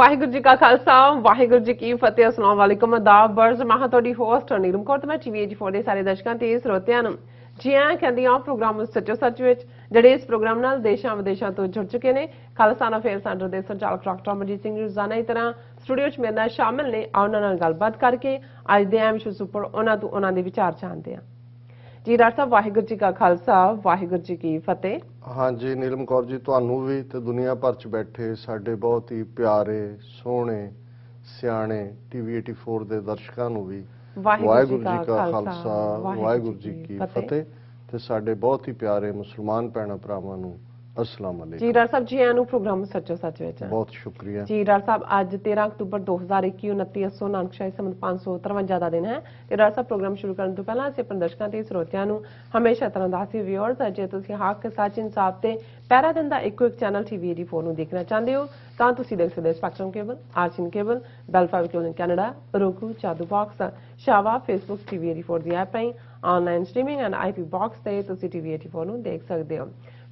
वाहिगुरू जी का खालसा वाहिगुरू जी की फतेह। अस्सलाम वालेकुम आदाब बर्ज मैं ਤੁਹਾਡੀ ਹੋਸਟ ਨੀਲਮ ਕੌਰ ਤੇ ਮੈਂ ਟੀਵੀ 84 ਦੇ ਸਾਰੇ ਦਰਸ਼ਕਾਂ ਤੇ ਸਰੋਤਿਆਂ ਨੂੰ ਜੀ ਆਇਆਂ ਕਹਿੰਦੀ ਹਾਂ ਪ੍ਰੋਗਰਾਮ ਸੱਚੋ ਸੱਚ ਵਿੱਚ ਜਿਹੜੇ ਇਸ ਪ੍ਰੋਗਰਾਮ ਨਾਲ ਦੇਸ਼ਾਂ ਵਿਦੇਸ਼ਾਂ ਤੋਂ ਜੁੜ ਚੁੱਕੇ ਨੇ। ਖਾਲਸਾਨਾ ਫੇਅਰ ਸੈਂਟਰ ਦੇ ਸੰਚਾਲਕ ਡਾਕਟਰ ਅਮਰਜੀਤ ਸਿੰਘ ਰੋਜ਼ਾਨਾ ਦੀ ਤਰ੍ਹਾਂ ਸਟੂਡੀਓ 'ਚ ਮੇਰੇ ਨਾਲ ਸ਼ਾਮਿਲ ਨੇ। ਉਹਨਾਂ ਨਾਲ ਗੱਲਬਾਤ ਕਰਕੇ ਅੱਜ ਦੇ ਅਹਿਮ ਇਸ਼ੂਜ਼ ਉੱਪਰ ਉਹਨਾਂ ਤੋਂ ਉਹਨਾਂ ਦੇ ਵਿਚਾਰ ਜਾਣਦੇ ਹਾਂ। जी डॉक्टर साहब वाहिगुरू जी का खालसा वाहिगुरू जी की फतेह। हाँ जी नीलम कौर जी ਤੁਹਾਨੂੰ ਵੀ ਤੇ ਦੁਨੀਆ ਭਰ ਚ ਬੈਠੇ ਸਾਡੇ ਬਹੁਤ ਹੀ ਪਿਆਰੇ ਸੋਹਣੇ ਸਿਆਣੇ ਟੀਵੀ 84 ਦੇ ਦਰਸ਼ਕਾਂ ਨੂੰ ਵੀ ਵਾਹਿਗੁਰੂ ਜੀ ਕਾ ਖਾਲਸਾ ਵਾਹਿਗੁਰੂ ਜੀ ਕੀ ਫਤਿਹ ਤੇ ਸਾਡੇ ਬਹੁਤ ਹੀ ਪਿਆਰੇ ਮੁਸਲਮਾਨ ਭੈਣਾਂ ਭਰਾਵਾਂ ਨੂੰ अस्सलाम वालेकुम। जी डॉक्टर साहब जी आया नु प्रोग्राम सच्चो सच विच बहुत शुक्रिया जी। डॉक्टर साहब आज 13 अक्तूबर 2021 29 नानकशाही संवत 553 ਦਾ ਦਿਨ ਹੈ ਤੇ ਡਾਕਟਰ ਸਾਹਿਬ ਪ੍ਰੋਗਰਾਮ ਸ਼ੁਰੂ ਕਰਨ ਤੋਂ ਪਹਿਲਾਂ ਅਸੀਂ ਆਪਣੇ ਦਰਸ਼ਕਾਂ ਤੇ ਸਰੋਤਿਆਂ ਨੂੰ ਹਮੇਸ਼ਾ ਤਰ੍ਹਾਂ ਦਾ ਸੀ ਵਿਊਅਰਸ ਜੇ ਤੁਸੀਂ ਹੱਕ ਸੱਚ ਇਨਸਾਫ ਤੇ ਪਹਿਰਾ ਦਿਨ ਦਾ ਇੱਕੋ ਇੱਕ ਚੈਨਲ ਟੀਵੀ 84 ਨੂੰ ਦੇਖਣਾ ਚਾਹੁੰਦੇ ਹੋ ਤਾਂ ਤੁਸੀਂ ਦੇਖ ਸਕਦੇ ਹੋ ਸਪੈਕਟਰਮ ਕੇਬਲ ਆਰਚਿਨ cable Bell Fibe cable in Canada roku ਚਾਦੂ ਬਾਕਸ ਸ਼ਾਵਾ ਫੇਸਬੁੱਕ ਟੀਵੀ 84 ਦੀ ਐਪ ਰਾਹੀਂ online streaming and IP box ਤੇ ਤੁਸੀਂ ਟੀਵੀ 84 ਨੂੰ ਦੇਖ ਸਕਦੇ ਹੋ।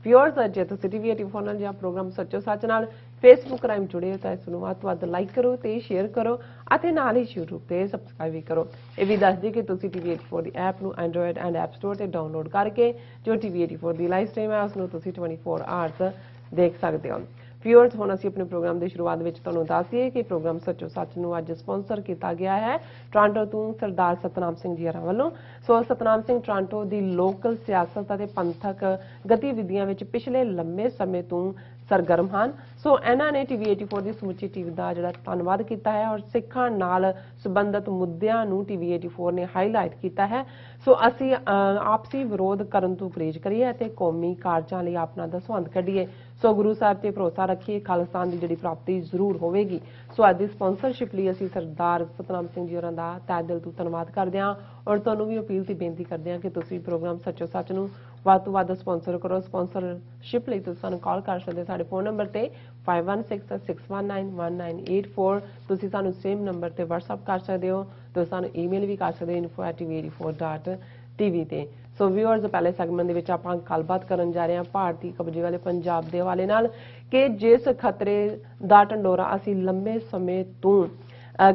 ਵਿਊਅਰਸ ਜੇ ਤੁਸੀਂ ਟੀਵੀ 84 ਨਾਲ ਜਾਂ ਪ੍ਰੋਗਰਾਮ ਸੱਚੋ ਸੱਚ ਨਾਲ ਫੇਸਬੁੱਕ ਰਾਹੀਂ ਜੁੜੇ ਹੋ ਤਾਂ ਇਸ ਨੂੰ ਵੱਧ ਤੋਂ ਵੱਧ ਲਾਈਕ ਕਰੋ ਤੇ ਸ਼ੇਅਰ ਕਰੋ ਅਤੇ ਨਾਲ ਹੀ YouTube ਤੇ ਸਬਸਕ੍ਰਾਈਬ ਵੀ ਕਰੋ। ਇਹ ਵੀ ਦੱਸ ਦਿਓ ਕਿ ਤੁਸੀਂ ਟੀਵੀ 84 ਦੀ ਐਪ ਨੂੰ ਐਂਡਰੋਇਡ ਐਂਡ ਐਪ ਸਟੋਰ ਤੇ ਡਾਊਨਲੋਡ ਕਰਕੇ ਜੋ ਟੀਵੀ 84 ਦੀ ਲਾਈਵ ਸਟ੍ਰੀਮ ਹੈ ਉਸ ਨੂੰ ਤੁਸੀਂ 24 ਆਵਰਸ ਦੇਖ ਸਕਦੇ ਹੋ। ਵਿਊਅਰਸ ਹੁਣ ਅਸੀਂ ਆਪਣੇ ਪ੍ਰੋਗਰਾਮ ਦੀ ਸ਼ੁਰੂਆਤ ਵਿੱਚ ਤੁਹਾਨੂੰ ਦੱਸ ਦਈਏ ਕਿ ਪ੍ਰੋਗਰਾਮ ਸੱਚੋ ਸੱਚ ਨੂੰ ਅੱਜ ਸਪਾਂਸਰ ਕੀਤਾ ਗਿਆ ਹੈ ਟੋਰਾਂਟੋ ਤੋਂ ਸਰਦਾਰ ਸਤਨਾਮ ਸਿੰਘ ਜੀ ਹਰਾਂ ਵੱਲੋਂ। ਸੋ ਸਤਨਾਮ ਸਿੰਘ ਟੋਰਾਂਟੋ ਦੀ ਲੋਕਲ ਸਿਆਸਤ ਅਤੇ ਪੰਥਕ ਗਤੀਵਿਧੀਆਂ ਵਿੱਚ ਪਿਛਲੇ ਲੰਮੇ ਸਮੇਂ ਤੋਂ ਸਰਗਰਮ ਹਨ। ਸੋ ਇਹਨਾਂ ਨੇ ਟੀਵੀ 84 ਦੀ ਸਮੁੱਚੀ ਟੀਮ ਦਾ ਜਿਹੜਾ ਧੰਨਵਾਦ ਕੀਤਾ ਹੈ ਔਰ ਸਿੱਖਾਂ ਨਾਲ ਸੰਬੰਧਿਤ ਮੁੱਦਿਆਂ ਨੂੰ ਟੀਵੀ 84 ਨੇ ਹਾਈਲਾਈਟ ਕੀਤਾ ਹੈ। ਸੋ ਅਸੀਂ ਆਪਸੀ ਵਿਰੋਧ ਕਰਨ ਤੋਂ ਗੁਰੇਜ਼ ਕਰੀਏ ਅਤੇ ਕੌਮੀ ਕਾਰਜਾਂ ਲਈ ਆਪਣਾ ਦਸਵੰਧ ਕੱਢੀਏ। ਸੋ ਗੁਰੂ ਸਾਹਿਬ ਤੇ ਭਰੋਸਾ ਰੱਖੀਏ ਖਾਲਿਸਤਾਨ ਦੀ ਜਿਹੜੀ ਪ੍ਰਾਪਤੀ ਜ਼ਰੂਰ ਹੋਵੇਗੀ। ਸੋ ਅੱਜ ਦੀ ਸਪਾਂਸਰਸ਼ਿਪ ਲਈ ਅਸੀਂ ਸਰਦਾਰ ਸਤਨਾਮ ਸਿੰਘ ਜੀ ਹੋਰਾਂ ਦਾ ਤਹਿ ਦਿਲ ਤੋਂ ਧੰਨਵਾਦ ਕਰਦੇ ਹਾਂ ਔਰ ਤੁਹਾਨੂੰ ਵੀ ਅਪੀਲ ਤੇ ਬੇਨਤੀ ਕਰਦੇ ਹਾਂ ਕਿ ਤੁਸੀਂ ਪ੍ਰੋਗਰਾਮ ਸੱਚੋ ਸੱਚ ਨੂੰ ਵੱਧ ਤੋਂ ਵੱਧ ਸਪਾਂਸਰ ਕਰੋ। ਸਪਾਂਸਰਸ਼ਿਪ ਲਈ ਤੁਸੀਂ ਸਾਨੂੰ ਕਾਲ ਕਰ ਸਕਦੇ ਸਾਡੇ ਫੋਨ ਨੰਬਰ ਤੇ 5166191984। ਤੁਸੀਂ ਸਾਨੂੰ ਸੇਮ ਨੰਬਰ ਤੇ WhatsApp ਕਰ ਸਕਦੇ ਹੋ ਤੇ ਸਾਨੂੰ ਈਮੇਲ ਵੀ ਕਰ ਸਕਦੇ ਹੋ info@tv84.tv ਤੇ। ਸੋ ਵਿਊਅਰਸ ਪਹਿਲੇ ਸੈਗਮੈਂਟ ਦੇ ਵਿੱਚ ਆਪਾਂ ਗੱਲਬਾਤ ਕਰਨ ਜਾ ਰਹੇ ਹਾਂ ਭਾਰਤੀ ਕਬਜ਼ੇ ਵਾਲੇ ਪੰਜਾਬ ਦੇ ਹਵਾਲੇ ਨਾਲ ਕਿ ਜਿਸ ਖਤਰੇ ਦਾ ਢੰਡੋਰਾ ਅਸੀਂ ਲੰਬੇ ਸਮੇਂ ਤੋਂ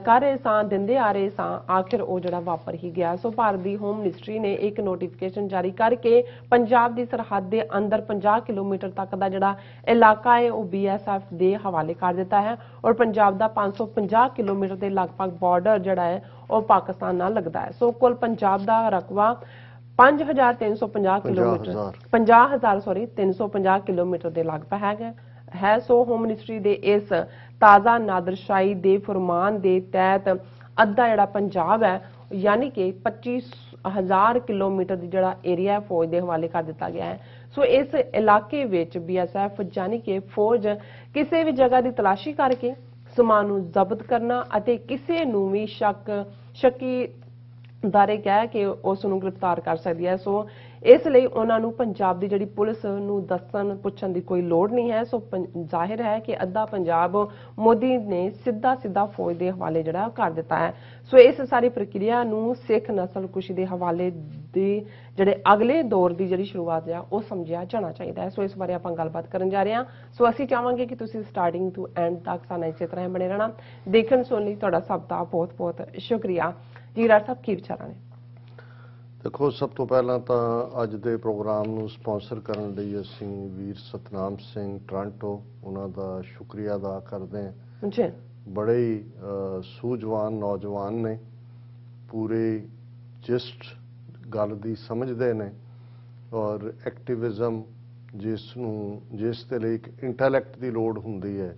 ਕਰ ਰਹੇ ਸਾਂ ਦਿੰਦੇ ਆ ਰਹੇ ਸਾਂ ਆਖਿਰ ਉਹ ਜਿਹੜਾ ਵਾਪਰ ਹੀ ਗਿਆ। ਸੋ ਭਾਰਤ ਦੀ ਹੋਮ ਮਿਨਿਸਟਰੀ ਨੇ ਇੱਕ ਨੋਟੀਫਿਕੇਸ਼ਨ ਜਾਰੀ ਕਰਕੇ ਪੰਜਾਬ ਦੀ ਸਰਹੱਦ ਦੇ ਅੰਦਰ 50 ਕਿਲੋਮੀਟਰ ਤੱਕ ਦਾ ਜਿਹੜਾ ਇਲਾਕਾ ਹੈ ਉਹ BSF ਦੇ ਹਵਾਲੇ ਕਰ ਦਿੱਤਾ ਹੈ ਔਰ ਪੰਜਾਬ ਦਾ 550 ਕਿਲੋਮੀਟਰ ਦੇ ਲਗਭਗ ਬਾਰਡਰ ਜਿਹੜਾ ਹੈ ਉਹ ਪਾਕਿਸਤਾਨ ਨਾਲ ਲੱਗਦਾ ਹੈ। ਸੋ ਕੁੱਲ ਪੰਜਾਬ ਦਾ ਰਕਬਾ 5350 ਕਿਲੋਮੀਟਰ 350 ਕਿਲੋਮੀਟਰ ਦੇ ਲਗਭਗ ਹੈ। ਸੋ ਹੋਮ ਮਿਨਿਸਟਰੀ ਦੇ ਇਸ ਤਾਜ਼ਾ ਨਾਦਰਸ਼ਾਹੀ ਦੇ ਫਰਮਾਨ ਦੇ ਤਹਿਤ ਅੱਧਾ ਜਿਹੜਾ ਪੰਜਾਬ ਹੈ ਯਾਨੀ ਕਿ 25000 ਕਿਲੋਮੀਟਰ ਦੀ ਜਿਹੜਾ ਏਰੀਆ ਫੌਜ ਦੇ ਹਵਾਲੇ ਕਰ ਦਿੱਤਾ ਗਿਆ ਹੈ। ਸੋ ਇਸ ਇਲਾਕੇ ਵਿੱਚ BSF ਯਾਨੀ ਕਿ ਫੌਜ ਕਿਸੇ ਵੀ ਜਗ੍ਹਾ ਦੀ ਤਲਾਸ਼ੀ ਕਰਕੇ ਸਮਾਨ ਨੂੰ ਜ਼ਬਤ ਕਰਨਾ ਅਤੇ ਕਿਸੇ ਨੂੰ ਵੀ ਸ਼ੱਕੀ ਦਾਰੇ ਕਹਿ ਕੇ ਉਸ ਨੂੰ ਗ੍ਰਿਫਤਾਰ ਕਰ ਸਕਦੀ ਹੈ। ਸੋ ਇਸ ਲਈ ਉਹਨਾਂ ਨੂੰ ਪੰਜਾਬ ਦੀ ਜਿਹੜੀ ਪੁਲਿਸ ਨੂੰ ਦੱਸਣ ਪੁੱਛਣ ਦੀ ਕੋਈ ਲੋੜ ਨਹੀਂ ਹੈ। ਸੋ ਜ਼ਾਹਿਰ ਹੈ ਕਿ ਅੱਧਾ ਪੰਜਾਬ ਮੋਦੀ ਨੇ ਸਿੱਧਾ ਫੌਜ ਦੇ ਹਵਾਲੇ ਜਿਹੜਾ ਕਰ ਦਿੱਤਾ ਹੈ। ਸੋ ਇਸ ਸਾਰੀ ਪ੍ਰਕਿਰਿਆ ਨੂੰ ਸਿੱਖ ਨਸਲਕੁਸ਼ੀ ਦੇ ਹਵਾਲੇ ਦੇ ਜਿਹੜੇ ਅਗਲੇ ਦੌਰ ਦੀ ਜਿਹੜੀ ਸ਼ੁਰੂਆਤ ਆ ਉਹ ਸਮਝਿਆ ਜਾਣਾ ਚਾਹੀਦਾ ਹੈ। ਸੋ ਇਸ ਬਾਰੇ ਆਪਾਂ ਗੱਲਬਾਤ ਕਰਨ ਜਾ ਰਹੇ ਹਾਂ। ਸੋ ਅਸੀਂ ਚਾਹਾਂਗੇ ਕਿ ਤੁਸੀਂ ਸਟਾਰਟਿੰਗ ਤੋਂ ਐਂਡ ਤੱਕ ਸਾਨੂੰ ਇਸੇ ਤਰ੍ਹਾਂ ਬਣੇ ਰਹਿਣਾ। ਦੇਖਣ ਸੁਣਨ ਲਈ ਤੁਹਾਡਾ ਸਭ ਦਾ ਬਹੁਤ ਬਹੁਤ ਸ਼ੁਕਰੀਆ। ਜੀ ਡਾਕਟਰ ਸਾਹਿਬ ਕੀ ਵਿਚਾਰਾਂ ਨੇ? ਦੇਖੋ ਸਭ ਤੋਂ ਪਹਿਲਾਂ ਤਾਂ ਅੱਜ ਦੇ ਪ੍ਰੋਗਰਾਮ ਨੂੰ ਸਪਾਂਸਰ ਕਰਨ ਲਈ ਅਸੀਂ ਵੀਰ ਸਤਨਾਮ ਸਿੰਘ ਟੋਰਾਂਟੋ ਉਹਨਾਂ ਦਾ ਸ਼ੁਕਰੀਆ ਅਦਾ ਕਰਦੇ ਹਾਂ ਜੀ। ਬੜੇ ਹੀ ਸੂਝਵਾਨ ਨੌਜਵਾਨ ਨੇ ਪੂਰੇ ਜਿਸਟ ਗੱਲ ਦੀ ਸਮਝਦੇ ਨੇ ਔਰ ਐਕਟਿਵਿਜ਼ਮ ਜਿਸ ਦੇ ਲਈ ਇੱਕ ਇੰਟੈਲੈਕਟ ਦੀ ਲੋੜ ਹੁੰਦੀ ਹੈ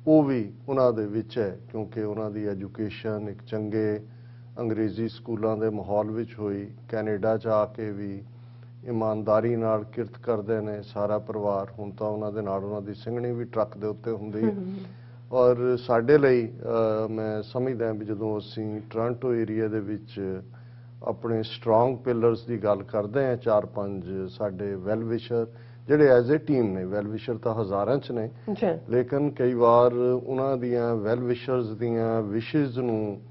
ਉਹ ਵੀ ਉਹਨਾਂ ਦੇ ਵਿੱਚ ਹੈ ਕਿਉਂਕਿ ਉਹਨਾਂ ਦੀ ਐਜੂਕੇਸ਼ਨ ਇੱਕ ਚੰਗੇ ਅੰਗਰੇਜ਼ੀ ਸਕੂਲਾਂ ਦੇ ਮਾਹੌਲ ਵਿੱਚ ਹੋਈ। ਕੈਨੇਡਾ 'ਚ ਆ ਕੇ ਵੀ ਇਮਾਨਦਾਰੀ ਨਾਲ ਕਿਰਤ ਕਰਦੇ ਨੇ ਸਾਰਾ ਪਰਿਵਾਰ। ਹੁਣ ਤਾਂ ਉਹਨਾਂ ਦੇ ਨਾਲ ਉਹਨਾਂ ਦੀ ਸਿੰਘਣੀ ਵੀ ਟਰੱਕ ਦੇ ਉੱਤੇ ਹੁੰਦੀ ਹੈ ਔਰ ਸਾਡੇ ਲਈ ਮੈਂ ਸਮਝਦਾ ਵੀ ਜਦੋਂ ਅਸੀਂ ਟੋਰਾਂਟੋ ਏਰੀਆ ਦੇ ਵਿੱਚ ਆਪਣੇ ਸਟਰੋਂਗ ਪਿਲਰਸ ਦੀ ਗੱਲ ਕਰਦੇ ਹਾਂ 4-5 ਸਾਡੇ ਵੈਲ ਵਿਸ਼ਰ ਜਿਹੜੇ ਐਜ਼ ਏ ਟੀਮ ਨੇ। ਵੈਲ ਵਿਸ਼ਰ ਤਾਂ ਹਜ਼ਾਰਾਂ 'ਚ ਨੇ ਲੇਕਿਨ ਕਈ ਵਾਰ ਉਹਨਾਂ ਦੀਆਂ ਵੈਲ ਵਿਸ਼ਰਸ ਦੀਆਂ ਵਿਸ਼ੇਜ਼ ਨੂੰ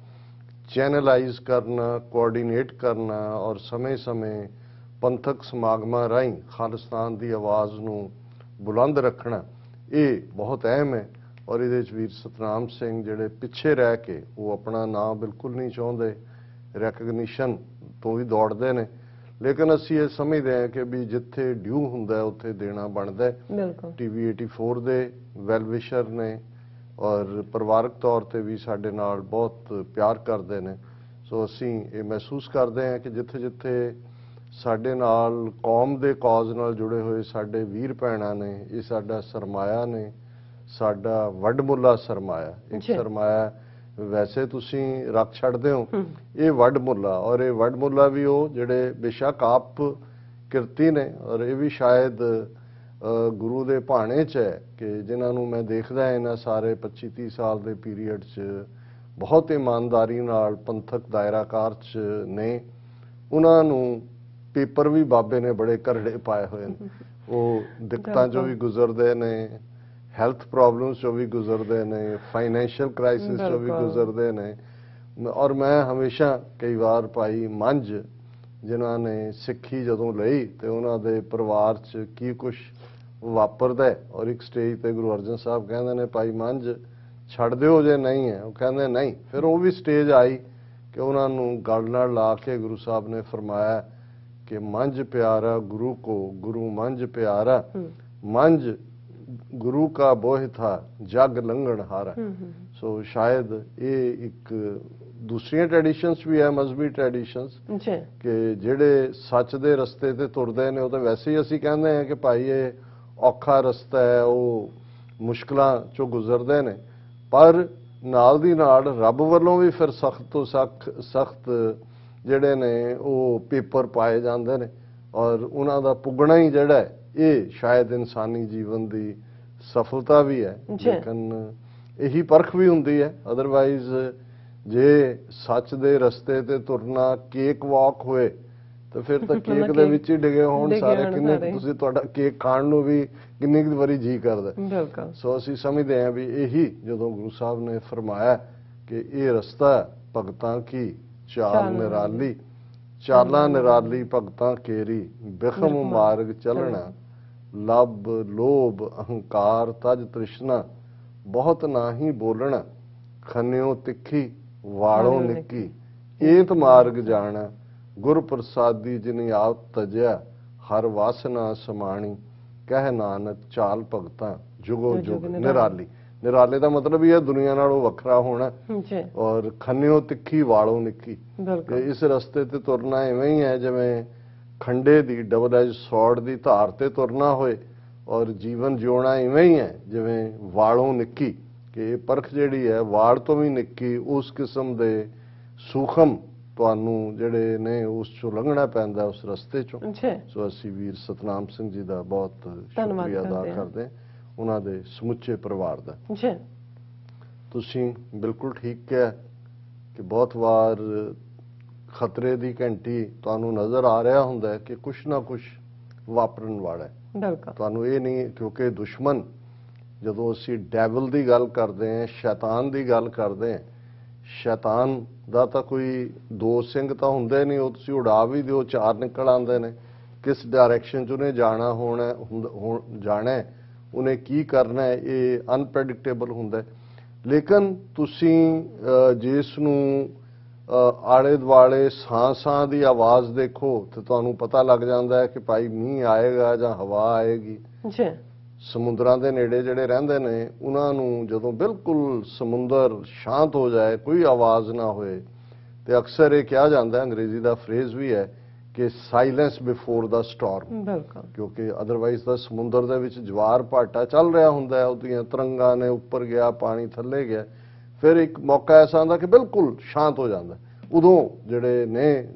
ਚੈਨਲਾਈਜ਼ ਕਰਨਾ ਕੋਆਰਡੀਨੇਟ ਕਰਨਾ ਔਰ ਸਮੇਂ-ਸਮੇਂ ਪੰਥਕ ਸਮਾਗਮਾਂ ਰਾਹੀਂ ਖਾਲਿਸਤਾਨ ਦੀ ਆਵਾਜ਼ ਨੂੰ ਬੁਲੰਦ ਰੱਖਣਾ ਇਹ ਬਹੁਤ ਅਹਿਮ ਹੈ। ਔਰ ਇਹਦੇ ਵਿੱਚ ਵੀਰ ਸਤਨਾਮ ਸਿੰਘ ਜਿਹੜੇ ਪਿੱਛੇ ਰਹਿ ਕੇ ਉਹ ਆਪਣਾ ਨਾਮ ਬਿਲਕੁਲ ਨਹੀਂ ਚਾਹੁੰਦੇ, ਰੈਕਗਨੀਸ਼ਨ ਤੋਂ ਵੀ ਦੌੜਦੇ ਨੇ, ਲੇਕਿਨ ਅਸੀਂ ਇਹ ਸਮਝਦੇ ਹਾਂ ਕਿ ਵੀ ਜਿੱਥੇ ਡਿਊ ਹੁੰਦਾ ਉੱਥੇ ਦੇਣਾ ਬਣਦਾ। ਬਿਲਕੁਲ TV 84 ਦੇ ਵੈਲ ਵਿਸ਼ਰ ਨੇ ਔਰ ਪਰਿਵਾਰਕ ਤੌਰ ਤੇ ਵੀ ਸਾਡੇ ਨਾਲ ਬਹੁਤ ਪਿਆਰ ਕਰਦੇ ਨੇ। ਸੋ ਅਸੀਂ ਇਹ ਮਹਿਸੂਸ ਕਰਦੇ ਹਾਂ ਕਿ ਜਿੱਥੇ ਜਿੱਥੇ ਸਾਡੇ ਨਾਲ ਕੌਮ ਦੇ ਕਾਜ਼ ਨਾਲ ਜੁੜੇ ਹੋਏ ਸਾਡੇ ਵੀਰ ਭੈਣਾਂ ਨੇ, ਇਹ ਸਾਡਾ ਸਰਮਾਇਆ ਨੇ, ਸਾਡਾ ਵੱਡਮੁੱਲਾ ਸਰਮਾਇਆ। ਇੱਕ ਸਰਮਾਇਆ ਵੈਸੇ ਤੁਸੀਂ ਰੱਖ ਛੱਡਦੇ ਹੋ, ਇਹ ਵੱਡਮੁੱਲਾ, ਔਰ ਇਹ ਵੱਡਮੁੱਲਾ ਵੀ ਉਹ ਜਿਹੜੇ ਬੇਸ਼ੱਕ ਆਪ ਕਿਰਤੀ ਨੇ, ਔਰ ਇਹ ਵੀ ਸ਼ਾਇਦ ਗੁਰੂ ਦੇ ਭਾਣੇ 'ਚ ਹੈ ਕਿ ਜਿਨ੍ਹਾਂ ਨੂੰ ਮੈਂ ਦੇਖਦਾ ਇਹਨਾਂ ਸਾਰੇ 25-30 ਸਾਲ ਦੇ ਪੀਰੀਅਡ 'ਚ ਬਹੁਤ ਇਮਾਨਦਾਰੀ ਨਾਲ ਪੰਥਕ ਦਾਇਰਾਕਾਰ 'ਚ ਨੇ। ਉਹਨਾਂ ਨੂੰ ਪੇਪਰ ਵੀ ਬਾਬੇ ਨੇ ਬੜੇ ਕਰੜੇ ਪਾਏ ਹੋਏ ਨੇ, ਉਹ ਦਿੱਕਤਾਂ 'ਚੋਂ ਵੀ ਗੁਜ਼ਰਦੇ ਨੇ, ਹੈਲਥ ਪ੍ਰੋਬਲਮਸ 'ਚੋਂ ਵੀ ਗੁਜ਼ਰਦੇ ਨੇ, ਫਾਈਨੈਂਸ਼ੀਅਲ ਕ੍ਰਾਈਸਿਸ 'ਚੋਂ ਵੀ ਗੁਜ਼ਰਦੇ ਨੇ। ਔਰ ਮੈਂ ਹਮੇਸ਼ਾ ਕਈ ਵਾਰ ਭਾਈ ਮੰਝ ਜਿਨ੍ਹਾਂ ਨੇ ਸਿੱਖੀ ਜਦੋਂ ਲਈ ਤੇ ਉਹਨਾਂ ਦੇ ਪਰਿਵਾਰ 'ਚ ਕੀ ਕੁਛ ਵਾਪਰਦਾ, ਔਰ ਇੱਕ ਸਟੇਜ ਤੇ ਗੁਰੂ ਅਰਜਨ ਸਾਹਿਬ ਕਹਿੰਦੇ ਨੇ ਭਾਈ ਮੰਝ ਛੱਡ ਦਿਓ ਜੇ ਨਹੀਂ ਹੈ, ਉਹ ਕਹਿੰਦੇ ਨਹੀਂ। ਫਿਰ ਉਹ ਵੀ ਸਟੇਜ ਆਈ ਕਿ ਉਹਨਾਂ ਨੂੰ ਗਲ ਨਾਲ ਲਾ ਕੇ ਗੁਰੂ ਸਾਹਿਬ ਨੇ ਫਰਮਾਇਆ ਕਿ ਮੰਝ ਪਿਆਰਾ ਗੁਰੂ ਕੋ, ਗੁਰੂ ਮੰਝ ਪਿਆਰਾ, ਮੰਝ ਗੁਰੂ ਕਾ ਬੋਹਿ ਥਾ ਜਗ ਲੰਘਣ ਹਾਰਾ। ਸੋ ਸ਼ਾਇਦ ਇਹ ਇੱਕ ਦੂਸਰੀਆਂ ਟ੍ਰੈਡੀਸ਼ਨਸ ਵੀ ਹੈ, ਮਜ਼ਹਬੀ ਟ੍ਰੈਡੀਸ਼ਨਸ, ਕਿ ਜਿਹੜੇ ਸੱਚ ਦੇ ਰਸਤੇ ਤੇ ਤੁਰਦੇ ਨੇ ਉਹ ਤਾਂ ਵੈਸੇ ਹੀ ਅਸੀਂ ਕਹਿੰਦੇ ਹਾਂ ਕਿ ਭਾਈ ਇਹ ਔਖਾ ਰਸਤਾ ਹੈ, ਉਹ ਮੁਸ਼ਕਲਾਂ ਚੋਂ ਗੁਜ਼ਰਦੇ ਨੇ, ਪਰ ਨਾਲ ਦੀ ਨਾਲ ਰੱਬ ਵੱਲੋਂ ਵੀ ਫਿਰ ਸਖਤ ਤੋਂ ਸਖਤ ਜਿਹੜੇ ਨੇ ਉਹ ਪੇਪਰ ਪਾਏ ਜਾਂਦੇ ਨੇ, ਔਰ ਉਹਨਾਂ ਦਾ ਪੁੱਗਣਾ ਹੀ ਜਿਹੜਾ ਇਹ ਸ਼ਾਇਦ ਇਨਸਾਨੀ ਜੀਵਨ ਦੀ ਸਫਲਤਾ ਵੀ ਹੈ। ਲੇਕਿਨ ਇਹੀ ਪਰਖ ਵੀ ਹੁੰਦੀ ਹੈ। ਅਦਰਵਾਈਜ਼ ਜੇ ਸੱਚ ਦੇ ਰਸਤੇ ਤੇ ਤੁਰਨਾ ਕੇਕ ਵਾਕ ਹੋਏ ਤਾਂ ਫਿਰ ਤਾਂ ਕੇਕ ਦੇ ਵਿੱਚ ਹੀ ਡਿਗੇ ਹੋਣ ਸਾਰੇ। ਕਿੰਨੇ ਤੁਸੀਂ ਤੁਹਾਡਾ ਕੇਕ ਖਾਣ ਨੂੰ ਵੀ ਕਿੰਨੀ ਕੁ ਵਾਰੀ ਜੀ ਕਰਦਾ। ਸੋ ਅਸੀਂ ਸਮਝਦੇ ਹਾਂ ਵੀ ਇਹੀ ਜਦੋਂ ਗੁਰੂ ਸਾਹਿਬ ਨੇ ਫਰਮਾਇਆ ਕਿ ਇਹ ਰਸਤਾ ਭਗਤਾਂ ਕੀ ਚਾਲ ਨਿਰਾਲੀ, ਚਾਲਾਂ ਨਿਰਾਲੀ ਭਗਤਾਂ ਕੇਰੀ, ਬਿਖਮ ਮਾਰਗ ਚੱਲਣਾ, ਲੱਭ ਲੋਭ ਅਹੰਕਾਰ ਤਜ ਤ੍ਰਿਸ਼ਨਾ, ਬਹੁਤ ਨਾਹੀ ਬੋਲਣਾ, ਖੰਨਿਓ ਤਿੱਖੀ ਵਾਲੋਂ ਨਿੱਕੀ, ਏਤ ਮਾਰਗ ਜਾਣਾ, ਗੁਰ ਪ੍ਰਸਾਦੀ ਜਿਨ ਆਪ ਤਜਿਆ, ਹਰ ਵਾਸਨਾ ਸਮਾਣੀ, ਕਹਿ ਨਾਨਕ ਚਾਲ ਭਗਤਾਂ ਜੁਗੋ ਜੁਗ ਨਿਰਾਲੀ। ਨਿਰਾਲੇ ਦਾ ਮਤਲਬ ਇਹ ਹੈ ਦੁਨੀਆ ਨਾਲੋਂ ਵੱਖਰਾ ਹੋਣਾ, ਔਰ ਖੰਨਿਓ ਤਿੱਖੀ ਵਾਲੋਂ ਨਿੱਕੀ। ਇਸ ਰਸਤੇ ਤੇ ਤੁਰਨਾ ਇਵੇਂ ਹੀ ਹੈ ਜਿਵੇਂ ਖੰਡੇ ਦੀ ਡਬਲ ਐਜ ਸੌਰਡ ਦੀ ਧਾਰ ਤੇ ਤੁਰਨਾ ਹੋਏ, ਔਰ ਜੀਵਨ ਜਿਉਣਾ ਇਵੇਂ ਹੀ ਹੈ ਜਿਵੇਂ ਵਾਲੋਂ ਨਿੱਕੀ, ਕਿ ਇਹ ਪਰਖ ਜਿਹੜੀ ਹੈ ਵਾੜ ਤੋਂ ਵੀ ਨਿੱਕੀ, ਉਸ ਕਿਸਮ ਦੇ ਸੂਖਮ ਤੁਹਾਨੂੰ ਜਿਹੜੇ ਨੇ ਉਸ ਚੋਂ ਲੰਘਣਾ ਪੈਂਦਾ ਉਸ ਰਸਤੇ ਚੋਂ। ਸੋ ਅਸੀਂ ਵੀਰ ਸਤਨਾਮ ਸਿੰਘ ਜੀ ਦਾ ਬਹੁਤ ਸ਼ੁਕਰੀਆ ਅਦਾ ਕਰਦੇ ਹਾਂ, ਉਹਨਾਂ ਦੇ ਸਮੁੱਚੇ ਪਰਿਵਾਰ ਦਾ। ਤੁਸੀਂ ਬਿਲਕੁਲ ਠੀਕ ਕਿਹਾ ਕਿ ਬਹੁਤ ਵਾਰ ਖਤਰੇ ਦੀ ਘੰਟੀ ਤੁਹਾਨੂੰ ਨਜ਼ਰ ਆ ਰਿਹਾ ਹੁੰਦਾ ਹੈ ਕਿ ਕੁਛ ਨਾ ਕੁਛ ਵਾਪਰਨ ਵਾਲਾ ਹੈ। ਤੁਹਾਨੂੰ ਇਹ ਨਹੀਂ, ਕਿਉਂਕਿ ਦੁਸ਼ਮਣ, ਜਦੋਂ ਅਸੀਂ ਡੈਵਲ ਦੀ ਗੱਲ ਕਰਦੇ ਹਾਂ, ਸ਼ੈਤਾਨ ਦੀ ਗੱਲ ਕਰਦੇ ਹਾਂ, ਸ਼ੈਤਾਨ ਦਾ ਤਾਂ ਕੋਈ ਦੋ ਸਿੰਘ ਤਾਂ ਹੁੰਦੇ ਨਹੀਂ, ਉਹ ਤੁਸੀਂ ਉਡਾ ਵੀ ਦਿਓ ਚਾਰ ਨਿਕਲ ਆਉਂਦੇ ਨੇ। ਕਿਸ ਡਾਇਰੈਕਸ਼ਨ 'ਚ ਉਹਨੇ ਜਾਣਾ ਜਾਣਾ, ਉਹਨੇ ਕੀ ਕਰਨਾ ਹੈ, ਇਹ ਅਨਪ੍ਰੈਡਿਕਟੇਬਲ ਹੁੰਦਾ। ਲੇਕਿਨ ਤੁਸੀਂ ਜਿਸ ਨੂੰ ਆਲੇ ਦੁਆਲੇ ਸਾਂ ਦੀ ਆਵਾਜ਼ ਦੇਖੋ ਤੇ ਤੁਹਾਨੂੰ ਪਤਾ ਲੱਗ ਜਾਂਦਾ ਹੈ ਕਿ ਭਾਈ ਮੀਂਹ ਆਏਗਾ ਜਾਂ ਹਵਾ ਆਏਗੀ। ਸਮੁੰਦਰਾਂ ਦੇ ਨੇੜੇ ਜਿਹੜੇ ਰਹਿੰਦੇ ਨੇ ਉਹਨਾਂ ਨੂੰ ਜਦੋਂ ਬਿਲਕੁਲ ਸਮੁੰਦਰ ਸ਼ਾਂਤ ਹੋ ਜਾਏ, ਕੋਈ ਆਵਾਜ਼ ਨਾ ਹੋਏ, ਤੇ ਅਕਸਰ ਇਹ ਕਿਹਾ ਜਾਂਦਾ, ਅੰਗਰੇਜ਼ੀ ਦਾ ਫਰੇਜ਼ ਵੀ ਹੈ ਕਿ ਸਾਇਲੈਂਸ ਬਿਫੋਰ ਦਾ ਸਟਾਰਮ, ਕਿਉਂਕਿ ਅਦਰਵਾਈਜ਼ ਤਾਂ ਸਮੁੰਦਰ ਦੇ ਵਿੱਚ ਜਵਾਰ ਭਾਟਾ ਚੱਲ ਰਿਹਾ ਹੁੰਦਾ, ਉਹਦੀਆਂ ਤਰੰਗਾਂ ਨੇ ਉੱਪਰ ਗਿਆ, ਪਾਣੀ ਥੱਲੇ ਗਿਆ, ਫਿਰ ਇੱਕ ਮੌਕਾ ਐਸਾ ਆਉਂਦਾ ਕਿ ਬਿਲਕੁਲ ਸ਼ਾਂਤ ਹੋ ਜਾਂਦਾ। ਉਦੋਂ ਜਿਹੜੇ ਨੇ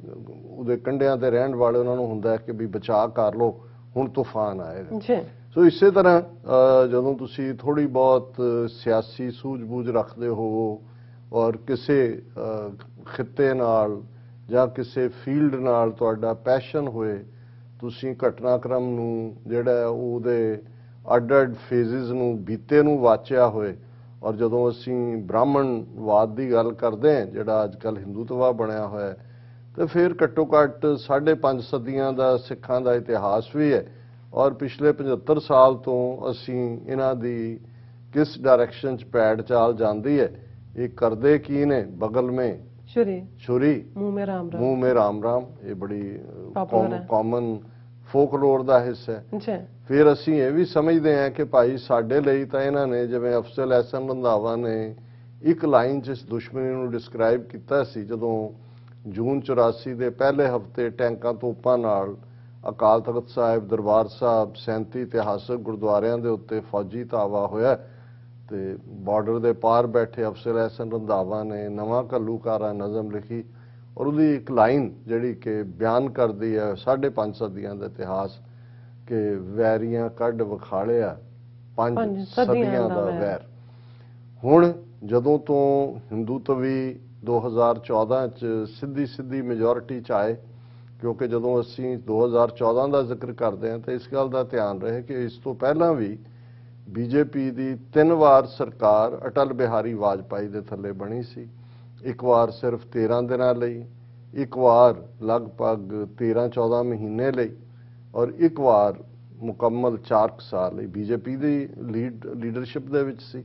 ਉਹਦੇ ਕੰਢਿਆਂ ਤੇ ਰਹਿਣ ਵਾਲੇ ਉਹਨਾਂ ਨੂੰ ਹੁੰਦਾ ਕਿ ਵੀ ਬਚਾਅ ਕਰ ਲਓ, ਹੁਣ ਤੂਫਾਨ ਆਏਗਾ। ਸੋ ਇਸੇ ਤਰ੍ਹਾਂ ਜਦੋਂ ਤੁਸੀਂ ਥੋੜੀ ਬਹੁਤ ਸਿਆਸੀ ਸੂਝ-ਬੂਝ ਰੱਖਦੇ ਹੋ ਔਰ ਕਿਸੇ ਖਿੱਤੇ ਨਾਲ ਜਾਂ ਕਿਸੇ ਫੀਲਡ ਨਾਲ ਤੁਹਾਡਾ ਪੈਸ਼ਨ ਹੋਏ, ਤੁਸੀਂ ਘਟਨਾਕ੍ਰਮ ਨੂੰ ਜਿਹੜਾ ਉਹਦੇ ਅੱਡ-ਅੱਡ ਫੇਜ਼ਿਸ ਨੂੰ ਬੀਤੇ ਨੂੰ ਵਾਚਿਆ ਹੋਏ, ਔਰ ਜਦੋਂ ਅਸੀਂ ਬ੍ਰਾਹਮਣਵਾਦ ਦੀ ਗੱਲ ਕਰਦੇ ਹਾਂ ਜਿਹੜਾ ਅੱਜ ਕੱਲ੍ਹ ਹਿੰਦੂਤਵਾ ਬਣਿਆ ਹੋਇਆ, ਤੇ ਫਿਰ ਘੱਟੋ ਘੱਟ 5.5 ਸਦੀਆਂ ਦਾ ਸਿੱਖਾਂ ਦਾ ਇਤਿਹਾਸ ਵੀ ਹੈ, ਔਰ ਪਿਛਲੇ 75 ਸਾਲ ਤੋਂ ਅਸੀਂ ਇਹਨਾਂ ਦੀ किस डायरेक्शन च पैड़ चाल जाती है, ये करदे की ने, बगल में छुरी मुंह में राम राम, ये बड़ी कॉमन फोकलोर का हिस्सा है। फिर असी ये भी समझते हैं कि भाई साडे लई तां इन्हां ने, जिवें अफजल अहसन रंधावा ने एक लाइन च इस दुश्मनी नूं डिस्क्राइब किया सी, जदों जून 84 के पहले हफ्ते टैंकां तोपां नाल अकाल तख्त साहिब, दरबार साहब, 37 इतिहासक गुरुद्वारियां दे उत्ते फौजी धावा होया ते बॉर्डर दे पार बैठे अफजल अहसन रंधावा ने नवा घल्लूकारा नज़म लिखी और उसकी एक लाइन जिहड़ी कि बयान करती है 5.5 सदियां का इतिहास कि वैरियां कढ विखाड़िया 5 सदियां दा वैर। हुण जदों तो हिंदूत्वी 2014 च सीधी मेजोरिटी च आए, क्योंकि जदों असी 2014 का जिक्र करते हैं तो इस गल का ध्यान रहे कि इस तो पहला भी बीजेपी की 3 वार सरकार अटल बिहारी वाजपेयी के थले बनी सी। एक वार सिर्फ 13 दिनों लई, एक वार लगभग 13-14 महीने लई और एक वार मुकम्मल 4 साल लई बीजेपी की लीडरशिप दे विच सी।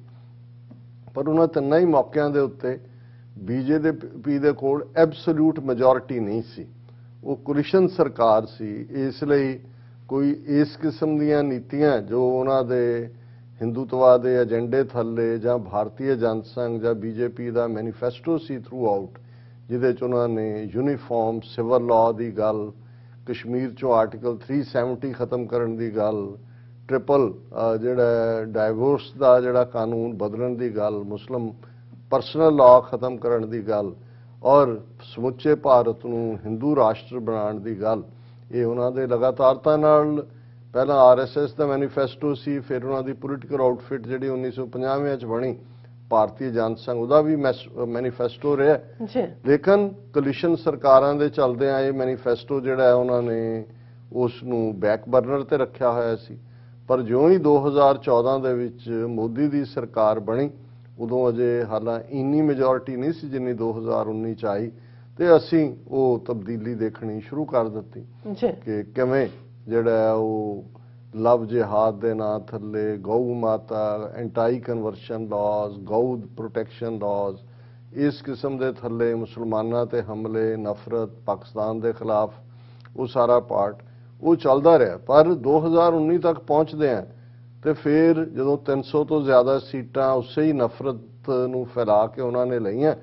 पर उन्होंने तिन्नां ही मौकों के उत्ते बीजेपी दे कोल एब्सोल्यूट मेजोरिटी नहीं सी, वो कोलिशन सरकार सी। इसलिए कोई इस किस्म दीयां नीतियां जो उन्होंने हिंदुत्व के एजेंडे थले जां भारतीय जनसंघ जां बीजेपी का मैनीफेस्टो सी थ्रू आउट, जिहदे च उन्होंने यूनीफॉर्म सिविल लॉ की गल, कश्मीर चो आर्टिकल 370 खत्म करने की गल, ट्रिपल जिहड़ा डाइवोर्स का जिहड़ा कानून बदलण की गल, मुस्लिम परसनल लॉ खत्म करने की गल और समुचे भारत नूं हिंदू राष्ट्र बनाने की गल, ये उन्होंने लगातारता नाल पहला RSS का मैनीफेस्टो सी, फिर उन्होंने पोलिटिकल आउटफिट जी 1950 च बनी भारतीय जनसंघ, उसका भी मैनीफेस्टो रहा। लेकिन कोलिशन सरकारां दे चलदे ये मैनीफेस्टो जिहड़ा है उन्होंने उसनूं बैक बर्नर ते रखा होया सी। पर ज्यों ही 2014 दे विच मोदी की सरकार बनी, उदों अजे हालां इन्नी मेजोरिटी नहीं सी जिन्नी 2019 च आई, तो असी वो तब्दीली देखनी शुरू कर दी कि किवें जिहड़ा वो लव जिहाद दे नां थले गौ माता, एंटाई कन्वर्शन लॉज, गौ प्रोटैक्शन लॉज, इस किस्म के थले मुसलमानां ते हमले, नफरत, पाकिस्तान के खिलाफ वो सारा पार्ट वो चलता रहा। पर 2019 तक पहुँचते हैं तो फिर जो 300 तो ज़्यादा सीटां उसे ही नफरत नूं फैला के उन्होंने लईआं,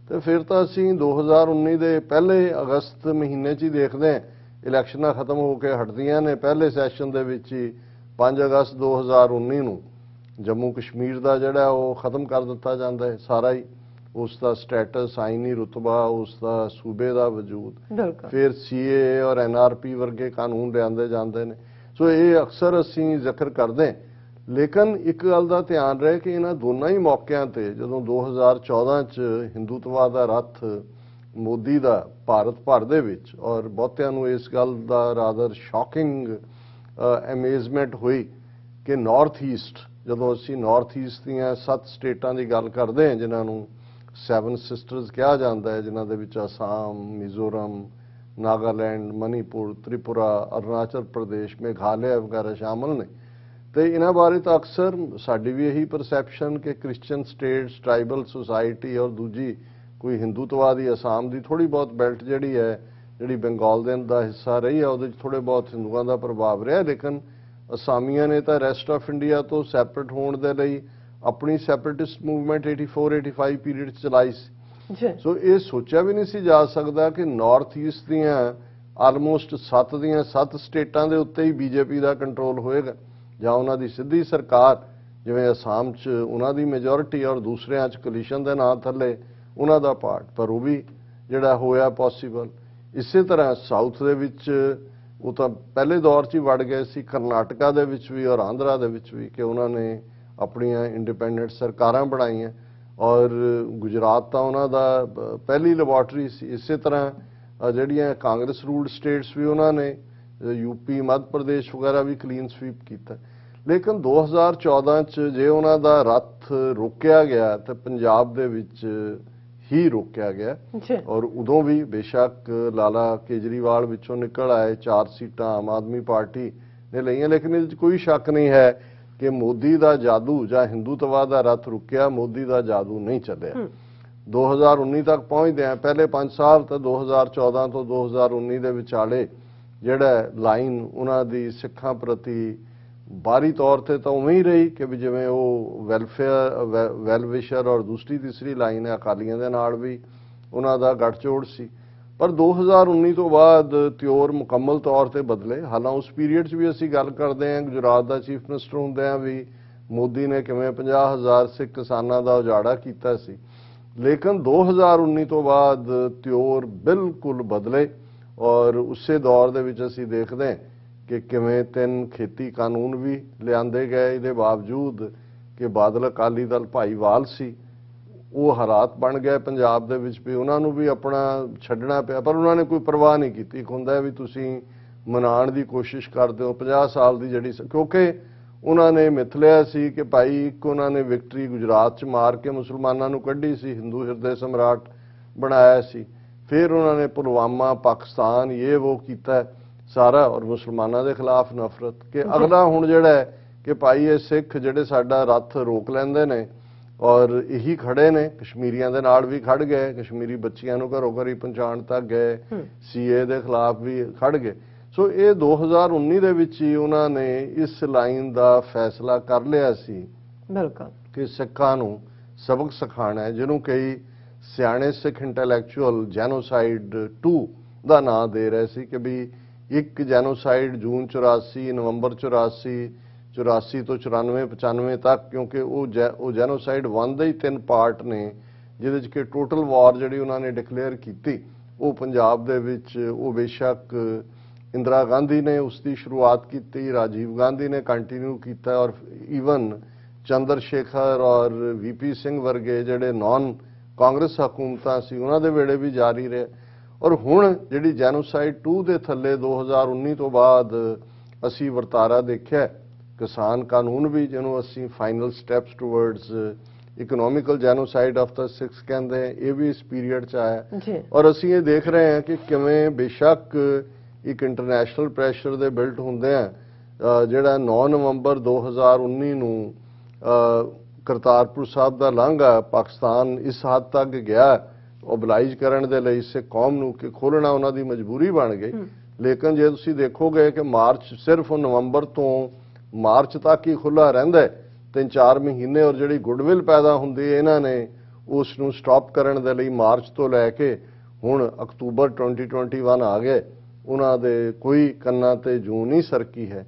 तो फिर तो असी 2019 के पहले अगस्त महीने च ही देखते हैं इलैक्शन खत्म होकर हटदियां ने। पहले सैशन दे विच ही 5 अगस्त 2019 नूं जम्मू कश्मीर का जिहड़ा वो खत्म कर दिता जाता है सारा ही, उसका स्टेटस, आईनी रुतबा, उसका सूबे का वजूद, फिर CAA और NRP वर्गे कानून लियाते जाते हैं। सो ये अक्सर असी जिक्र करते हैं, लेकिन एक गल का ध्यान रहे कि इन्हां दोनों ही मौकों पर जदों 2014 च हिंदुत्व का रथ मोदी का भारत भर दे विच और बहुतियां नूं इस गल का रादर शॉकिंग अमेजमेंट हुई कि नॉर्थ ईस्ट, जदों असी नॉर्थ ईस्ट दीयां 7 स्टेटां की गल करते हैं जिन्हां नूं 7 सिस्टर्स कहा जाता है, जिन्हां दे विच आसाम, मिजोरम, नागालैंड, मणिपुर, त्रिपुरा, अरुणाचल प्रदेश, मेघालय वगैरह शामिल ने। तो इन्हां बारे तो अक्सर साडी भी यही परसैप्शन कि क्रिश्चियन स्टेट्स, ट्राइबल सोसाइटी और दूजी कोई हिंदुत्ववादी आसाम की थोड़ी बहुत बेल्ट जिहड़ी है, जिहड़ी बंगाल दे दा हिस्सा रही है, उहदे थोड़े बहुत हिंदुओं का प्रभाव रहा। लेकिन असामियां ने तो रेस्ट ऑफ इंडिया तो सैपरेट होने के लिए अपनी सैपरेटिस्ट मूवमेंट 84-85 पीरियड चलाई सी। सो ये सोचा भी नहीं सी जा सकता कि नॉर्थ ईस्ट दियां आलमोस्ट 7 दियां 7 स्टेटां दे उत्ते ही बीजेपी का कंट्रोल होएगा, जां उन्हां दी सीधी सरकार, जिवें आसाम च उन्हां दी मेजोरिटी और दूसरियां च कोलिशन दे नां थले उन्हां दा पार्ट, पर वो भी जिहड़ा होया पॉसीबल। इसे तरह साउथ दे विच वो तो पहले दौर च ही वड़ गए सी, करनाटका दे विच भी और आंध्रा दे विच भी कि उन्होंने अपनियां इंडिपेंडेंट सरकारां बनाईआं और गुजरात तो उन्हां दा पहली लैबोरेटरी सी। इसे तरह जिहड़ियां कांग्रेस रूल्ड स्टेट्स भी उन्होंने यूपी, मध्य प्रदेश वगैरह भी क्लीन स्वीप किया। लेकिन 2014 च जे उन्हां दा रथ रोकिया गया तो पंजाब दे विच ही रोकिया गया और उदों भी बेशक लाला केजरीवाल विचों निकल आए, 4 सीटां आम आदमी पार्टी ने लईआं। लेकिन इस कोई शक नहीं है ਕਿ ਮੋਦੀ ਦਾ ਜਾਦੂ ਜਾਂ ਹਿੰਦੂਤਵਾ ਦਾ ਰੱਥ ਰੁਕਿਆ, ਮੋਦੀ ਦਾ ਜਾਦੂ ਨਹੀਂ ਚੱਲਿਆ। 2019 ਤੱਕ ਪਹੁੰਚਦੇ ਆ, ਪਹਿਲੇ 5 ਸਾਲ ਤਾਂ 2014 ਤੋਂ 2019 ਦੇ ਵਿਚਾਲੇ ਜਿਹੜਾ ਲਾਈਨ ਉਹਨਾਂ ਦੀ ਸਿੱਖਾਂ ਪ੍ਰਤੀ ਬਾਹਰੀ ਤੌਰ ਤੇ ਤਾਂ ਉਵੇਂ ਹੀ ਰਹੀ ਕਿ ਵੀ ਜਿਵੇਂ ਉਹ ਵੈਲਵਿਸ਼ਰ ਔਰ ਦੂਸਰੀ ਤੀਸਰੀ ਲਾਈਨ ਹੈ, ਅਕਾਲੀਆਂ ਦੇ ਨਾਲ ਵੀ ਉਹਨਾਂ ਦਾ ਗੱਠਜੋੜ ਸੀ। ਪਰ 2019 ਤੋਂ ਬਾਅਦ ਤਿਉਰ ਮੁਕੰਮਲ ਤੌਰ ਤੇ ਬਦਲੇ। ਹਾਲਾਂ ਉਸ ਪੀਰੀਅਡ 'ਚ ਵੀ ਅਸੀਂ ਗੱਲ ਕਰਦੇ ਹਾਂ, ਗੁਜਰਾਤ ਦਾ ਚੀਫ ਮਿਨਿਸਟਰ ਹੁੰਦਿਆਂ ਵੀ ਮੋਦੀ ਨੇ ਕਿਵੇਂ 50,000 ਸਿੱਖ ਕਿਸਾਨਾਂ ਦਾ ਉਜਾੜਾ ਕੀਤਾ ਸੀ। ਲੇਕਿਨ 2019 ਤੋਂ ਬਾਅਦ ਤਿਉਰ ਬਿਲਕੁਲ ਬਦਲੇ ਔਰ ਉਸੇ ਦੌਰ ਦੇ ਵਿੱਚ ਅਸੀਂ ਦੇਖਦੇ ਹਾਂ ਕਿ ਕਿਵੇਂ 3 ਖੇਤੀ ਕਾਨੂੰਨ ਵੀ ਲਿਆਂਦੇ ਗਏ। ਇਹਦੇ ਬਾਵਜੂਦ ਕਿ ਬਾਦਲ ਅਕਾਲੀ ਦਲ ਭਾਈਵਾਲ ਸੀ, ਉਹ ਹਾਲਾਤ ਬਣ ਗਏ ਪੰਜਾਬ ਦੇ ਵਿੱਚ ਵੀ ਉਹਨਾਂ ਨੂੰ ਵੀ ਆਪਣਾ ਛੱਡਣਾ ਪਿਆ, ਪਰ ਉਹਨਾਂ ਨੇ ਕੋਈ ਪਰਵਾਹ ਨਹੀਂ ਕੀਤੀ। ਇੱਕ ਹੁੰਦਾ ਵੀ ਤੁਸੀਂ ਮਨਾਉਣ ਦੀ ਕੋਸ਼ਿਸ਼ ਕਰਦੇ ਹੋ 50 ਸਾਲ ਦੀ ਜਿਹੜੀ, ਕਿਉਂਕਿ ਉਹਨਾਂ ਨੇ ਮਿਥ ਲਿਆ ਸੀ ਕਿ ਭਾਈ ਇੱਕ ਉਹਨਾਂ ਨੇ ਵਿਕਟਰੀ ਗੁਜਰਾਤ 'ਚ ਮਾਰ ਕੇ ਮੁਸਲਮਾਨਾਂ ਨੂੰ ਕੱਢੀ ਸੀ, ਹਿੰਦੂ ਹਿਰਦੇ ਸਮਰਾਟ ਬਣਾਇਆ ਸੀ। ਫਿਰ ਉਹਨਾਂ ਨੇ ਪੁਲਵਾਮਾ, ਪਾਕਿਸਤਾਨ ਇਹ ਉਹ ਕੀਤਾ ਸਾਰਾ, ਔਰ ਮੁਸਲਮਾਨਾਂ ਦੇ ਖਿਲਾਫ ਨਫ਼ਰਤ। ਕਿ ਅਗਲਾ ਹੁਣ ਜਿਹੜਾ ਹੈ ਕਿ ਭਾਈ ਇਹ ਸਿੱਖ ਜਿਹੜੇ ਸਾਡਾ ਰੱਥ ਰੋਕ ਲੈਂਦੇ ਨੇ ਔਰ ਇਹੀ ਖੜੇ ਨੇ, ਕਸ਼ਮੀਰੀਆਂ ਦੇ ਨਾਲ ਵੀ ਖੜ ਗਏ, ਕਸ਼ਮੀਰੀ ਬੱਚੀਆਂ ਨੂੰ ਘਰੋਂ ਘਰੀ ਪਹੁੰਚਾਉਣ ਤੱਕ ਗਏ, ਸੀਏ ਦੇ ਖਿਲਾਫ ਵੀ ਖੜ ਗਏ। ਸੋ ਇਹ 2019 ਦੇ ਵਿੱਚ ਹੀ ਉਹਨਾਂ ਨੇ ਇਸ ਲਾਈਨ ਦਾ ਫੈਸਲਾ ਕਰ ਲਿਆ ਸੀ ਬਿਲਕੁਲ ਕਿ ਸਿੱਖਾਂ ਨੂੰ ਸਬਕ ਸਿਖਾਉਣਾ ਹੈ, ਜਿਹਨੂੰ ਕਈ ਸਿਆਣੇ ਸਿੱਖ ਇੰਟੈਲੈਕਚੁਅਲ ਜੈਨੋਸਾਈਡ 2 ਦਾ ਨਾਂ ਦੇ ਰਹੇ ਸੀ ਕਿ ਵੀ ਇੱਕ ਜੈਨੋਸਾਈਡ ਜੂਨ 84, ਨਵੰਬਰ 84, 84 ਤੋਂ 94, 95 ਤੱਕ, ਕਿਉਂਕਿ ਉਹ ਜੈਨੋਸਾਈਡ 1 ਦੇ ਹੀ 3 ਪਾਰਟ ਨੇ, ਜਿਹਦੇ 'ਚ ਕਿ ਟੋਟਲ ਵਾਰ ਜਿਹੜੀ ਉਹਨਾਂ ਨੇ ਡਿਕਲੇਅਰ ਕੀਤੀ ਉਹ ਪੰਜਾਬ ਦੇ ਵਿੱਚ, ਉਹ ਬੇਸ਼ੱਕ ਇੰਦਰਾ ਗਾਂਧੀ ਨੇ ਉਸ ਦੀ ਸ਼ੁਰੂਆਤ ਕੀਤੀ, ਰਾਜੀਵ ਗਾਂਧੀ ਨੇ ਕੰਟੀਨਿਊ ਕੀਤਾ ਔਰ ਈਵਨ ਚੰਦਰ ਸ਼ੇਖਰ ਔਰ ਵੀਪੀ ਸਿੰਘ ਵਰਗੇ ਜਿਹੜੇ ਨਾਨ ਕਾਂਗਰਸ ਹਕੂਮਤਾਂ ਸੀ ਉਹਨਾਂ ਦੇ ਵੇਲੇ ਵੀ ਜਾਰੀ ਰਹੇ। ਔਰ ਹੁਣ ਜਿਹੜੀ ਜੈਨੋਸਾਈਡ 2 ਦੇ ਥੱਲੇ 2019 ਤੋਂ ਬਾਅਦ ਅਸੀਂ ਵਰਤਾਰਾ ਦੇਖਿਆ, ਕਿਸਾਨ ਕਾਨੂੰਨ ਵੀ ਜਿਹਨੂੰ ਅਸੀਂ final steps towards economical genocide of the six ਕਹਿੰਦੇ, ਇਹ ਵੀ ਇਸ ਪੀਰੀਅਡ 'ਚ ਆਇਆ। ਔਰ ਅਸੀਂ ਇਹ ਦੇਖ ਰਹੇ ਹਾਂ ਕਿ ਕਿਵੇਂ ਬੇਸ਼ੱਕ ਇੱਕ ਇੰਟਰਨੈਸ਼ਨਲ ਪ੍ਰੈਸ਼ਰ ਦੇ ਬਿਲਟ ਹੁੰਦੇ ਆ, ਜਿਹੜਾ 9 ਨਵੰਬਰ 2019 ਨੂੰ ਕਰਤਾਰਪੁਰ ਸਾਹਿਬ ਦਾ ਲਾਂਘਾ ਪਾਕਿਸਤਾਨ ਇਸ ਹੱਦ ਤੱਕ ਗਿਆ ਓਬਲਾਈਜ਼ ਕਰਨ ਦੇ ਲਈ ਸਿੱਖ ਕੌਮ ਨੂੰ ਕਿ ਖੋਲ੍ਹਣਾ ਉਹਨਾਂ ਦੀ ਮਜਬੂਰੀ ਬਣ ਗਈ। ਲੇਕਿਨ ਜੇ ਤੁਸੀਂ ਦੇਖੋਗੇ ਕਿ ਮਾਰਚ ਸਿਰਫ ਨਵੰਬਰ ਤੋਂ ਮਾਰਚ ਤੱਕ ਹੀ ਖੁੱਲ੍ਹਾ ਰਹਿੰਦਾ 3-4 ਮਹੀਨੇ, ਔਰ ਜਿਹੜੀ ਗੁੱਡਵਿਲ ਪੈਦਾ ਹੁੰਦੀ ਹੈ ਇਹਨਾਂ ਨੇ ਉਸ ਨੂੰ ਸਟਾਪ ਕਰਨ ਦੇ ਲਈ ਮਾਰਚ ਤੋਂ ਲੈ ਕੇ ਹੁਣ ਅਕਤੂਬਰ 2021 ਆ ਗਏ, ਉਹਨਾਂ ਦੇ ਕੋਈ ਕੰਨਾਂ ਤੇ ਜੂੰ ਨਹੀਂ ਸਰਕੀ ਹੈ।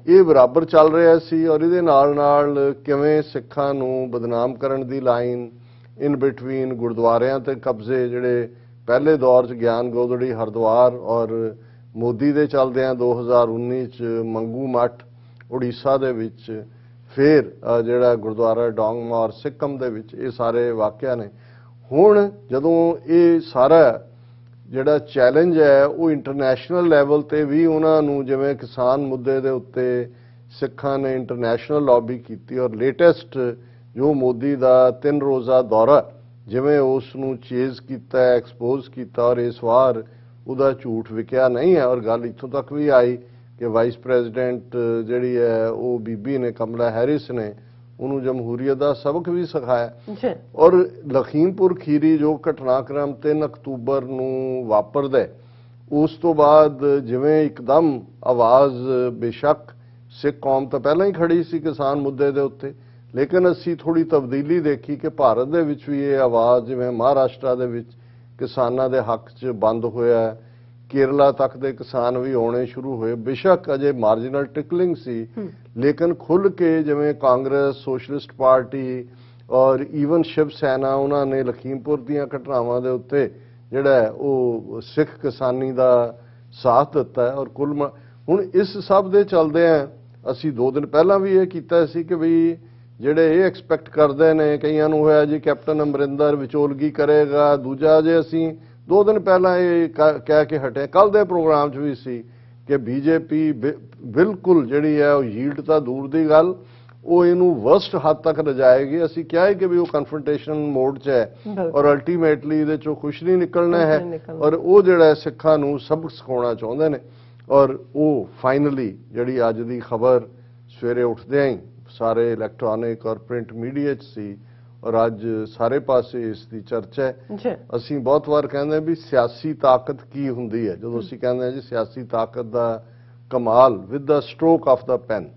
ਇਹ ਬਰਾਬਰ ਚੱਲ ਰਿਹਾ ਸੀ ਔਰ ਇਹਦੇ ਨਾਲ ਨਾਲ ਕਿਵੇਂ ਸਿੱਖਾਂ ਨੂੰ ਬਦਨਾਮ ਕਰਨ ਦੀ ਲਾਈਨ ਇਨ ਬਿਟਵੀਨ ਗੁਰਦੁਆਰਿਆਂ ਤੇ ਕਬਜ਼ੇ, ਜਿਹੜੇ ਪਹਿਲੇ ਦੌਰ 'ਚ ਗਿਆਨ ਗੋਦੜੀ ਹਰਿਦੁਆਰ ਔਰ ਮੋਦੀ ਦੇ ਚੱਲਦਿਆਂ 2019 'ਚ ਮੰਗੂ ਮੱਠ ਉੜੀਸਾ ਦੇ ਵਿੱਚ, ਫਿਰ ਜਿਹੜਾ ਗੁਰਦੁਆਰਾ ਡੋਂਗਮਾਰ ਸਿੱਕਮ ਦੇ ਵਿੱਚ, ਇਹ ਸਾਰੇ ਵਾਕਿਆ ਨੇ। ਹੁਣ ਜਦੋਂ ਇਹ ਸਾਰਾ ਜਿਹੜਾ ਚੈਲੰਜ ਹੈ ਉਹ ਇੰਟਰਨੈਸ਼ਨਲ ਲੈਵਲ ਤੇ ਵੀ ਉਹਨਾਂ ਨੂੰ, ਜਿਵੇਂ ਕਿਸਾਨ ਮੁੱਦੇ ਦੇ ਉੱਤੇ ਸਿੱਖਾਂ ਨੇ ਇੰਟਰਨੈਸ਼ਨਲ ਲੌਬੀ ਕੀਤੀ ਔਰ ਲੇਟੈਸਟ ਜੋ ਮੋਦੀ ਦਾ 3 ਰੋਜ਼ਾ ਦੌਰਾ ਜਿਵੇਂ ਉਸ ਨੂੰ ਚੇਜ਼ ਕੀਤਾ, ਐਕਸਪੋਜ਼ ਕੀਤਾ ਔਰ ਇਸ ਵਾਰ ਉਹਦਾ ਝੂਠ ਵਿਕਿਆ ਨਹੀਂ ਹੈ। ਔਰ ਗੱਲ ਇੱਥੋਂ ਤੱਕ ਵੀ ਆਈ ਕਿ ਵਾਈਸ ਪ੍ਰੈਜ਼ੀਡੈਂਟ ਜਿਹੜੀ ਹੈ ਉਹ ਬੀਬੀ ਨੇ, ਕਮਲਾ ਹੈਰਿਸ ਨੇ, ਉਹਨੂੰ ਜਮਹੂਰੀਅਤ ਦਾ ਸਬਕ ਵੀ ਸਿਖਾਇਆ। ਔਰ ਲਖੀਮਪੁਰ ਖੀਰੀ ਜੋ ਘਟਨਾਕ੍ਰਮ 3 ਅਕਤੂਬਰ ਨੂੰ ਵਾਪਰਦਾ, ਉਸ ਤੋਂ ਬਾਅਦ ਜਿਵੇਂ ਇੱਕਦਮ ਆਵਾਜ਼, ਬੇਸ਼ੱਕ ਸਿੱਖ ਕੌਮ ਤਾਂ ਪਹਿਲਾਂ ਹੀ ਖੜੀ ਸੀ ਕਿਸਾਨ ਮੁੱਦੇ ਦੇ ਉੱਤੇ, ਲੇਕਿਨ ਅਸੀਂ ਥੋੜੀ ਤਬਦੀਲੀ ਦੇਖੀ ਕਿ ਭਾਰਤ ਦੇ ਵਿੱਚ ਵੀ ਇਹ ਆਵਾਜ਼, ਜਿਵੇਂ ਮਹਾਰਾਸ਼ਟਰ ਦੇ ਵਿੱਚ ਕਿਸਾਨਾਂ ਦੇ ਹੱਕ 'ਚ ਬੰਦ ਹੋਇਆ, ਕੇਰਲਾ ਤੱਕ ਦੇ ਕਿਸਾਨ ਵੀ ਆਉਣੇ ਸ਼ੁਰੂ ਹੋਏ। ਬੇਸ਼ੱਕ ਅਜੇ ਮਾਰਜਨਲ ਟਿਕਲਿੰਗ ਸੀ, ਲੇਕਿਨ ਖੁੱਲ੍ਹ ਕੇ ਜਿਵੇਂ ਕਾਂਗਰਸ, ਸੋਸ਼ਲਿਸਟ ਪਾਰਟੀ ਔਰ ਈਵਨ ਸ਼ਿਵ ਸੈਨਾ, ਉਹਨਾਂ ਨੇ ਲਖੀਮਪੁਰ ਦੀਆਂ ਘਟਨਾਵਾਂ ਦੇ ਉੱਤੇ ਜਿਹੜਾ ਉਹ ਸਿੱਖ ਕਿਸਾਨੀ ਦਾ ਸਾਥ ਦਿੱਤਾ ਹੈ। ਔਰ ਹੁਣ ਇਸ ਸਭ ਦੇ ਚੱਲਦੇ ਆ ਅਸੀਂ 2 ਦਿਨ ਪਹਿਲਾਂ ਵੀ ਇਹ ਕੀਤਾ ਸੀ ਕਿ ਵੀ ਜਿਹੜੇ ਇਹ ਐਕਸਪੈਕਟ ਕਰਦੇ ਨੇ, ਕਈਆਂ ਨੂੰ ਹੋਇਆ ਜੀ ਕੈਪਟਨ ਅਮਰਿੰਦਰ ਵਿਚੋਲਗੀ ਕਰੇਗਾ, ਦੂਜਾ ਜੇ ਅਸੀਂ 2 ਦਿਨ ਪਹਿਲਾਂ ਇਹ ਕਹਿ ਕੇ ਹਟੇ, ਕੱਲ ਦੇ ਪ੍ਰੋਗਰਾਮ 'ਚ ਵੀ ਸੀ ਕਿ ਬੀਜੇਪੀ ਬਿਲਕੁਲ ਜਿਹੜੀ ਹੈ ਉਹ ਯੀਲਡ ਤਾਂ ਦੂਰ ਦੀ ਗੱਲ, ਉਹ ਇਹਨੂੰ ਵਰਸਟ ਹੱਦ ਤੱਕ ਲਿਜਾਏਗੀ। ਅਸੀਂ ਕਿਹਾ ਹੈ ਕਿ ਵੀ ਉਹ ਕਨਫਰੰਟੇਸ਼ਨ ਮੋਡ 'ਚ ਹੈ ਔਰ ਅਲਟੀਮੇਟਲੀ ਇਹਦੇ 'ਚੋਂ ਕੁਛ ਨਹੀਂ ਨਿਕਲਣਾ ਹੈ ਔਰ ਉਹ ਜਿਹੜਾ ਸਿੱਖਾਂ ਨੂੰ ਸਬਕ ਸਿਖਾਉਣਾ ਚਾਹੁੰਦੇ ਨੇ। ਔਰ ਉਹ ਫਾਈਨਲੀ ਜਿਹੜੀ ਅੱਜ ਦੀ ਖਬਰ ਸਵੇਰੇ ਉੱਠਦਿਆਂ ਹੀ ਸਾਰੇ ਇਲੈਕਟ੍ਰੋਨਿਕ ਔਰ ਪ੍ਰਿੰਟ ਮੀਡੀਆ 'ਚ ਸੀ ਔਰ ਅੱਜ ਸਾਰੇ ਪਾਸੇ ਇਸ ਦੀ ਚਰਚਾ ਹੈ। ਅਸੀਂ ਬਹੁਤ ਵਾਰ ਕਹਿੰਦੇ ਵੀ ਸਿਆਸੀ ਤਾਕਤ ਕੀ ਹੁੰਦੀ ਹੈ। ਜਦੋਂ ਅਸੀਂ ਕਹਿੰਦੇ ਹਾਂ ਜੀ ਸਿਆਸੀ ਤਾਕਤ ਦਾ ਕਮਾਲ with the stroke of the pen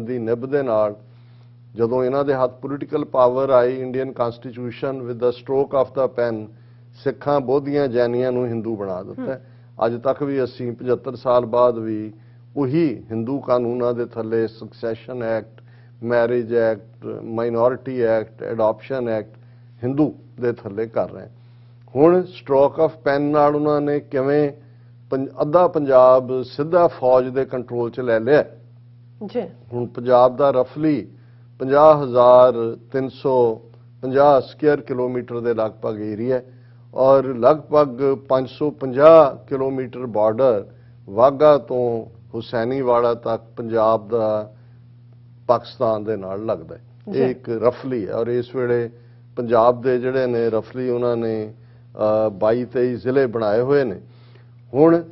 ਦੀ ਨਿੱਬ ਦੇ ਨਾਲ ਜਦੋਂ ਇਹਨਾਂ ਦੇ ਹੱਥ ਪੋਲੀਟੀਕਲ ਪਾਵਰ ਆਈ Indian constitution with the stroke of the pen ਸਿੱਖਾਂ ਬੋਧੀਆਂ ਜੈਨੀਆਂ ਨੂੰ ਹਿੰਦੂ ਬਣਾ ਦਿੱਤਾ। ਅੱਜ ਤੱਕ ਵੀ ਅਸੀਂ 75 ਸਾਲ ਬਾਅਦ ਵੀ ਉਹੀ ਹਿੰਦੂ ਕਾਨੂੰਨਾਂ ਦੇ ਥੱਲੇ succession act, marriage act, minority act, adoption act Hindu ਦੇ ਥੱਲੇ ਕਰ ਰਹੇ। ਹੁਣ ਸਟ੍ਰੋਕ ਆਫ ਪੈਨ ਨਾਲ ਉਹਨਾਂ ਨੇ ਕਿਵੇਂ ਅੱਧਾ ਪੰਜਾਬ ਸਿੱਧਾ ਫੌਜ ਦੇ ਕੰਟਰੋਲ 'ਚ ਲੈ ਲਿਆ ਜੀ। ਹੁਣ ਪੰਜਾਬ ਦਾ ਰਫਲੀ 50,350 ਸਕੁਅਰ ਕਿਲੋਮੀਟਰ ਦੇ ਲਗਭਗ ਏਰੀਆ ਔਰ ਲਗਭਗ 550 ਕਿਲੋਮੀਟਰ ਬਾਰਡਰ ਵਾਘਾ ਤੋਂ ਹੁਸੈਨੀਵਾਲਾ ਤੱਕ ਪੰਜਾਬ ਦਾ ਪਾਕਿਸਤਾਨ ਦੇ ਨਾਲ ਲੱਗਦਾ ਹੈ। ਇਹ ਇੱਕ ਰਫਲੀ ਹੈ ਔਰ ਇਸ ਵੇਲੇ ਪੰਜਾਬ ਦੇ ਜਿਹੜੇ ਨੇ ਰਫਲੀ ਉਹਨਾਂ ਨੇ 22-23 ਜ਼ਿਲ੍ਹੇ ਬਣਾਏ ਹੋਏ ਨੇ। ਹੁਣ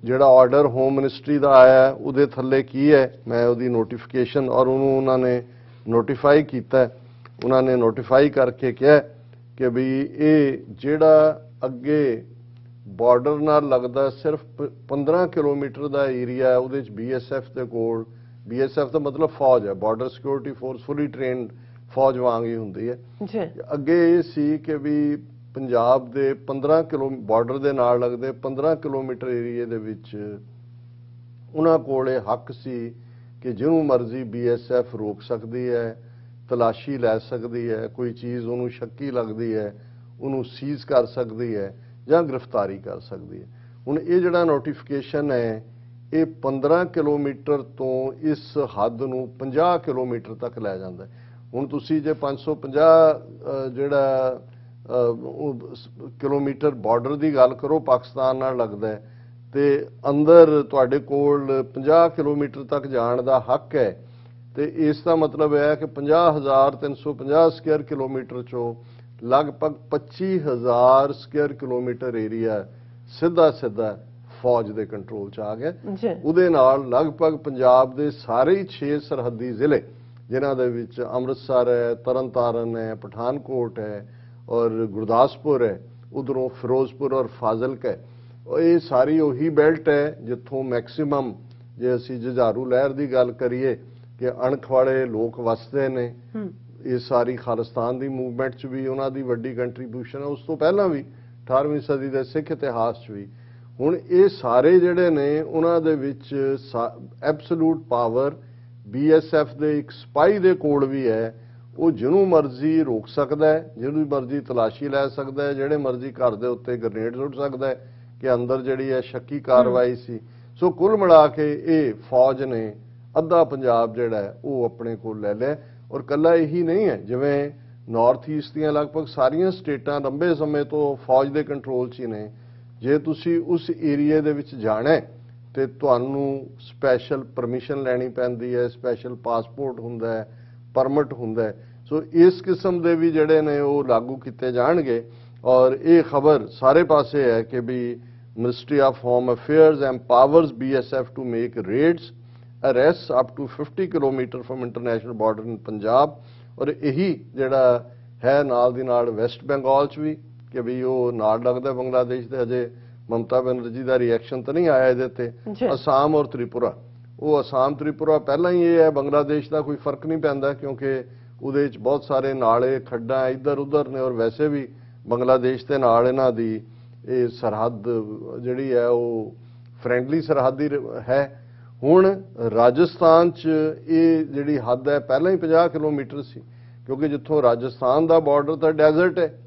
ਜਿਹੜਾ ਆਰਡਰ ਹੋਮ ਮਿਨਿਸਟਰੀ ਦਾ ਆਇਆ ਉਹਦੇ ਥੱਲੇ ਕੀ ਹੈ, ਮੈਂ ਉਹਦੀ ਨੋਟੀਫਿਕੇਸ਼ਨ ਔਰ ਉਹਨੂੰ ਉਹਨਾਂ ਨੇ ਨੋਟੀਫਾਈ ਕੀਤਾ। ਉਹਨਾਂ ਨੇ ਨੋਟੀਫਾਈ ਕਰਕੇ ਕਿਹਾ ਕਿ ਵੀ ਇਹ ਜਿਹੜਾ ਅੱਗੇ ਬਾਰਡਰ ਨਾਲ ਲੱਗਦਾ ਸਿਰਫ 15 ਕਿਲੋਮੀਟਰ ਦਾ ਏਰੀਆ ਹੈ ਉਹਦੇ 'ਚ BSF ਦੇ ਕੋਲ, BSF ਦਾ ਮਤਲਬ ਫੌਜ ਹੈ, ਬਾਰਡਰ ਸਿਕਿਉਰਿਟੀ ਫੋਰਸ, ਫੁੱਲੀ ਟ੍ਰੇਨਡ ਫੌਜ ਵਾਂਗ ਹੀ ਹੁੰਦੀ ਹੈ। ਅੱਗੇ ਇਹ ਸੀ ਕਿ ਵੀ ਪੰਜਾਬ ਦੇ 15 ਕਿਲੋ ਬਾਰਡਰ ਦੇ ਨਾਲ ਲੱਗਦੇ 15 ਕਿਲੋਮੀਟਰ ਏਰੀਏ ਦੇ ਵਿੱਚ ਉਹਨਾਂ ਕੋਲ ਇਹ ਹੱਕ ਸੀ ਕਿ ਜਿਹਨੂੰ ਮਰਜ਼ੀ BSF ਰੋਕ ਸਕਦੀ ਹੈ, ਤਲਾਸ਼ੀ ਲੈ ਸਕਦੀ ਹੈ, ਕੋਈ ਚੀਜ਼ ਉਹਨੂੰ ਸ਼ੱਕੀ ਲੱਗਦੀ ਹੈ ਉਹਨੂੰ ਸੀਜ਼ ਕਰ ਸਕਦੀ ਹੈ ਜਾਂ ਗ੍ਰਿਫਤਾਰੀ ਕਰ ਸਕਦੀ ਹੈ। ਹੁਣ ਇਹ ਜਿਹੜਾ ਨੋਟੀਫਿਕੇਸ਼ਨ ਹੈ ਇਹ 15 ਕਿਲੋਮੀਟਰ ਤੋਂ ਇਸ ਹੱਦ ਨੂੰ 50 ਕਿਲੋਮੀਟਰ ਤੱਕ ਲੈ ਜਾਂਦਾ ਹੈ। ਹੁਣ ਤੁਸੀਂ ਜੇ 550 ਜਿਹੜਾ ਕਿਲੋਮੀਟਰ ਬਾਰਡਰ ਦੀ ਗੱਲ ਕਰੋ ਪਾਕਿਸਤਾਨ ਨਾਲ ਲੱਗਦਾ ਹੈ ਤੇ ਅੰਦਰ ਤੁਹਾਡੇ ਕੋਲ 50 ਕਿਲੋਮੀਟਰ ਤੱਕ ਜਾਣ ਦਾ ਹੱਕ ਹੈ ਤੇ ਇਸ ਦਾ ਮਤਲਬ ਹੈ ਕਿ 50,350 ਸਕੁਅਰ ਕਿਲੋਮੀਟਰ ਚੋਂ ਲਗਭਗ 25,000 ਸਕੁਅਰ ਕਿਲੋਮੀਟਰ ਏਰੀਆ ਸਿੱਧਾ ਫੌਜ ਦੇ ਕੰਟਰੋਲ 'ਚ ਆ ਗਿਆ। ਉਹਦੇ ਨਾਲ ਲਗਭਗ ਪੰਜਾਬ ਦੇ ਸਾਰੇ 6 ਸਰਹੱਦੀ ਜ਼ਿਲ੍ਹੇ ਜਿਨ੍ਹਾਂ ਦੇ ਵਿੱਚ ਅੰਮ੍ਰਿਤਸਰ ਹੈ, ਤਰਨਤਾਰਨ ਹੈ, ਪਠਾਨਕੋਟ ਹੈ ਔਰ ਗੁਰਦਾਸਪੁਰ ਹੈ, ਉਧਰੋਂ ਫਿਰੋਜ਼ਪੁਰ ਔਰ ਫਾਜ਼ਿਲਕਾ ਹੈ। ਇਹ ਸਾਰੀ ਉਹੀ ਬੈਲਟ ਹੈ ਜਿੱਥੋਂ ਮੈਕਸਿਮਮ ਜੇ ਅਸੀਂ ਜੁਝਾਰੂ ਲਹਿਰ ਦੀ ਗੱਲ ਕਰੀਏ ਕਿ ਅਣਖ ਵਾਲੇ ਲੋਕ ਵਸਦੇ ਨੇ। ਇਹ ਸਾਰੀ ਖਾਲਿਸਤਾਨ ਦੀ ਮੂਵਮੈਂਟ 'ਚ ਵੀ ਉਹਨਾਂ ਦੀ ਵੱਡੀ ਕੰਟਰੀਬਿਊਸ਼ਨ ਹੈ, ਉਸ ਤੋਂ ਪਹਿਲਾਂ ਵੀ 18ਵੀਂ ਸਦੀ ਦੇ ਸਿੱਖ ਇਤਿਹਾਸ 'ਚ ਵੀ। ਹੁਣ ਇਹ ਸਾਰੇ ਜਿਹੜੇ ਨੇ ਉਹਨਾਂ ਦੇ ਵਿੱਚ ਐਬਸੋਲੂਟ ਪਾਵਰ BSF ਦੇ ਇੱਕ ਸਪਾਈ ਦੇ ਕੋਲ ਵੀ ਹੈ। ਉਹ ਜਿਹਨੂੰ ਮਰਜ਼ੀ ਰੋਕ ਸਕਦਾ ਹੈ, ਜਿਹਨੂੰ ਮਰਜ਼ੀ ਤਲਾਸ਼ੀ ਲੈ ਸਕਦਾ ਹੈ, ਜਿਹੜੇ ਮਰਜ਼ੀ ਘਰ ਦੇ ਉੱਤੇ ਗ੍ਰੇਨੇਡ ਸੁੱਟ ਸਕਦਾ ਹੈ ਕਿ ਅੰਦਰ ਜਿਹੜੀ ਹੈ ਸ਼ੱਕੀ ਕਾਰਵਾਈ ਸੀ। ਸੋ ਕੁੱਲ ਮਿਲਾ ਕੇ ਇਹ ਫੌਜ ਨੇ ਅੱਧਾ ਪੰਜਾਬ ਜਿਹੜਾ ਹੈ ਉਹ ਆਪਣੇ ਕੋਲ ਲੈ ਲਿਆ। ਔਰ ਕੱਲਾ ਇਹੀ ਨਹੀਂ ਹੈ, ਜਿਵੇਂ ਨਾਰਥ ਈਸਟ ਦੀਆਂ ਲਗਭਗ ਸਾਰੀਆਂ ਸਟੇਟਾਂ ਲੰਬੇ ਸਮੇਂ ਤੋਂ ਫੌਜ ਦੇ ਕੰਟਰੋਲ 'ਚ ਹੀ ਨੇ। ਜੇ ਤੁਸੀਂ ਉਸ ਏਰੀਏ ਦੇ ਵਿੱਚ ਜਾਣਾ ਤੇ ਤੁਹਾਨੂੰ ਸਪੈਸ਼ਲ ਪਰਮਿਸ਼ਨ ਲੈਣੀ ਪੈਂਦੀ ਹੈ, ਸਪੈਸ਼ਲ ਪਾਸਪੋਰਟ ਹੁੰਦਾ ਹੈ, ਪਰਮਿਟ ਹੁੰਦਾ ਹੈ। ਸੋ ਇਸ ਕਿਸਮ ਦੇ ਵੀ ਜਿਹੜੇ ਨੇ ਉਹ ਲਾਗੂ ਕੀਤੇ ਜਾਣਗੇ। ਔਰ ਇਹ ਖਬਰ ਸਾਰੇ ਪਾਸੇ ਹੈ ਕਿ ਵੀ ministry of home affairs empowers BSF to make raids arrest up to 50 kilometre from international border in Punjab. ਔਰ ਇਹੀ ਜਿਹੜਾ ਹੈ ਨਾਲ ਦੀ ਨਾਲ ਵੈਸਟ ਬੰਗਾਲ 'ਚ ਵੀ ਕਿ ਵੀ ਉਹ ਨਾਲ ਲੱਗਦਾ ਬੰਗਲਾਦੇਸ਼ ਦੇ। ਅਜੇ ਮਮਤਾ ਬੈਨਰਜੀ ਦਾ ਰਿਐਕਸ਼ਨ ਤਾਂ ਨਹੀਂ ਆਇਆ ਇਹਦੇ ਤੇ। ਅਸਾਮ ਔਰ ਤ੍ਰਿਪੁਰਾ, ਉਹ ਅਸਾਮ ਤ੍ਰਿਪੁਰਾ ਪਹਿਲਾਂ ਹੀ ਇਹ ਹੈ, ਬੰਗਲਾਦੇਸ਼ ਦਾ ਕੋਈ ਫਰਕ ਨਹੀਂ ਪੈਂਦਾ ਕਿਉਂਕਿ ਉਹਦੇ 'ਚ ਬਹੁਤ ਸਾਰੇ ਨਾਲੇ ਖੱਡਾਂ ਇੱਧਰ ਉੱਧਰ ਨੇ ਔਰ ਵੈਸੇ ਵੀ ਬੰਗਲਾਦੇਸ਼ ਦੇ ਨਾਲ ਇਹਨਾਂ ਦੀ ਇਹ ਸਰਹੱਦ ਜਿਹੜੀ ਹੈ ਉਹ ਫਰੈਂਡਲੀ ਸਰਹੱਦੀ ਹੈ। ਹੁਣ ਰਾਜਸਥਾਨ 'ਚ ਇਹ ਜਿਹੜੀ ਹੱਦ ਹੈ ਪਹਿਲਾਂ ਹੀ 50 ਕਿਲੋਮੀਟਰ ਸੀ ਕਿਉਂਕਿ ਜਿੱਥੋਂ ਰਾਜਸਥਾਨ ਦਾ ਬਾਰਡਰ ਤਾਂ ਡੈਜ਼ਰਟ ਹੈ।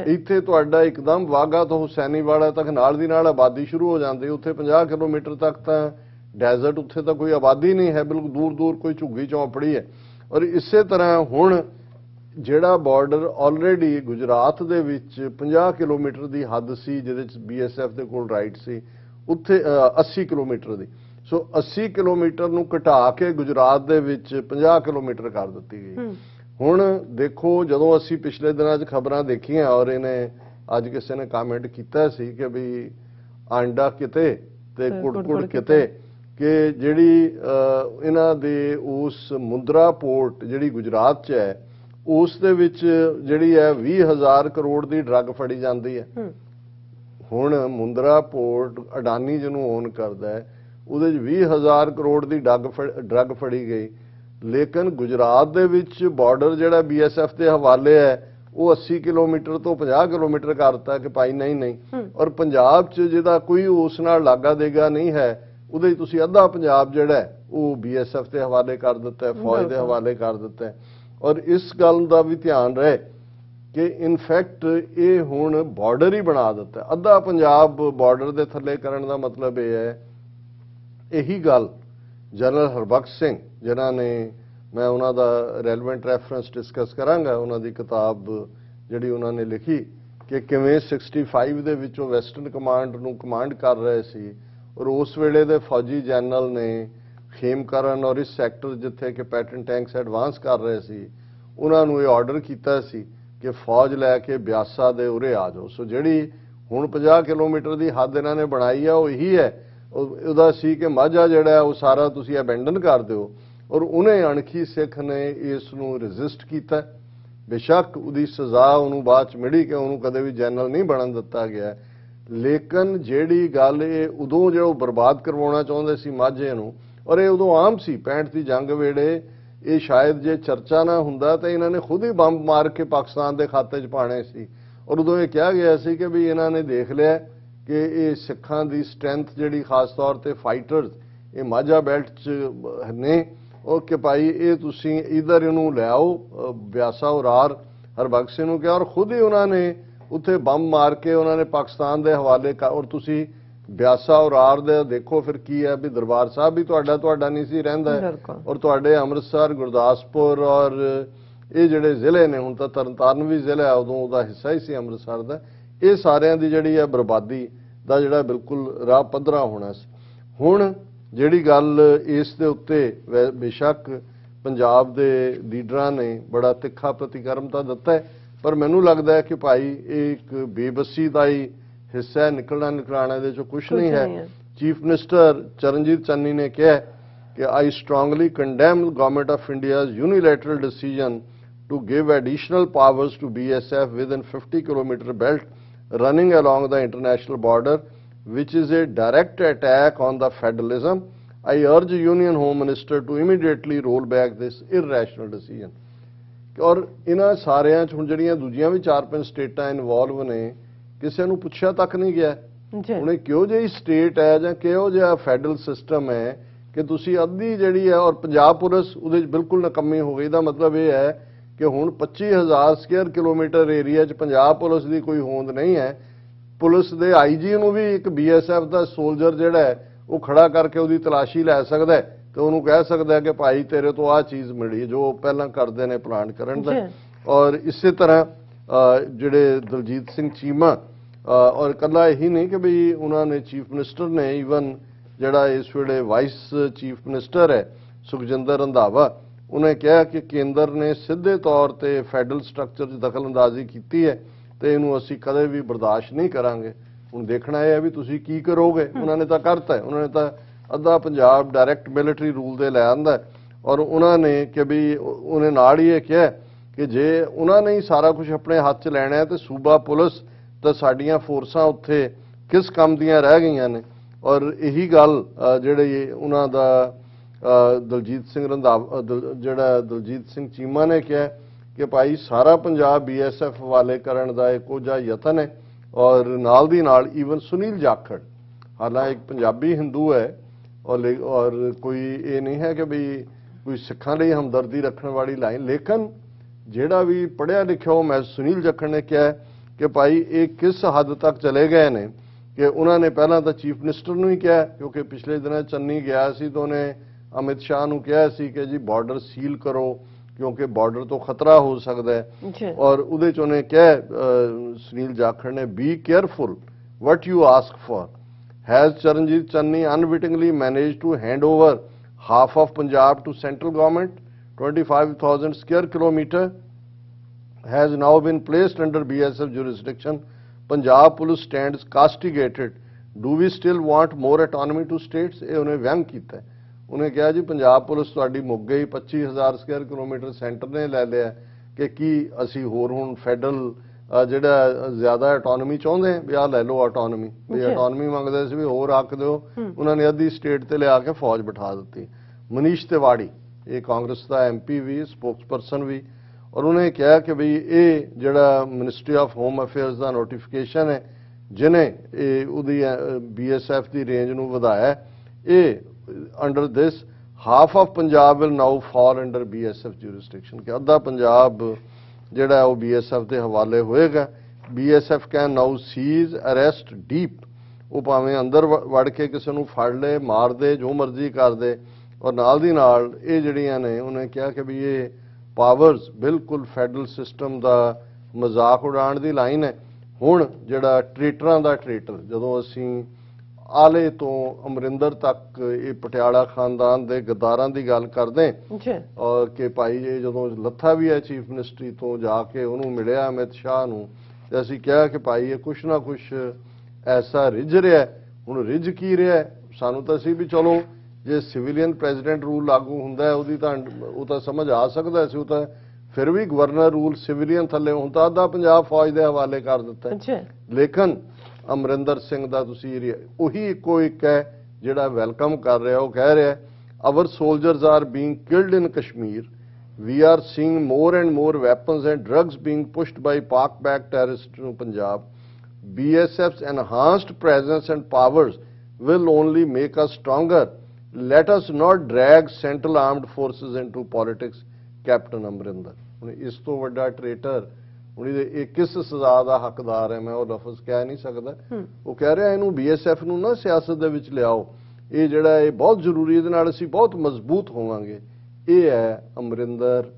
ਇੱਥੇ ਤੁਹਾਡਾ ਇੱਕਦਮ ਵਾਘਾ ਤੋਂ ਹੁਸੈਨੀਵਾਲਾ ਤੱਕ ਨਾਲ ਦੀ ਨਾਲ ਆਬਾਦੀ ਸ਼ੁਰੂ ਹੋ ਜਾਂਦੀ। ਉੱਥੇ 50 ਕਿਲੋਮੀਟਰ ਤੱਕ ਤਾਂ ਡੈਜ਼ਰਟ, ਉੱਥੇ ਤਾਂ ਕੋਈ ਆਬਾਦੀ ਨਹੀਂ ਹੈ, ਬਿਲਕੁਲ ਦੂਰ ਦੂਰ ਕੋਈ ਝੁੱਗੀ ਚੌਂਪੜੀ ਹੈ। ਔਰ ਇਸੇ ਤਰ੍ਹਾਂ ਹੁਣ ਜਿਹੜਾ ਬਾਰਡਰ ਆਲਰੇਡੀ ਗੁਜਰਾਤ ਦੇ ਵਿੱਚ 50 ਕਿਲੋਮੀਟਰ ਦੀ ਹੱਦ ਸੀ ਜਿਹਦੇ ਵਿੱਚ BSF ਦੇ ਕੋਲ ਰਾਈਟ ਸੀ, ਉੱਥੇ 80 ਕਿਲੋਮੀਟਰ ਦੀ। ਸੋ 80 ਕਿਲੋਮੀਟਰ ਨੂੰ ਘਟਾ ਕੇ ਗੁਜਰਾਤ ਦੇ ਵਿੱਚ 50 ਕਿਲੋਮੀਟਰ ਕਰ ਦਿੱਤੀ ਗਈ। ਹੁਣ ਦੇਖੋ ਜਦੋਂ ਅਸੀਂ ਪਿਛਲੇ ਦਿਨਾਂ 'ਚ ਖਬਰਾਂ ਦੇਖੀਆਂ ਔਰ ਇਹਨੇ ਅੱਜ ਕਿਸੇ ਨੇ ਕਮੈਂਟ ਕੀਤਾ ਸੀ ਕਿ ਵੀ ਆਂਡਾ ਕਿਤੇ ਤੇ ਕੁੜਕੁੜ ਕਿਤੇ, कि ਜਿਹੜੀ ਇਹਨਾਂ ਦੇ ਉਸ ਮੁੰਦਰਾ ਪੋਰਟ ਜਿਹੜੀ ਗੁਜਰਾਤ 'ਚ ਹੈ ਉਸ ਦੇ ਵਿੱਚ ਜਿਹੜੀ ਹੈ 20,000 ਕਰੋੜ ਦੀ ਡਰੱਗ ਫੜੀ ਜਾਂਦੀ ਹੈ। ਹੁਣ ਮੁੰਦਰਾ ਪੋਰਟ ਅਡਾਨੀ ਜਿਹਨੂੰ ਓਨ ਕਰਦਾ ਹੈ ਉਹਦੇ 'ਚ 20,000 ਕਰੋੜ ਦੀ ਡਰੱਗ ਫੜੀ ਗਈ, ਲੇਕਿਨ ਗੁਜਰਾਤ ਦੇ ਵਿੱਚ ਬਾਰਡਰ ਜਿਹੜਾ BSF ਦੇ ਹਵਾਲੇ ਹੈ ਉਹ 80 ਕਿਲੋਮੀਟਰ ਤੋਂ 50 ਕਿਲੋਮੀਟਰ ਕਰਤਾ ਕਿ ਭਾਈ ਨਹੀਂ ਔਰ ਪੰਜਾਬ 'ਚ ਜਿਹਦਾ ਕੋਈ ਉਸ ਨਾਲ ਲਾਗਾ ਦੇਗਾ ਨਹੀਂ ਹੈ ਉਹਦੇ 'ਚ ਤੁਸੀਂ ਅੱਧਾ ਪੰਜਾਬ ਜਿਹੜਾ ਉਹ BSF ਦੇ ਹਵਾਲੇ ਕਰ ਦਿੱਤਾ ਹੈ, ਫੌਜ ਦੇ ਹਵਾਲੇ ਕਰ ਦਿੱਤਾ ਹੈ। ਔਰ ਇਸ ਗੱਲ ਦਾ ਵੀ ਧਿਆਨ ਰਹੇ ਕਿ ਇਨਫੈਕਟ ਇਹ ਹੁਣ ਬਾਰਡਰ ਹੀ ਬਣਾ ਦਿੱਤਾ, ਅੱਧਾ ਪੰਜਾਬ ਬਾਰਡਰ ਦੇ ਥੱਲੇ ਕਰਨ ਦਾ ਮਤਲਬ ਇਹ ਹੈ। ਇਹੀ ਗੱਲ ਜਨਰਲ ਹਰਬਖਸ਼ ਸਿੰਘ ਜਿਨ੍ਹਾਂ ਨੇ, ਮੈਂ ਉਹਨਾਂ ਦਾ ਰੈਲੇਵੈਂਟ ਰੈਫਰੈਂਸ ਡਿਸਕਸ ਕਰਾਂਗਾ, ਉਹਨਾਂ ਦੀ ਕਿਤਾਬ ਜਿਹੜੀ ਉਹਨਾਂ ਨੇ ਲਿਖੀ ਕਿ ਕਿਵੇਂ 65 ਦੇ ਵਿੱਚ ਉਹ ਵੈਸਟਰਨ ਕਮਾਂਡ ਨੂੰ ਕਮਾਂਡ ਕਰ ਰਹੇ ਸੀ ਔਰ ਉਸ ਵੇਲੇ ਦੇ ਫੌਜੀ ਜਨਰਲ ਨੇ ਖੇਮਕਰਨ ਔਰ ਇਸ ਸੈਕਟਰ ਜਿੱਥੇ ਕਿ ਪੈਟਰਨ ਟੈਂਕਸ ਐਡਵਾਂਸ ਕਰ ਰਹੇ ਸੀ ਉਹਨਾਂ ਨੂੰ ਇਹ ਆਰਡਰ ਕੀਤਾ ਸੀ ਕਿ ਫੌਜ ਲੈ ਕੇ ਬਿਆਸਾ ਦੇ ਉਰੇ ਆ ਜਾਓ। ਸੋ ਜਿਹੜੀ ਹੁਣ 50 ਕਿਲੋਮੀਟਰ ਦੀ ਹੱਦ ਇਹਨਾਂ ਨੇ ਬਣਾਈ ਆ ਉਹ ਇਹੀ ਹੈ, ਉਹਦਾ ਸੀ ਕਿ ਮਾਝਾ ਜਿਹੜਾ ਉਹ ਸਾਰਾ ਤੁਸੀਂ ਅਬੈਂਡਨ ਕਰ ਦਿਓ ਔਰ ਉਹਨੇ ਅਣਖੀ ਸਿੱਖ ਨੇ ਇਸ ਨੂੰ ਰੈਜ਼ਿਸਟ ਕੀਤਾ। ਬੇਸ਼ੱਕ ਉਹਦੀ ਸਜ਼ਾ ਉਹਨੂੰ ਬਾਅਦ ਚ ਮਿਲੀ ਕਿ ਉਹਨੂੰ ਕਦੇ ਵੀ ਜਨਰਲ ਨਹੀਂ ਬਣਨ ਦਿੱਤਾ ਗਿਆ, ਲੇਕਿਨ ਜਿਹੜੀ ਗੱਲ ਇਹ ਉਦੋਂ ਜਿਹੜਾ ਬਰਬਾਦ ਕਰਵਾਉਣਾ ਚਾਹੁੰਦੇ ਸੀ ਮਾਝੇ ਨੂੰ, ਔਰ ਇਹ ਉਦੋਂ ਆਮ ਸੀ 65 ਦੀ ਜੰਗ ਵੇਲੇ, ਇਹ ਸ਼ਾਇਦ ਜੇ ਚਰਚਾ ਨਾ ਹੁੰਦਾ ਤਾਂ ਇਹਨਾਂ ਨੇ ਖੁਦ ਹੀ ਬੰਬ ਮਾਰ ਕੇ ਪਾਕਿਸਤਾਨ ਦੇ ਖਾਤੇ 'ਚ ਪਾਣੇ ਸੀ। ਔਰ ਉਦੋਂ ਇਹ ਕਿਹਾ ਗਿਆ ਸੀ ਕਿ ਵੀ ਇਹਨਾਂ ਨੇ ਦੇਖ ਲਿਆ ਕਿ ਇਹ ਸਿੱਖਾਂ ਦੀ ਸਟਰੈਂਥ ਜਿਹੜੀ ਖਾਸ ਤੌਰ ਤੇ ਫਾਈਟਰਸ ਇਹ ਮਾਝਾ ਬੈਲਟ 'ਚ ਨੇ, ਉਹ ਕਿ ਭਾਈ ਇਹ ਤੁਸੀਂ ਇਧਰ ਇਹਨੂੰ ਲੈ ਆਓ ਬਿਆਸਾ ਉਰਾਰ ਹਰਬਖਸ਼ ਸਿੰਘ ਨੂੰ ਕਿਹਾ ਔਰ ਖੁਦ ਹੀ ਉਹਨਾਂ ਨੇ ਉੱਥੇ ਬੰਬ ਮਾਰ ਕੇ ਉਹਨਾਂ ਨੇ ਪਾਕਿਸਤਾਨ ਦੇ ਹਵਾਲੇ ਔਰ ਤੁਸੀਂ ਬਿਆਸਾ ਉਰਾਰ ਦੇ ਦੇਖੋ ਫਿਰ ਕੀ ਹੈ ਵੀ ਦਰਬਾਰ ਸਾਹਿਬ ਵੀ ਤੁਹਾਡਾ ਨਹੀਂ ਸੀ ਰਹਿੰਦਾ ਔਰ ਤੁਹਾਡੇ ਅੰਮ੍ਰਿਤਸਰ ਗੁਰਦਾਸਪੁਰ ਔਰ ਇਹ ਜਿਹੜੇ ਜ਼ਿਲ੍ਹੇ ਨੇ, ਹੁਣ ਤਾਂ ਤਰਨਤਾਰਨ ਵੀ ਜ਼ਿਲ੍ਹਾ ਉਦੋਂ ਉਹਦਾ ਹਿੱਸਾ ਹੀ ਸੀ ਅੰਮ੍ਰਿਤਸਰ ਦਾ, ਇਹ ਸਾਰਿਆਂ ਦੀ ਜਿਹੜੀ ਹੈ ਬਰਬਾਦੀ ਦਾ ਜਿਹੜਾ ਬਿਲਕੁਲ ਰਾਹ ਪੱਧਰਾ ਹੋਣਾ ਸੀ। ਹੁਣ ਜਿਹੜੀ ਗੱਲ ਇਸ ਦੇ ਉੱਤੇ ਬੇਸ਼ੱਕ ਪੰਜਾਬ ਦੇ ਲੀਡਰਾਂ ਨੇ ਬੜਾ ਤਿੱਖਾ ਪ੍ਰਤੀਕਰਮ ਤਾਂ ਦਿੱਤਾ ਹੈ, ਪਰ ਮੈਨੂੰ ਲੱਗਦਾ ਹੈ ਕਿ ਭਾਈ ਇਹ ਇੱਕ ਬੇਬਸੀ ਦਾ ਹੀ ਹਿੱਸਾ ਹੈ, ਨਿਕਲਣਾ ਇਹਦੇ ਚੋਂ ਕੁਝ ਨਹੀਂ ਹੈ। ਚੀਫ ਮਿਨਿਸਟਰ ਚਰਨਜੀਤ ਚੰਨੀ ਨੇ ਕਿਹਾ ਕਿ I strongly condemn government of India's unilateral decision to give additional powers to BSF within 50 kilometer belt running along the international border, which is a direct attack on the federalism. I urge Union Home Minister to immediately roll back this irrational decision. ਔਰ ਇਹਨਾਂ ਸਾਰਿਆਂ 'ਚ ਹੁਣ ਜਿਹੜੀਆਂ ਦੂਜੀਆਂ ਵੀ 4-5 ਸਟੇਟਾਂ involve ਨੇ, ਕਿਸੇ ਨੂੰ ਪੁੱਛਿਆ ਤੱਕ ਨਹੀਂ ਗਿਆ ਹੁਣ ਇਹ ਕਿਹੋ ਜਿਹੀ ਸਟੇਟ ਹੈ ਜਾਂ ਕਿਹੋ ਜਿਹਾ ਫੈਡਰਲ ਸਿਸਟਮ ਹੈ ਕਿ ਤੁਸੀਂ ਅੱਧੀ ਜਿਹੜੀ ਹੈ, ਔਰ ਪੰਜਾਬ ਪੁਲਿਸ ਉਹਦੇ 'ਚ ਬਿਲਕੁਲ ਨਕੰਮੀ ਹੋ ਗਈ। ਦਾ ਮਤਲਬ ਇਹ ਹੈ ਕਿ ਹੁਣ 25,000 ਸਕੁਅਰ ਕਿਲੋਮੀਟਰ ਏਰੀਆ 'ਚ ਪੰਜਾਬ ਪੁਲਿਸ ਦੀ ਕੋਈ ਹੋਂਦ ਨਹੀਂ ਹੈ। ਪੁਲਿਸ ਦੇ IG ਨੂੰ ਵੀ ਇੱਕ BSF ਦਾ ਸੋਲਜਰ ਜਿਹੜਾ ਹੈ ਉਹ ਖੜਾ ਕਰਕੇ ਉਹਦੀ ਤਲਾਸ਼ੀ ਲੈ ਸਕਦਾ ਹੈ ਤੇ ਉਹਨੂੰ ਕਹਿ ਸਕਦਾ ਹੈ ਕਿ ਭਾਈ ਤੇਰੇ ਤੋਂ ਆਹ ਚੀਜ਼ ਮਿਲੀ, ਜੋ ਪਹਿਲਾਂ ਕਰਦੇ ਨੇ ਪਲਾਨ ਕਰਨ ਦਾ। ਔਰ ਇਸੇ ਤਰ੍ਹਾਂ ਜਿਹੜੇ ਦਲਜੀਤ ਸਿੰਘ ਚੀਮਾ, ਔਰ ਇਕੱਲਾ ਇਹੀ ਨਹੀਂ ਕਿ ਵੀ ਉਹਨਾਂ ਨੇ ਚੀਫ ਮਿਨਿਸਟਰ ਨੇ, ਈਵਨ ਜਿਹੜਾ ਇਸ ਵੇਲੇ ਵਾਈਸ ਚੀਫ ਮਿਨਿਸਟਰ ਹੈ ਸੁਖਜਿੰਦਰ ਰੰਧਾਵਾ, ਉਹਨੇ ਕਿਹਾ ਕਿ ਕੇਂਦਰ ਨੇ ਸਿੱਧੇ ਤੌਰ ਤੇ ਫੈਡਰਲ ਸਟਰਕਚਰ 'ਚ ਦਖਲਅੰਦਾਜ਼ੀ ਕੀਤੀ ਹੈ ਤੇ ਇਹਨੂੰ ਅਸੀਂ ਕਦੇ ਵੀ ਬਰਦਾਸ਼ਤ ਨਹੀਂ ਕਰਾਂਗੇ। ਹੁਣ ਦੇਖਣਾ ਇਹ ਹੈ ਵੀ ਤੁਸੀਂ ਕੀ ਕਰੋਗੇ। ਉਹਨਾਂ ਨੇ ਤਾਂ ਕਰਤਾ ਹੈ, ਉਹਨਾਂ ਨੇ ਤਾਂ ਅੱਧਾ ਪੰਜਾਬ ਡਾਇਰੈਕਟ ਮਿਲਟਰੀ ਰੂਲ ਦੇ ਲੈ ਆਂਦਾ ਔਰ ਉਹਨਾਂ ਨੇ ਕਿ ਵੀ ਉਹਨੇ ਨਾਲ ਹੀ ਇਹ ਕਿਹਾ ਕਿ ਜੇ ਉਹਨਾਂ ਨੇ ਹੀ ਸਾਰਾ ਕੁਝ ਆਪਣੇ ਹੱਥ 'ਚ ਲੈਣਾ ਹੈ ਤੇ ਸੂਬਾ ਪੁਲਿਸ ਤਾਂ ਸਾਡੀਆਂ ਫੋਰਸਾਂ ਉੱਥੇ ਕਿਸ ਕੰਮ ਦੀਆਂ ਰਹਿ ਗਈਆਂ ਨੇ। ਔਰ ਇਹੀ ਗੱਲ ਜਿਹੜੇ ਉਹਨਾਂ ਦਾ ਦਲਜੀਤ ਸਿੰਘ ਰੰਧਾਵਾ, ਜਿਹੜਾ ਦਲਜੀਤ ਸਿੰਘ ਚੀਮਾ ਨੇ ਕਿਹਾ ਕਿ ਭਾਈ ਸਾਰਾ ਪੰਜਾਬ BSF ਹਵਾਲੇ ਕਰਨ ਦਾ ਇੱਕੋ ਜਿਹਾ ਯਤਨ ਹੈ। ਔਰ ਨਾਲ ਦੀ ਨਾਲ ਈਵਨ ਸੁਨੀਲ ਜਾਖੜ, ਹਾਲਾਂਕਿ ਇੱਕ ਪੰਜਾਬੀ ਹਿੰਦੂ ਹੈ ਔਰ ਕੋਈ ਇਹ ਨਹੀਂ ਹੈ ਕਿ ਵੀ ਕੋਈ ਸਿੱਖਾਂ ਲਈ ਹਮਦਰਦੀ ਰੱਖਣ ਵਾਲੀ ਲਾਈਨ, ਲੇਕਿਨ ਜਿਹੜਾ ਵੀ ਪੜ੍ਹਿਆ ਲਿਖਿਆ ਉਹ ਮੈਂ ਸੁਨੀਲ ਜਾਖੜ ਨੇ ਕਿਹਾ ਕਿ ਭਾਈ ਇਹ ਕਿਸ ਹੱਦ ਤੱਕ ਚਲੇ ਗਏ ਨੇ ਕਿ ਉਹਨਾਂ ਨੇ ਪਹਿਲਾਂ ਤਾਂ ਚੀਫ ਮਿਨਿਸਟਰ ਨੂੰ ਹੀ ਕਿਹਾ, ਕਿਉਂਕਿ ਪਿਛਲੇ ਦਿਨਾਂ ਚੰਨੀ ਗਿਆ ਸੀ ਤਾਂ ਉਹਨੇ ਅਮਿਤ ਸ਼ਾਹ ਨੂੰ ਕਿਹਾ ਸੀ ਕਿ ਜੀ ਬਾਰਡਰ ਸੀਲ ਕਰੋ ਕਿਉਂਕਿ ਬਾਰਡਰ ਤੋਂ ਖਤਰਾ ਹੋ ਸਕਦਾ ਹੈ। ਔਰ ਉਹਦੇ 'ਚ ਉਹਨੇ ਕਿਹਾ ਸੁਨੀਲ ਜਾਖੜ ਨੇ, B careful what you ask for. Has Charanjit Channi unwittingly managed to hand over half of Punjab to central government? 25,000 square kilometer has now been placed under BSF jurisdiction. Punjab police stands castigated do we still want more autonomy to states, ਇਹ ਉਹਨੇ ਵਿਅੰਗ ਕੀਤਾ। ਉਹਨੇ ਕਿਹਾ ਜੀ Punjab police ਤੁਹਾਡੀ ਮੁੱਕ ਗਈ, 25,000 ਸਕੁਅਰ ਕਿਲੋਮੀਟਰ ਸੈਂਟਰ ਨੇ ਲੈ ਲਿਆ, ਕਿ ਕੀ ਅਸੀਂ ਹੋਰ ਹੁਣ ਫੈਡਰਲ ਜਿਹੜਾ ਜ਼ਿਆਦਾ ਆਟੋਨਮੀ ਚਾਹੁੰਦੇ ਵੀ ਆਹ ਲੈ ਲਓ ਆਟੋਨਮੀ, ਵੀ ਆਟੋਨਮੀ ਮੰਗਦੇ ਸੀ ਵੀ ਹੋਰ ਹੱਕ ਦਿਓ, ਉਹਨਾਂ ਨੇ ਅੱਧੀ ਸਟੇਟ ਤੇ ਲਿਆ ਕੇ ਫੌਜ ਬਿਠਾ ਦਿੱਤੀ। ਮਨੀਸ਼ ਤਿਵਾੜੀ ਇਹ ਕਾਂਗਰਸ ਦਾ ਐਮਪੀ ਵੀ, ਸਪੋਕਸਪਰਸਨ ਵੀ, ਔਰ ਉਹਨੇ ਕਿਹਾ ਕਿ ਵੀ ਇਹ ਜਿਹੜਾ ministry of home affairs the notification ਹੈ ਜਿਹਨੇ ਇਹ ਉਹਦੀ BSF ਦੀ ਰੇਂਜ ਨੂੰ ਵਧਾਇਆ, ਇਹ under this half of Punjab will now fall under BSF jurisdiction, ਕਿ ਅੱਧਾ ਪੰਜਾਬ ਜਿਹੜਾ ਉਹ BSF ਦੇ ਹਵਾਲੇ ਹੋਏਗਾ। BSF can now seize, arrest deep, ਉਹ ਭਾਵੇਂ ਅੰਦਰ ਵੜ ਕੇ ਕਿਸੇ ਨੂੰ ਫੜ ਲੇ, ਮਾਰ ਦੇ, ਜੋ ਮਰਜ਼ੀ ਕਰ ਦੇ, ਔਰ ਨਾਲ ਦੀ ਨਾਲ ਇਹ ਜਿਹੜੀਆਂ ਨੇ ਉਹਨੇ ਕਿਹਾ ਕਿ ਵੀ ਇਹ ਪਾਵਰਸ ਬਿਲਕੁਲ ਫੈਡਰਲ ਸਿਸਟਮ ਦਾ ਮਜ਼ਾਕ ਉਡਾਉਣ ਦੀ ਲਾਈਨ ਹੈ। ਹੁਣ ਜਿਹੜਾ ਟ੍ਰੇਟਰਾਂ ਦਾ ਟ੍ਰੇਟਰ, ਜਦੋਂ ਅਸੀਂ ਆਲੇ ਤੋਂ ਅਮਰਿੰਦਰ ਤੱਕ ਇਹ ਪਟਿਆਲਾ ਖਾਨਦਾਨ ਦੇ ਗੱਦਾਰਾਂ ਦੀ ਗੱਲ ਕਰਦੇ ਔਰ ਕਿ ਭਾਈ ਇਹ ਜਦੋਂ ਲੱਥਾ ਵੀ ਹੈ ਚੀਫ ਮਿਨਿਸਟਰੀ ਤੋਂ ਜਾ ਕੇ ਉਹਨੂੰ ਮਿਲਿਆ ਅਮਿਤ ਸ਼ਾਹ ਨੂੰ, ਤੇ ਅਸੀਂ ਕਿਹਾ ਕਿ ਭਾਈ ਇਹ ਕੁਛ ਨਾ ਕੁਛ ਐਸਾ ਰਿੱਝ ਰਿਹਾ। ਹੁਣ ਰਿੱਝ ਕੀ ਰਿਹਾ ਸਾਨੂੰ ਤਾਂ ਸੀ ਵੀ ਚਲੋ ਜੇ ਸਿਵਿਲੀਅਨ ਪ੍ਰੈਜ਼ੀਡੈਂਟ ਰੂਲ ਲਾਗੂ ਹੁੰਦਾ ਉਹਦੀ ਤਾਂ ਉਹ ਤਾਂ ਸਮਝ ਆ ਸਕਦਾ ਸੀ, ਉਹ ਤਾਂ ਫਿਰ ਵੀ ਗਵਰਨਰ ਰੂਲ ਸਿਵਿਲੀਅਨ ਥੱਲੇ, ਹੁਣ ਤਾਂ ਅੱਧਾ ਪੰਜਾਬ ਫੌਜ ਦੇ ਹਵਾਲੇ ਕਰ ਦਿੱਤਾ। ਲੇਕਿਨ ਅਮਰਿੰਦਰ ਸਿੰਘ ਦਾ ਤੁਸੀਂ ਉਹੀ ਇੱਕੋ ਇੱਕ ਹੈ ਜਿਹੜਾ ਵੈਲਕਮ ਕਰ ਰਿਹਾ, ਉਹ ਕਹਿ ਰਿਹਾ our soldiers are being killed in Kashmir, we are seeing more and more weapons and drugs being pushed by Pak-backed terrorists to Punjab. BSF's enhanced presence and powers will only make us stronger. Let us not drag Central Armed Forces into politics, Captain Amrinder. ਹੁਣ ਇਸ ਤੋਂ ਵੱਡਾ ਟ੍ਰੇਟਰ ਹੁਣ ਇਹ ਕਿਸ ਸਜ਼ਾ ਦਾ ਹੱਕਦਾਰ ਹੈ, ਮੈਂ ਉਹ ਲਫ਼ਜ਼ ਕਹਿ ਨਹੀਂ ਸਕਦਾ। ਉਹ ਕਹਿ ਰਿਹਾ ਇਹਨੂੰ BSF ਨੂੰ ਨਾ ਸਿਆਸਤ ਦੇ ਵਿੱਚ ਲਿਆਓ, ਇਹ ਜਿਹੜਾ ਇਹ ਬਹੁਤ ਜ਼ਰੂਰੀ, ਇਹਦੇ ਨਾਲ ਅਸੀਂ ਬਹੁਤ ਮਜ਼ਬੂਤ ਹੋਵਾਂਗੇ। ਇਹ ਹੈ ਅਮਰਿੰਦਰ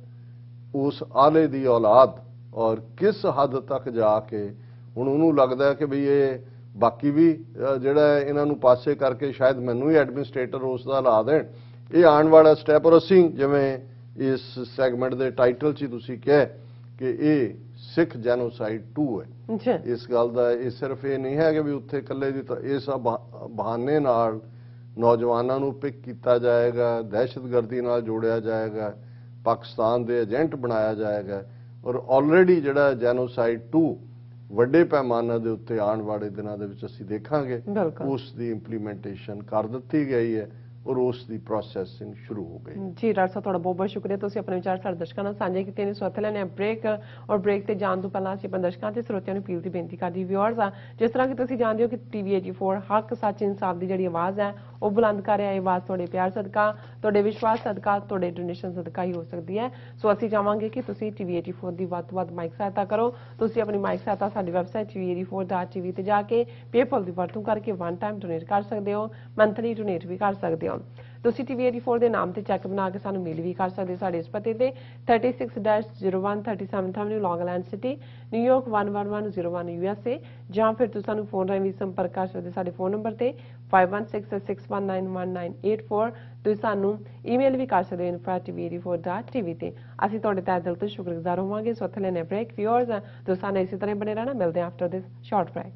ਉਸ ਆਲੇ ਦੀ ਔਲਾਦ, ਔਰ ਕਿਸ ਹੱਦ ਤੱਕ ਜਾ ਕੇ ਹੁਣ ਉਹਨੂੰ ਲੱਗਦਾ ਕਿ ਵੀ ਇਹ ਬਾਕੀ ਵੀ ਜਿਹੜਾ ਇਹਨਾਂ ਨੂੰ ਪਾਸੇ ਕਰਕੇ ਸ਼ਾਇਦ ਮੈਨੂੰ ਹੀ ਐਡਮਿਨਿਸਟ੍ਰੇਟਰ ਉਸ ਦਾ ਲਾ ਦੇਣ। ਇਹ ਆਉਣ ਵਾਲਾ ਸਟੈਪ, ਔਰ ਅਸੀਂ ਜਿਵੇਂ ਇਸ ਸੈਗਮੈਂਟ ਦੇ ਟਾਈਟਲ 'ਚ ਤੁਸੀਂ ਕਿਹਾ ਕਿ ਇਹ ਸਿੱਖ ਜੈਨੋਸਾਈਡ 2 ਹੈ। ਇਸ ਗੱਲ ਦਾ ਇਹ ਸਿਰਫ ਇਹ ਨਹੀਂ ਹੈ ਕਿ ਵੀ ਉੱਥੇ ਇਕੱਲੇ ਦੀ, ਇਸ ਬਹਾਨੇ ਨਾਲ ਨੌਜਵਾਨਾਂ ਨੂੰ ਪਿਕ ਕੀਤਾ ਜਾਏਗਾ, ਦਹਿਸ਼ਤਗਰਦੀ ਨਾਲ ਜੋੜਿਆ ਜਾਏਗਾ, ਪਾਕਿਸਤਾਨ ਦੇ ਏਜੰਟ ਬਣਾਇਆ ਜਾਏਗਾ, ਔਰ ਆਲਰੇਡੀ ਜਿਹੜਾ ਜੈਨੋਸਾਈਡ 2 ਵੱਡੇ ਪੈਮਾਨੇ ਦੇ ਉੱਤੇ ਆਉਣ ਵਾਲੇ ਦਿਨਾਂ ਦੇ ਵਿੱਚ ਅਸੀਂ ਦੇਖਾਂਗੇ, ਉਸ ਦੀ ਇੰਪਲੀਮੈਂਟੇਸ਼ਨ ਕਰ ਦਿੱਤੀ ਗਈ ਹੈ ਔਰ ਉਸ ਦੀ ਪ੍ਰੋਸੈਸਿੰਗ ਸ਼ੁਰੂ ਹੋ ਗਈ। ਜੀ ਡਾਕਟਰ ਸਾਹਿਬ, ਤੁਹਾਡਾ ਬਹੁਤ ਬਹੁਤ ਸ਼ੁਕਰੀਆ, ਤੁਸੀਂ ਆਪਣੇ ਵਿਚਾਰ ਸਾਡੇ ਦਰਸ਼ਕਾਂ ਨਾਲ ਸਾਂਝੇ ਕੀਤੇ ਨੇ। ਸੋ ਲੈਣੇ ਬ੍ਰੇਕ, ਔਰ ਬ੍ਰੇਕ ਤੇ ਜਾਣ ਤੋਂ ਪਹਿਲਾਂ ਅਸੀਂ ਆਪਣੇ ਦਰਸ਼ਕਾਂ ਤੇ ਸਰੋਤਿਆਂ ਨੂੰ ਅਪੀਲ ਦੀ ਬੇਨਤੀ ਕਰਦੀ ਵਿਊਅਰਸ ਆ, ਜਿਸ ਤਰ੍ਹਾਂ ਕਿ ਤੁਸੀਂ ਜਾਣਦੇ ਹੋ ਕਿ TV 84 ਹੱਕ, ਸੱਚ, ਇਨਸਾਫ ਦੀ ਜਿਹੜੀ ਆਵਾਜ਼ ਹੈ ਉਹ ਬੁਲੰਦ ਕਰ ਰਿਹਾ। ਇਹ ਆਵਾਜ਼ ਤੁਹਾਡੇ ਪਿਆਰ ਸਦਕਾ, ਤੁਹਾਡੇ ਵਿਸ਼ਵਾਸ ਸਦਕਾ, ਤੁਹਾਡੇ ਡੋਨੇਸ਼ਨ ਸਦਕਾ ਹੀ ਹੋ ਸਕਦੀ ਹੈ। ਸੋ ਅਸੀਂ ਚਾਹਾਂਗੇ ਕਿ ਤੁਸੀਂ TV 84 ਦੀ ਵੱਧ ਤੋਂ ਵੱਧ ਮਾਈਕ ਸਹਾਇਤਾ ਕਰੋ। ਤੁਸੀਂ ਆਪਣੀ ਮਾਈਕ ਸਹਾਇਤਾ ਸਾਡੀ ਵੈਬਸਾਈਟ tv84.tv ਤੇ ਜਾ ਕੇ ਪੇਪਲ ਦੀ ਵਰਤੋਂ ਕਰਕੇ ਵਨ ਟਾਈਮ ਡੋਨੇਟ ਕਰ ਸਕਦੇ ਹੋ, ਮੰਥਲੀ ਡੋਨੇਟ ਵੀ ਕਰ ਸਕਦੇ ਹੋ। ਤੁਸੀਂ TV 84 ਦੇ ਨਾਮ ਤੇ ਚੈੱਕ ਬਣਾ ਕੇ ਸਾਨੂੰ ਮੇਲ ਵੀ ਕਰ ਸਕਦੇ ਸਾਡੇ ਇਸ ਪਤੇ ਤੇ 36-01 37th Avenue, Long Island City, New York 11101 USA, ਜਾਂ ਫਿਰ ਤੁਸੀਂ ਸਾਨੂੰ ਫੋਨ ਰਾਹੀਂ ਵੀ ਸੰਪਰਕ ਕਰ ਸਕਦੇ ਸਾਡੇ ਫੋਨ ਨੰਬਰ ਤੇ 5166191984। ਤੁਸੀਂ ਸਾਨੂੰ ਈਮੇਲ ਵੀ ਕਰ ਸਕਦੇ ਹੋ info@tv84.tv ਤੇ। ਅਸੀਂ ਤੁਹਾਡੇ ਤਹਿ ਦਿਲ ਤੋਂ ਸ਼ੁਕਰਗੁਜ਼ਾਰ ਹੋਵਾਂਗੇ। ਸੋ ਇੱਥੇ ਲੈਣੇ ਬ੍ਰੇਕ ਵਿਊਅਰਸ, ਤੁਸੀਂ ਸਾਨੂੰ ਇਸੇ ਤਰ੍ਹਾਂ ਬਣੇ ਰਹਿਣਾ। ਮਿਲਦੇ ਹਾਂ after this short break.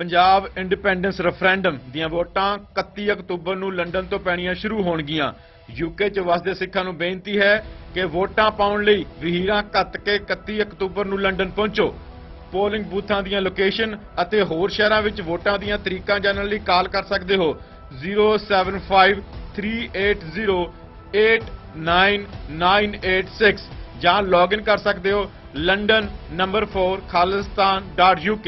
Punjab independence referendum ਦੀਆਂ ਵੋਟਾਂ 31 ਅਕਤੂਬਰ ਨੂੰ ਲੰਡਨ ਤੋਂ ਪੈਣੀਆਂ ਸ਼ੁਰੂ ਹੋਣਗੀਆਂ। ਯੂਕੇ 'ਚ ਵਸਦੇ ਸਿੱਖਾਂ ਨੂੰ ਬੇਨਤੀ ਹੈ ਕਿ ਵੋਟਾਂ ਪਾਉਣ ਲਈ ਵਹੀਰਾਂ ਘੱਤ ਕੇ 31 ਅਕਤੂਬਰ ਨੂੰ ਲੰਡਨ ਪਹੁੰਚੋ। ਪੋਲਿੰਗ ਬੂਥਾਂ ਦੀਆਂ ਲੋਕੇਸ਼ਨ ਅਤੇ ਹੋਰ ਸ਼ਹਿਰਾਂ ਵਿੱਚ ਵੋਟਾਂ ਦੀਆਂ ਤਰੀਕਾਂ ਜਾਣਨ ਲਈ ਕਾਲ ਕਰ ਸਕਦੇ ਹੋ 07538089986 ਜਾਂ ਲੌਗਇਨ ਕਰ ਸਕਦੇ ਹੋ london number 4 khalistan.uk।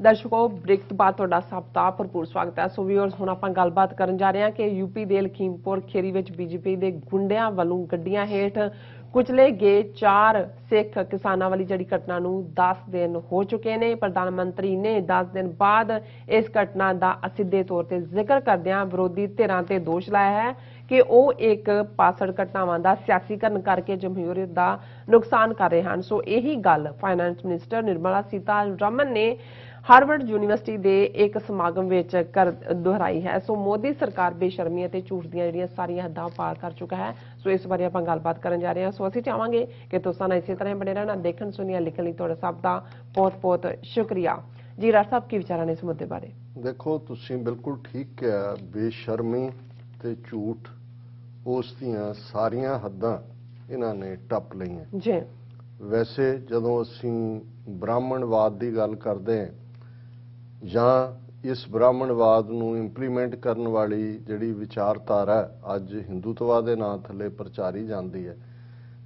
ਦਰਸ਼ਕੋ ਬ੍ਰੇਕ ਤੋਂ ਬਾਅਦ ਤੁਹਾਡਾ ਸਭ ਦਾ ਭਰਪੂਰ ਸਵਾਗਤ ਹੈ। ਸੋ ਵੀਅਰਸ ਹੁਣ ਆਪਾਂ ਗੱਲਬਾਤ ਕਰਨ ਜਾ ਰਹੇ ਹਾਂ ਕਿ ਯੂਪੀ ਦੇ ਲਖੀਮਪੁਰ ਖੇਰੀ ਵਿੱਚ ਬੀਜੇਪੀ ਦੇ ਗੁੰਡਿਆਂ ਵੱਲੋਂ ਗੱਡੀਆਂ ਹੇਠ ਕੁਚਲੇ ਗਏ 4 ਸਿੱਖ ਕਿਸਾਨਾਂ ਵਾਲੀ ਜਿਹੜੀ ਘਟਨਾ ਨੂੰ 10 ਦਿਨ ਹੋ ਚੁੱਕੇ ਨੇ। ਪ੍ਰਧਾਨ ਮੰਤਰੀ ਨੇ 10 ਦਿਨ ਬਾਅਦ ਇਸ ਘਟਨਾ ਦਾ ਅਸਿੱਧੇ ਤੌਰ ਤੇ ਜ਼ਿਕਰ ਕਰਦਿਆਂ ਵਿਰੋਧੀ ਧਿਰਾਂ ਤੇ ਦੋਸ਼ ਲਾਇਆ ਹੈ ਕਿ ਉਹ ਇੱਕ ਪਾਸੜ ਘਟਨਾਵਾਂ ਦਾ ਸਿਆਸੀਕਰਨ ਕਰਕੇ ਜਮਹੂਰੀਅਤ ਦਾ ਨੁਕਸਾਨ ਕਰ ਰਹੇ ਹਨ। ਸੋ ਇਹੀ ਗੱਲ ਫਾਈਨੈਂਸ ਮਿਨਿਸਟਰ ਨਿਰਮਲਾ ਸੀਤਾਰਮਨ ਨੇ ਹਾਰਵਰਡ ਯੂਨੀਵਰਸਿਟੀ ਦੇ ਇੱਕ ਸਮਾਗਮ ਵਿੱਚ ਦੁਹਰਾਈ ਹੈ। ਸੋ ਮੋਦੀ ਸਰਕਾਰ ਬੇਸ਼ਰਮੀ ਅਤੇ ਝੂਠ ਦੀਆਂ ਜਿਹੜੀਆਂ ਸਾਰੀਆਂ ਹੱਦਾਂ ਪਾਰ ਕਰ ਚੁੱਕਾ ਹੈ। ਸੋ ਇਸ ਬਾਰੇ ਆਪਾਂ ਗੱਲਬਾਤ ਕਰਨ ਜਾ ਰਹੇ ਹਾਂ। ਸੋ ਅਸੀਂ ਚਾਹਾਂਗੇ ਕਿ ਤੁਸੀਂ ਨਾਲ ਇਸੇ ਤਰ੍ਹਾਂ ਬਣੇ ਰਹਿਣਾ। ਦੇਖਣ ਸੁਣੀਆਂ ਲਿਖਣ ਲਈ ਤੁਹਾਡਾ ਸਭ ਦਾ ਬਹੁਤ ਬਹੁਤ ਸ਼ੁਕਰੀਆ ਜੀ। ਰਾਜ ਸਾਹਿਬ ਕੀ ਵਿਚਾਰਾਂ ਨੇ ਇਸ ਮੁੱਦੇ ਬਾਰੇ? ਦੇਖੋ ਤੁਸੀਂ ਬਿਲਕੁਲ ਠੀਕ ਕਿਹਾ, ਬੇਸ਼ਰਮੀ ਤੇ ਝੂਠ ਉਸ ਦੀਆਂ ਸਾਰੀਆਂ ਹੱਦਾਂ ਇਹਨਾਂ ਨੇ ਟੱਪ ਲਈਆਂ ਜੀ। ਵੈਸੇ ਜਦੋਂ ਅਸੀਂ ਬ੍ਰਾਹਮਣਵਾਦ ਦੀ ਗੱਲ ਕਰਦੇ ਹਾਂ ਜਾਂ ਇਸ ਬ੍ਰਾਹਮਣਵਾਦ ਨੂੰ ਇੰਪਲੀਮੈਂਟ ਕਰਨ ਵਾਲੀ ਜਿਹੜੀ ਵਿਚਾਰਧਾਰਾ ਅੱਜ ਹਿੰਦੂਤਵਾ ਦੇ ਨਾਂ ਥੱਲੇ ਪ੍ਰਚਾਰੀ ਜਾਂਦੀ ਹੈ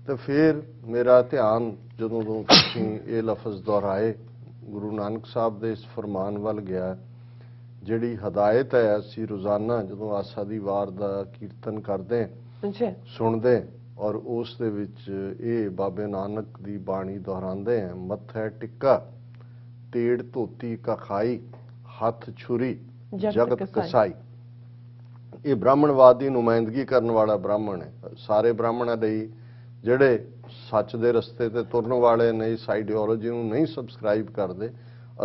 ਤੇ ਫਿਰ ਮੇਰਾ ਧਿਆਨ ਜਦੋਂ ਤੁਸੀਂ ਇਹ ਲਫ਼ਜ਼ ਦੁਹਰਾਏ ਗੁਰੂ ਨਾਨਕ ਸਾਹਿਬ ਦੇ ਇਸ ਫਰਮਾਨ ਵੱਲ ਗਿਆ, ਜਿਹੜੀ ਹਦਾਇਤ ਹੈ ਅਸੀਂ ਰੋਜ਼ਾਨਾ ਜਦੋਂ ਆਸਾ ਦੀ ਵਾਰ ਦਾ ਕੀਰਤਨ ਕਰਦੇ ਸੁਣਦੇ ਔਰ ਉਸ ਦੇ ਵਿੱਚ ਇਹ ਬਾਬੇ ਨਾਨਕ ਦੀ ਬਾਣੀ ਦੁਹਰਾਉਂਦੇ हैं, ਮੱਥੇ ਟਿੱਕਾ ਤੇੜ ਧੋਤੀ ਕਖਾਈ ਹੱਥ ਛੁਰੀ ਜਗਤ ਕਸਾਈ। ਇਹ ਬ੍ਰਾਹਮਣਵਾਦ ਦੀ ਨੁਮਾਇੰਦਗੀ ਕਰਨ ਵਾਲਾ ਬ੍ਰਾਹਮਣ ਹੈ। ਸਾਰੇ ਬ੍ਰਾਹਮਣਾਂ ਲਈ ਜਿਹੜੇ ਸੱਚ ਦੇ ਰਸਤੇ ਤੇ ਤੁਰਨ ਵਾਲੇ ਨੇ, ਇਸ ਆਈਡੀਓਲੋਜੀ ਨੂੰ ਨਹੀਂ ਸਬਸਕ੍ਰਾਈਬ ਕਰਦੇ।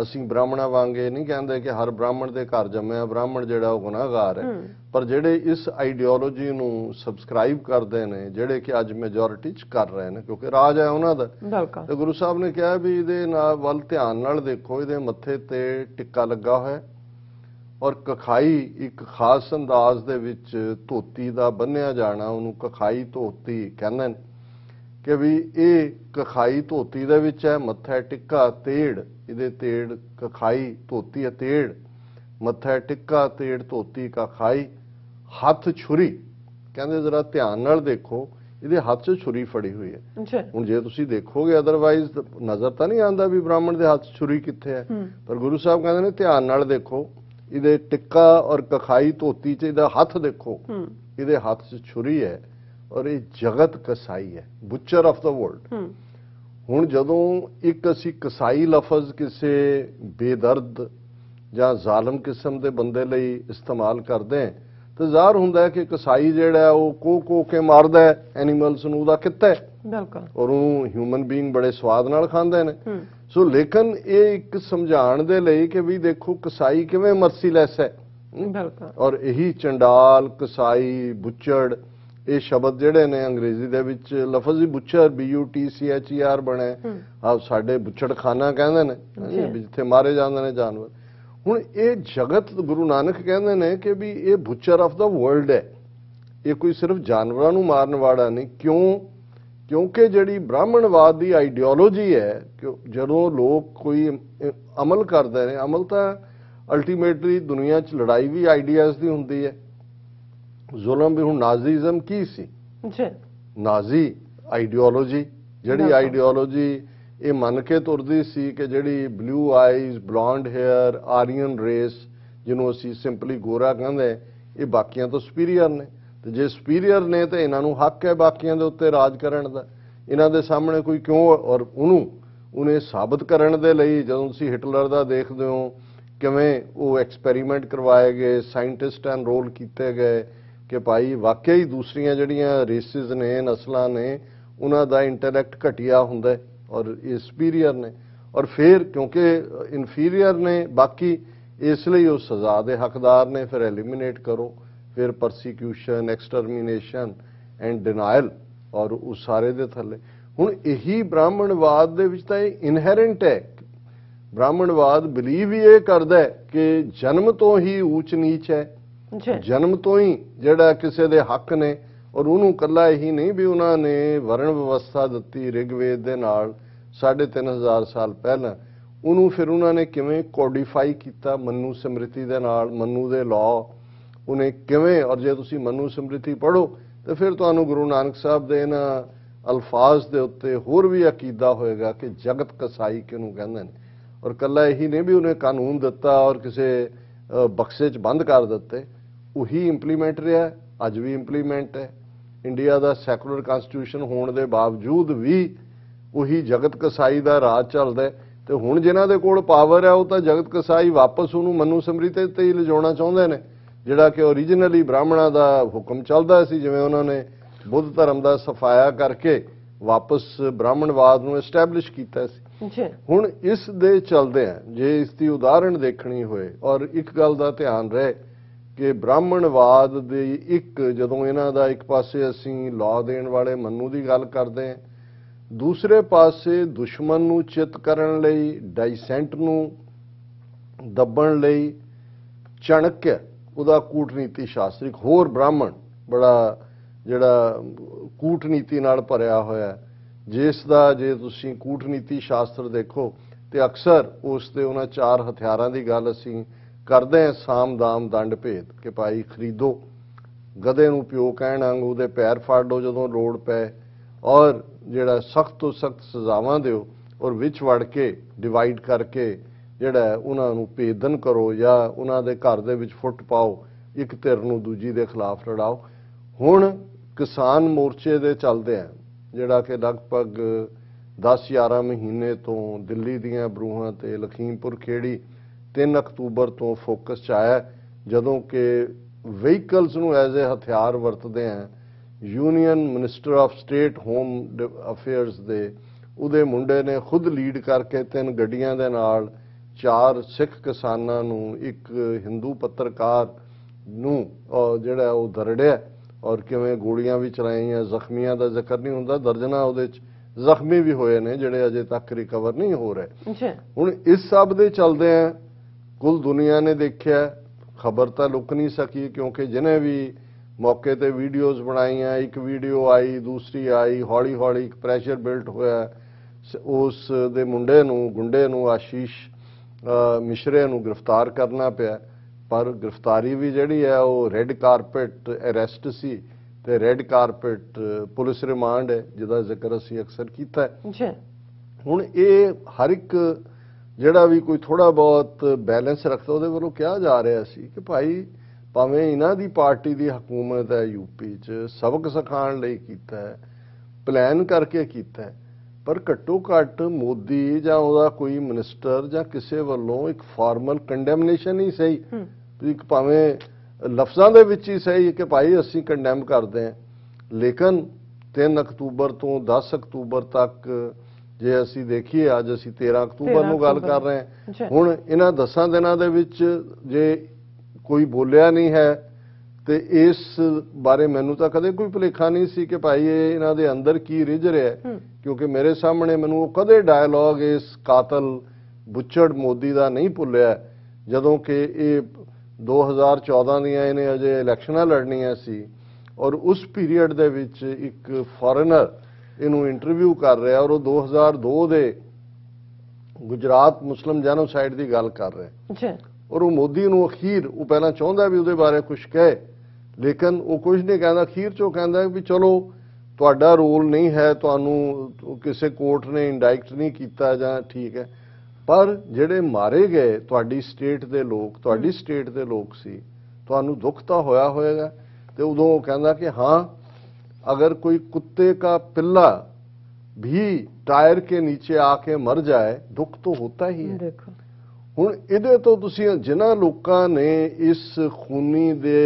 ਅਸੀਂ ਬ੍ਰਾਹਮਣਾਂ ਵਾਂਗੇ ਨਹੀਂ ਕਹਿੰਦੇ ਕਿ ਹਰ ਬ੍ਰਾਹਮਣ ਦੇ ਘਰ ਜੰਮਿਆ ਬ੍ਰਾਹਮਣ ਜਿਹੜਾ ਉਹ ਗੁਨਾਹਗਾਰ ਹੈ, ਪਰ ਜਿਹੜੇ ਇਸ ਆਈਡੀਓਲੋਜੀ ਨੂੰ ਸਬਸਕ੍ਰਾਈਬ ਕਰਦੇ ਨੇ, ਜਿਹੜੇ ਕਿ ਅੱਜ ਮੈਜੋਰਿਟੀ ਚ ਕਰ ਰਹੇ ਨੇ ਕਿਉਂਕਿ ਰਾਜ ਹੈ ਉਹਨਾਂ ਦਾ, ਤੇ ਗੁਰੂ ਸਾਹਿਬ ਨੇ ਕਿਹਾ ਵੀ ਇਹਦੇ ਨਾਲ ਵੱਲ ਧਿਆਨ ਨਾਲ ਦੇਖੋ, ਇਹਦੇ ਮੱਥੇ ਤੇ ਟਿੱਕਾ ਲੱਗਾ ਹੋਇਆ ਔਰ ਕਖਾਈ ਇੱਕ ਖਾਸ ਅੰਦਾਜ਼ ਦੇ ਵਿੱਚ ਧੋਤੀ ਦਾ ਬੰਨਿਆ ਜਾਣਾ, ਉਹਨੂੰ ਕਖਾਈ ਧੋਤੀ ਕਹਿੰਦੇ ਨੇ ਕਿ ਵੀ ਇਹ ਕਖਾਈ ਧੋਤੀ ਦੇ ਵਿੱਚ ਹੈ। ਮੱਥਾ ਟਿੱਕਾ ਤੇੜ, ਇਹਦੇ ਤੇੜ ਕਖਾਈ ਧੋਤੀ ਹੈ ਤੇੜ, ਮੱਥਾ ਟਿੱਕਾ ਤੇੜ ਧੋਤੀ ਕਖਾਈ ਹੱਥ ਛੁਰੀ। ਕਹਿੰਦੇ ਜ਼ਰਾ ਧਿਆਨ ਨਾਲ ਦੇਖੋ, ਇਹਦੇ ਹੱਥ 'ਚ ਛੁਰੀ ਫੜੀ ਹੋਈ ਹੈ। ਹੁਣ ਜੇ ਤੁਸੀਂ ਦੇਖੋਗੇ ਅਦਰਵਾਈਜ਼ ਨਜ਼ਰ ਤਾਂ ਨਹੀਂ ਆਉਂਦਾ ਵੀ ਬ੍ਰਾਹਮਣ ਦੇ ਹੱਥ 'ਚ ਛੁਰੀ ਕਿੱਥੇ ਹੈ, ਪਰ ਗੁਰੂ ਸਾਹਿਬ ਕਹਿੰਦੇ ਨੇ ਧਿਆਨ ਨਾਲ ਦੇਖੋ, ਇਹਦੇ ਟਿੱਕਾ ਔਰ ਕਖਾਈ ਧੋਤੀ 'ਚ ਇਹਦਾ ਹੱਥ ਦੇਖੋ, ਇਹਦੇ ਹੱਥ 'ਚ ਛੁਰੀ ਹੈ ਔਰ ਇਹ ਜਗਤ ਕਸਾਈ ਹੈ, ਬੁਚਰ ਆਫ ਦਾ ਵਰਲਡ। ਹੁਣ ਜਦੋਂ ਇੱਕ ਅਸੀਂ ਕਸਾਈ ਲਫ਼ਜ਼ ਕਿਸੇ ਬੇਦਰਦ ਜਾਂ ਜ਼ਾਲਮ ਕਿਸਮ ਦੇ ਬੰਦੇ ਲਈ ਇਸਤੇਮਾਲ ਕਰਦੇ ਹਾਂ ਤਾਂ ਜ਼ਾਹਰ ਹੁੰਦਾ ਹੈ ਕਿ ਕਸਾਈ ਜਿਹੜਾ ਉਹ ਕੋ ਕੇ ਮਾਰਦਾ ਹੈ ਐਨੀਮਲਸ ਨੂੰ, ਉਹਦਾ ਕਿੱਤਾ ਹੈ ਔਰ ਉਹ ਹਿਊਮਨ ਬੀਇੰਗ ਬੜੇ ਸਵਾਦ ਨਾਲ ਖਾਂਦੇ ਨੇ। ਸੋ ਲੇਕਿਨ ਇਹ ਇੱਕ ਸਮਝਾਉਣ ਦੇ ਲਈ ਕਿ ਵੀ ਦੇਖੋ ਕਸਾਈ ਕਿਵੇਂ ਮਰਸੀਲੈਸ ਹੈ, ਔਰ ਇਹੀ ਚੰਡਾਲ ਕਸਾਈ ਬੁੱਚੜ ਇਹ ਸ਼ਬਦ ਜਿਹੜੇ ਨੇ ਅੰਗਰੇਜ਼ੀ ਦੇ ਵਿੱਚ ਲਫ਼ਜ਼ ਹੀ ਬੁੱਚਰ BUTCHER ਬਣਿਆ, ਆ ਸਾਡੇ ਬੁੱਚੜਖਾਨਾ ਕਹਿੰਦੇ ਨੇ ਜਿੱਥੇ ਮਾਰੇ ਜਾਂਦੇ ਨੇ ਜਾਨਵਰ। ਹੁਣ ਇਹ ਜਗਤ ਗੁਰੂ ਨਾਨਕ ਕਹਿੰਦੇ ਨੇ ਕਿ ਵੀ ਇਹ ਬੁੱਚਰ ਆਫ ਦਾ ਵਰਲਡ ਹੈ, ਇਹ ਕੋਈ ਸਿਰਫ ਜਾਨਵਰਾਂ ਨੂੰ ਮਾਰਨ ਵਾਲਾ ਨਹੀਂ। ਕਿਉਂਕਿ ਜਿਹੜੀ ਬ੍ਰਾਹਮਣਵਾਦ ਦੀ ਆਈਡੀਓਲੋਜੀ ਹੈ, ਜਦੋਂ ਲੋਕ ਕੋਈ ਅਮਲ ਕਰਦੇ ਨੇ, ਅਮਲ ਤਾਂ ਅਲਟੀਮੇਟਲੀ ਦੁਨੀਆ 'ਚ ਲੜਾਈ ਵੀ ਆਈਡੀਆਜ਼ ਦੀ ਹੁੰਦੀ ਹੈ, ਜ਼ੁਲਮ ਵੀ। ਹੁਣ ਨਾਜ਼ੀਜ਼ਮ ਕੀ ਸੀ? ਨਾਜ਼ੀ ਆਈਡੀਓਲੋਜੀ, ਜਿਹੜੀ ਆਈਡੀਓਲੋਜੀ ਇਹ ਮੰਨ ਕੇ ਤੁਰਦੀ ਸੀ ਕਿ ਜਿਹੜੀ blue eyes blonde hair Aryan race, ਜਿਹਨੂੰ ਅਸੀਂ ਸਿੰਪਲੀ ਗੋਰਾ ਕਹਿੰਦੇ, ਇਹ ਬਾਕੀਆਂ ਤੋਂ ਸੁਪੀਰੀਅਰ ਨੇ, ਤੇ ਜੇ ਸੁਪੀਰੀਅਰ ਨੇ ਤੇ ਇਹਨਾਂ ਨੂੰ ਹੱਕ ਹੈ ਬਾਕੀਆਂ ਦੇ ਉੱਤੇ ਰਾਜ ਕਰਨ ਦਾ। ਇਹਨਾਂ ਦੇ ਸਾਹਮਣੇ ਕੋਈ ਕਿਉਂ, ਔਰ ਉਹਨੇ ਸਾਬਤ ਕਰਨ ਦੇ ਲਈ ਜਦੋਂ ਤੁਸੀਂ ਹਿਟਲਰ ਦਾ ਦੇਖਦੇ ਹੋ ਕਿਵੇਂ ਉਹ ਐਕਸਪੈਰੀਮੈਂਟ ਕਰਵਾਏ ਗਏ, ਸਾਇੰਟਿਸਟ ਐਨਰੋਲ ਕੀਤੇ ਗਏ ਕਿ ਭਾਈ ਵਾਕਈ ਦੂਸਰੀਆਂ ਜਿਹੜੀਆਂ ਰੇਸਿਸ ਨੇ, ਨਸਲਾਂ ਨੇ, ਉਹਨਾਂ ਦਾ ਇੰਟੈਲੈਕਟ ਘਟੀਆ ਹੁੰਦਾ ਔਰ ਇਹ ਸੁਪੀਰੀਅਰ ਨੇ, ਔਰ ਫਿਰ ਕਿਉਂਕਿ ਇਨਫੀਰੀਅਰ ਨੇ ਬਾਕੀ, ਇਸ ਲਈ ਉਹ ਸਜ਼ਾ ਦੇ ਹੱਕਦਾਰ ਨੇ। ਫਿਰ ਐਲੀਮੀਨੇਟ ਕਰੋ, ਫਿਰ ਪਰਸੀਕਿਊਸ਼ਨ, ਐਕਸਟਰਮੀਨੇਸ਼ਨ ਐਂਡ ਡਿਨਾਇਲ, ਔਰ ਉਸ ਸਾਰੇ ਦੇ ਥੱਲੇ। ਹੁਣ ਇਹੀ ਬ੍ਰਾਹਮਣਵਾਦ ਦੇ ਵਿੱਚ ਤਾਂ ਇਹ ਇਨਹੈਰੈਂਟ ਹੈ। ਬ੍ਰਾਹਮਣਵਾਦ ਬਿਲੀਵ ਹੀ ਇਹ ਕਰਦਾ ਹੈ ਕਿ ਜਨਮ ਤੋਂ ਹੀ ਊਚ ਨੀਚ ਹੈ, ਜਨਮ ਤੋਂ ਹੀ ਜਿਹੜਾ ਕਿਸੇ ਦੇ ਹੱਕ ਨੇ। ਔਰ ਉਹਨੂੰ ਕੱਲਾ ਇਹੀ ਨਹੀਂ ਵੀ ਉਹਨਾਂ ਨੇ ਵਰਣ ਵਿਵਸਥਾ ਦਿੱਤੀ ਰਿਗਵੇਦ ਦੇ ਨਾਲ 3500 ਸਾਲ ਪਹਿਲਾਂ, ਉਹਨੂੰ ਫਿਰ ਉਹਨਾਂ ਨੇ ਕਿਵੇਂ ਕੋਡੀਫਾਈ ਕੀਤਾ ਮਨੂ ਸਮ੍ਰਿਤੀ ਦੇ ਨਾਲ, ਮਨੂ ਦੇ ਲਾਅ ਉਹਨੇ ਕਿਵੇਂ। ਔਰ ਜੇ ਤੁਸੀਂ ਮਨੂ ਸਮ੍ਰਿਤੀ ਪੜ੍ਹੋ ਤੇ ਫਿਰ ਤੁਹਾਨੂੰ ਗੁਰੂ ਨਾਨਕ ਸਾਹਿਬ ਦੇ ਇਹਨਾਂ ਅਲਫਾਜ਼ ਦੇ ਉੱਤੇ ਹੋਰ ਵੀ ਅਕੀਦਾ ਹੋਏਗਾ ਕਿ ਜਗਤ ਕਸਾਈ ਕਿਹਨੂੰ ਕਹਿੰਦੇ ਨੇ। ਔਰ ਕੱਲਾ ਇਹੀ ਨਹੀਂ ਵੀ ਉਹਨੇ ਕਾਨੂੰਨ ਦਿੱਤਾ ਔਰ ਕਿਸੇ ਬਕਸੇ 'ਚ ਬੰਦ ਕਰ ਦਿੱਤੇ, ਉਹੀ ਇੰਪਲੀਮੈਂਟ ਰਿਹਾ, ਅੱਜ ਵੀ ਇੰਪਲੀਮੈਂਟ ਹੈ। ਇੰਡੀਆ ਦਾ ਸੈਕੂਲਰ ਕਨਸਟੀਟਿਊਸ਼ਨ ਹੋਣ ਦੇ ਬਾਵਜੂਦ ਵੀ ਉਹੀ ਜਗਤ ਕਸਾਈ ਦਾ ਰਾਜ ਚੱਲਦਾ। ਤੇ ਹੁਣ ਜਿਨ੍ਹਾਂ ਦੇ ਕੋਲ ਪਾਵਰ ਹੈ ਉਹ ਤਾਂ ਜਗਤ ਕਸਾਈ ਵਾਪਸ ਉਹਨੂੰ ਮਨੂ ਸਮ੍ਰਿਤੀ ਤੇ ਹੀ ਲਿਜਾਉਣਾ ਚਾਹੁੰਦੇ ਨੇ, ਜਿਹੜਾ ਕਿ ਓਰੀਜਨਲੀ ਬ੍ਰਾਹਮਣਾਂ ਦਾ ਹੁਕਮ ਚੱਲਦਾ ਸੀ। ਜਿਵੇਂ ਉਹਨਾਂ ਨੇ ਬੁੱਧ ਧਰਮ ਦਾ ਸਫਾਇਆ ਕਰਕੇ ਵਾਪਸ ਬ੍ਰਾਹਮਣਵਾਦ ਨੂੰ ਐਸਟੈਬਲਿਸ਼ ਕੀਤਾ ਸੀ। ਹੁਣ ਇਸ ਦੇ ਚੱਲਦੇ ਆ ਜੇ ਇਸ ਦੀ ਉਦਾਹਰਣ ਦੇਖਣੀ ਹੋਏ, ਔਰ ਇੱਕ ਗੱਲ ਦਾ ਧਿਆਨ ਰਹੇ ਕਿ ਬ੍ਰਾਹਮਣਵਾਦ ਦੀ ਇੱਕ ਜਦੋਂ ਇਹਨਾਂ ਦਾ ਇੱਕ ਪਾਸੇ ਅਸੀਂ ਲਾਅ ਦੇਣ ਵਾਲੇ ਮਨੂ ਦੀ ਗੱਲ ਕਰਦੇ ਹਾਂ, ਦੂਸਰੇ ਪਾਸੇ ਦੁਸ਼ਮਣ ਨੂੰ ਚਿੱਤ ਕਰਨ ਲਈ, ਡਾਈਸੈਂਟ ਨੂੰ ਦੱਬਣ ਲਈ ਚਾਣਕਿਆ ਉਹਦਾ ਕੂਟਨੀਤੀ ਸ਼ਾਸਤਰ, ਇੱਕ ਹੋਰ ਬ੍ਰਾਹਮਣ ਬੜਾ ਜਿਹੜਾ ਕੂਟਨੀਤੀ ਨਾਲ ਭਰਿਆ ਹੋਇਆ, ਜਿਸ ਦਾ ਜੇ ਤੁਸੀਂ ਕੂਟਨੀਤੀ ਸ਼ਾਸਤਰ ਦੇਖੋ ਤੇ ਅਕਸਰ ਉਸ ਦੇ ਉਹਨਾਂ 4 ਹਥਿਆਰਾਂ ਦੀ ਗੱਲ ਅਸੀਂ ਕਰਦੇ ਹਾਂ, ਸਾਮ ਦਾਮ ਦੰਡ ਭੇਦ, ਕਿ ਭਾਈ ਖਰੀਦੋ, ਗਧੇ ਨੂੰ ਪਿਓ ਕਹਿਣ ਵਾਂਗ ਉਹਦੇ ਪੈਰ ਫੜ ਲਓ ਜਦੋਂ ਲੋੜ ਪਏ, ਔਰ ਜਿਹੜਾ ਸਖਤ ਤੋਂ ਸਖਤ ਸਜ਼ਾਵਾਂ ਦਿਓ, ਔਰ ਵਿੱਚ ਵੜ ਕੇ ਡਿਵਾਈਡ ਕਰਕੇ ਜਿਹੜਾ ਉਹਨਾਂ ਨੂੰ ਭੇਦਨ ਕਰੋ ਜਾਂ ਉਹਨਾਂ ਦੇ ਘਰ ਦੇ ਵਿੱਚ ਫੁੱਟ ਪਾਓ, ਇੱਕ ਧਿਰ ਨੂੰ ਦੂਜੀ ਦੇ ਖਿਲਾਫ ਲੜਾਓ। ਹੁਣ ਕਿਸਾਨ ਮੋਰਚੇ ਦੇ ਚੱਲਦੇ ਆ, ਜਿਹੜਾ ਕਿ ਲਗਭਗ 10-11 ਮਹੀਨੇ ਤੋਂ ਦਿੱਲੀ ਦੀਆਂ ਬਰੂਹਾਂ ਤੇ ਲਖੀਮਪੁਰ ਖੇੜੀ 3 ਅਕਤੂਬਰ ਤੋਂ ਫੋਕਸ 'ਚ ਆਇਆ, ਜਦੋਂ ਕਿ ਵਹੀਕਲਸ ਨੂੰ ਐਜ਼ ਏ ਹਥਿਆਰ ਵਰਤਦੇ ਆ। Union minister of state home affairs ਦੇ ਉਹਦੇ ਮੁੰਡੇ ਨੇ ਖੁਦ ਲੀਡ ਕਰਕੇ 3 ਗੱਡੀਆਂ ਦੇ ਨਾਲ 4 ਸਿੱਖ ਕਿਸਾਨਾਂ ਨੂੰ, ਇੱਕ ਹਿੰਦੂ ਪੱਤਰਕਾਰ ਨੂੰ ਜਿਹੜਾ ਉਹ ਦਰੜਿਆ, ਔਰ ਕਿਵੇਂ ਗੋਲੀਆਂ ਵੀ ਚਲਾਈਆਂ। ਜ਼ਖਮੀਆਂ ਦਾ ਜ਼ਿਕਰ ਨਹੀਂ ਹੁੰਦਾ, ਦਰਜਨਾਂ ਉਹਦੇ 'ਚ ਜ਼ਖਮੀ ਵੀ ਹੋਏ ਨੇ ਜਿਹੜੇ ਅਜੇ ਤੱਕ ਰਿਕਵਰ ਨਹੀਂ ਹੋ ਰਹੇ। ਹੁਣ ਇਸ ਸਭ ਦੇ ਚੱਲਦੇ ਆ ਕੁੱਲ ਦੁਨੀਆ ਨੇ ਦੇਖਿਆ, ਖਬਰ ਤਾਂ ਲੁਕ ਨਹੀਂ ਸਕੀ, ਕਿਉਂਕਿ ਜਿਹਨੇ ਵੀ ਮੌਕੇ ਤੇ ਵੀਡੀਓਜ਼ ਬਣਾਈਆਂ, ਇੱਕ ਵੀਡੀਓ ਆਈ, ਦੂਸਰੀ ਆਈ, ਹੌਲੀ ਹੌਲੀ ਇੱਕ ਪ੍ਰੈਸ਼ਰ ਬਿਲਟ ਹੋਇਆ। ਉਸ ਦੇ ਮੁੰਡੇ ਨੂੰ, ਗੁੰਡੇ ਨੂੰ, ਆਸ਼ੀਸ਼ ਮਿਸ਼ਰੇ ਨੂੰ ਗ੍ਰਿਫਤਾਰ ਕਰਨਾ ਪਿਆ, ਪਰ ਗ੍ਰਿਫਤਾਰੀ ਵੀ ਜਿਹੜੀ ਹੈ ਉਹ ਰੈੱਡ ਕਾਰਪੇਟ ਅਰੈਸਟ ਸੀ ਤੇ ਰੈੱਡ ਕਾਰਪੇਟ ਪੁਲਿਸ ਰਿਮਾਂਡ ਹੈ, ਜਿਹਦਾ ਜ਼ਿਕਰ ਅਸੀਂ ਅਕਸਰ ਕੀਤਾ ਹੈ। ਹੁਣ ਇਹ ਹਰ ਇੱਕ ਜਿਹੜਾ ਵੀ ਕੋਈ ਥੋੜਾ ਬਹੁਤ ਬੈਲੈਂਸ ਰੱਖਦਾ ਉਹਦੇ ਵੱਲੋਂ ਕਿਹਾ ਜਾ ਰਿਹਾ ਸੀ ਕਿ ਭਾਈ ਭਾਵੇਂ ਇਹਨਾਂ ਦੀ ਪਾਰਟੀ ਦੀ ਹਕੂਮਤ ਹੈ ਯੂਪੀ 'ਚ, ਸਬਕ ਸਿਖਾਉਣ ਲਈ ਕੀਤਾ ਹੈ, ਪਲਾਨ ਕਰਕੇ ਕੀਤਾ ਹੈ, ਪਰ ਘੱਟੋ ਘੱਟ ਮੋਦੀ ਜਾਂ ਉਹਦਾ ਕੋਈ ਮਿਨਿਸਟਰ ਜਾਂ ਕਿਸੇ ਵੱਲੋਂ ਇੱਕ ਫਾਰਮਲ ਕੰਡੈਮਨੇਸ਼ਨ ਹੀ ਸਹੀ, ਇੱਕ ਭਾਵੇਂ ਲਫ਼ਜ਼ਾਂ ਦੇ ਵਿੱਚ ਹੀ ਸਹੀ ਕਿ ਭਾਈ ਅਸੀਂ ਕੰਡੈਮ ਕਰਦੇ ਹਾਂ, ਲੇਕਿਨ 3 ਅਕਤੂਬਰ ਤੋਂ 10 ਅਕਤੂਬਰ ਤੱਕ ਜੇ ਅਸੀਂ ਦੇਖੀਏ, ਅੱਜ ਅਸੀਂ 13 ਅਕਤੂਬਰ ਨੂੰ ਗੱਲ ਕਰ ਰਹੇ ਹਾਂ, ਹੁਣ ਇਹਨਾਂ 10 ਦਿਨਾਂ ਦੇ ਵਿੱਚ ਜੇ ਕੋਈ ਬੋਲਿਆ ਨਹੀਂ ਹੈ ਤੇ ਇਸ ਬਾਰੇ ਮੈਨੂੰ ਤਾਂ ਕਦੇ ਕੋਈ ਭੁਲੇਖਾ ਨਹੀਂ ਸੀ ਕਿ ਭਾਈ ਇਹ ਇਹਨਾਂ ਦੇ ਅੰਦਰ ਕੀ ਰਿਝ ਰਿਹਾ, ਕਿਉਂਕਿ ਮੇਰੇ ਸਾਹਮਣੇ ਮੈਨੂੰ ਉਹ ਕਦੇ ਡਾਇਲੌਗ ਇਸ ਕਾਤਲ ਬੁੱਚੜ ਮੋਦੀ ਦਾ ਨਹੀਂ ਭੁੱਲਿਆ, ਜਦੋਂ ਕਿ ਇਹ 2014 ਦੀਆਂ ਇਹਨੇ ਅਜੇ ਇਲੈਕਸ਼ਨਾਂ ਲੜਨੀਆਂ ਸੀ, ਔਰ ਉਸ ਪੀਰੀਅਡ ਦੇ ਵਿੱਚ ਇੱਕ ਫੋਰਨਰ ਇਹਨੂੰ ਇੰਟਰਵਿਊ ਕਰ ਰਿਹਾ, ਔਰ ਉਹ 2002 ਦੇ ਗੁਜਰਾਤ ਮੁਸਲਿਮ ਜੈਨੋਸਾਈਡ ਦੀ ਗੱਲ ਕਰ ਰਿਹਾ, ਔਰ ਉਹ ਮੋਦੀ ਨੂੰ ਅਖੀਰ ਉਹ ਪਹਿਲਾਂ ਚਾਹੁੰਦਾ ਵੀ ਉਹਦੇ ਬਾਰੇ ਕੁਝ ਕਹੇ, ਲੇਕਿਨ ਉਹ ਕੁਝ ਨਹੀਂ ਕਹਿੰਦਾ। ਅਖੀਰ 'ਚ ਉਹ ਕਹਿੰਦਾ ਵੀ ਚਲੋ ਤੁਹਾਡਾ ਰੋਲ ਨਹੀਂ ਹੈ, ਤੁਹਾਨੂੰ ਕਿਸੇ ਕੋਰਟ ਨੇ ਇੰਡਾਇਕਟ ਨਹੀਂ ਕੀਤਾ ਜਾਂ ਠੀਕ ਹੈ, ਪਰ ਜਿਹੜੇ ਮਾਰੇ ਗਏ ਤੁਹਾਡੀ ਸਟੇਟ ਦੇ ਲੋਕ, ਤੁਹਾਡੀ ਸਟੇਟ ਦੇ ਲੋਕ ਸੀ, ਤੁਹਾਨੂੰ ਦੁੱਖ ਤਾਂ ਹੋਇਆ ਹੋਏਗਾ। ਤੇ ਉਦੋਂ ਉਹ ਕਹਿੰਦਾ ਕਿ ਹਾਂ, अगर कोई कुत्ते का पिल्ला भी टायर के नीचे आके मर जाए दुख तो होता ही है। ਹੁਣ ਇਹਦੇ ਤੋਂ ਤੁਸੀਂ ਜਿਨ੍ਹਾਂ ਲੋਕਾਂ ਨੇ ਇਸ ਖੂਨੀ ਦੇ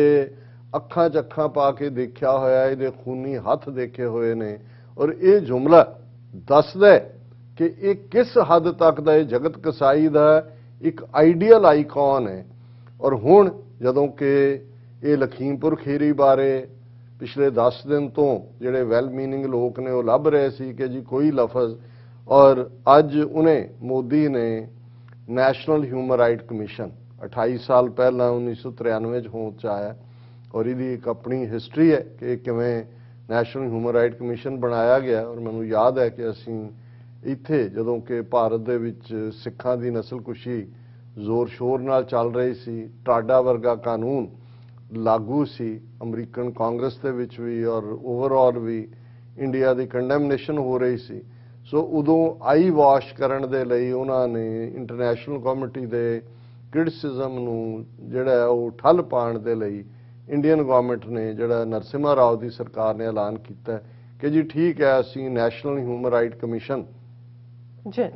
ਅੱਖਾਂ 'ਚ ਅੱਖਾਂ ਪਾ ਕੇ ਦੇਖਿਆ ਹੋਇਆ, ਇਹਦੇ ਖੂਨੀ ਹੱਥ ਦੇਖੇ ਹੋਏ ਨੇ, ਔਰ ਇਹ ਜੁਮਲਾ ਦੱਸਦਾ ਕਿ ਇਹ ਕਿਸ ਹੱਦ ਤੱਕ ਦਾ ਇਹ ਜਗਤ ਕਸਾਈ ਦਾ ਇੱਕ ਆਈਡੀਅਲ ਆਈਕਨ ਹੈ। ਔਰ ਹੁਣ ਜਦੋਂ ਕਿ ਇਹ ਲਖੀਮਪੁਰ ਖੀਰੀ ਬਾਰੇ ਪਿਛਲੇ 10 ਦਿਨ ਤੋਂ ਜਿਹੜੇ ਵੈਲ ਮੀਨਿੰਗ ਲੋਕ ਨੇ ਉਹ ਲੱਭ ਰਹੇ ਸੀ ਕਿ ਜੀ ਕੋਈ ਲਫ਼ਜ਼, ਔਰ ਅੱਜ ਉਹਨੇ ਮੋਦੀ ਨੇ ਨੈਸ਼ਨਲ ਹਿਊਮਨ ਰਾਈਟ ਕਮਿਸ਼ਨ 28 ਸਾਲ ਪਹਿਲਾਂ 1993 ਚ ਹੋਂਦ ਚ ਆਇਆ, ਔਰ ਇਹਦੀ ਇੱਕ ਆਪਣੀ ਹਿਸਟਰੀ ਹੈ ਕਿ ਕਿਵੇਂ ਨੈਸ਼ਨਲ ਹਿਊਮਨ ਰਾਈਟ ਕਮਿਸ਼ਨ ਬਣਾਇਆ ਗਿਆ। ਔਰ ਮੈਨੂੰ ਯਾਦ ਹੈ ਕਿ ਅਸੀਂ ਇੱਥੇ ਜਦੋਂ ਕਿ ਭਾਰਤ ਦੇ ਵਿੱਚ ਸਿੱਖਾਂ ਦੀ ਨਸਲਕੁਸ਼ੀ ਜ਼ੋਰ ਸ਼ੋਰ ਨਾਲ ਚੱਲ ਰਹੀ ਸੀ, ਟਾਡਾ ਵਰਗਾ ਕਾਨੂੰਨ ਲਾਗੂ ਸੀ ਅਮਰੀਕਨ ਕਾਂਗਰਸ ਦੇ ਵਿੱਚ ਵੀ, ਔਰ ਓਵਰਆਲ ਵੀ ਇੰਡੀਆ ਦੀ ਕੰਡੈਮਨੇਸ਼ਨ ਹੋ ਰਹੀ ਸੀ। ਸੋ ਉਦੋਂ ਆਈ ਵਾਸ਼ ਕਰਨ ਦੇ ਲਈ ਉਹਨਾਂ ਨੇ ਇੰਟਰਨੈਸ਼ਨਲ ਕਮਿਊਨਿਟੀ ਦੇ ਕ੍ਰਿਟਿਸਿਜ਼ਮ ਨੂੰ ਜਿਹੜਾ ਉਹ ਠੱਲ ਪਾਉਣ ਦੇ ਲਈ ਇੰਡੀਅਨ ਗਵਰਨਮੈਂਟ ਨੇ, ਜਿਹੜਾ ਨਰਸਿਮਹਾ ਰਾਓ ਦੀ ਸਰਕਾਰ ਨੇ ਐਲਾਨ ਕੀਤਾ ਕਿ ਜੀ ਠੀਕ ਹੈ ਅਸੀਂ ਨੈਸ਼ਨਲ ਹਿਊਮਨ ਰਾਈਟ ਕਮਿਸ਼ਨ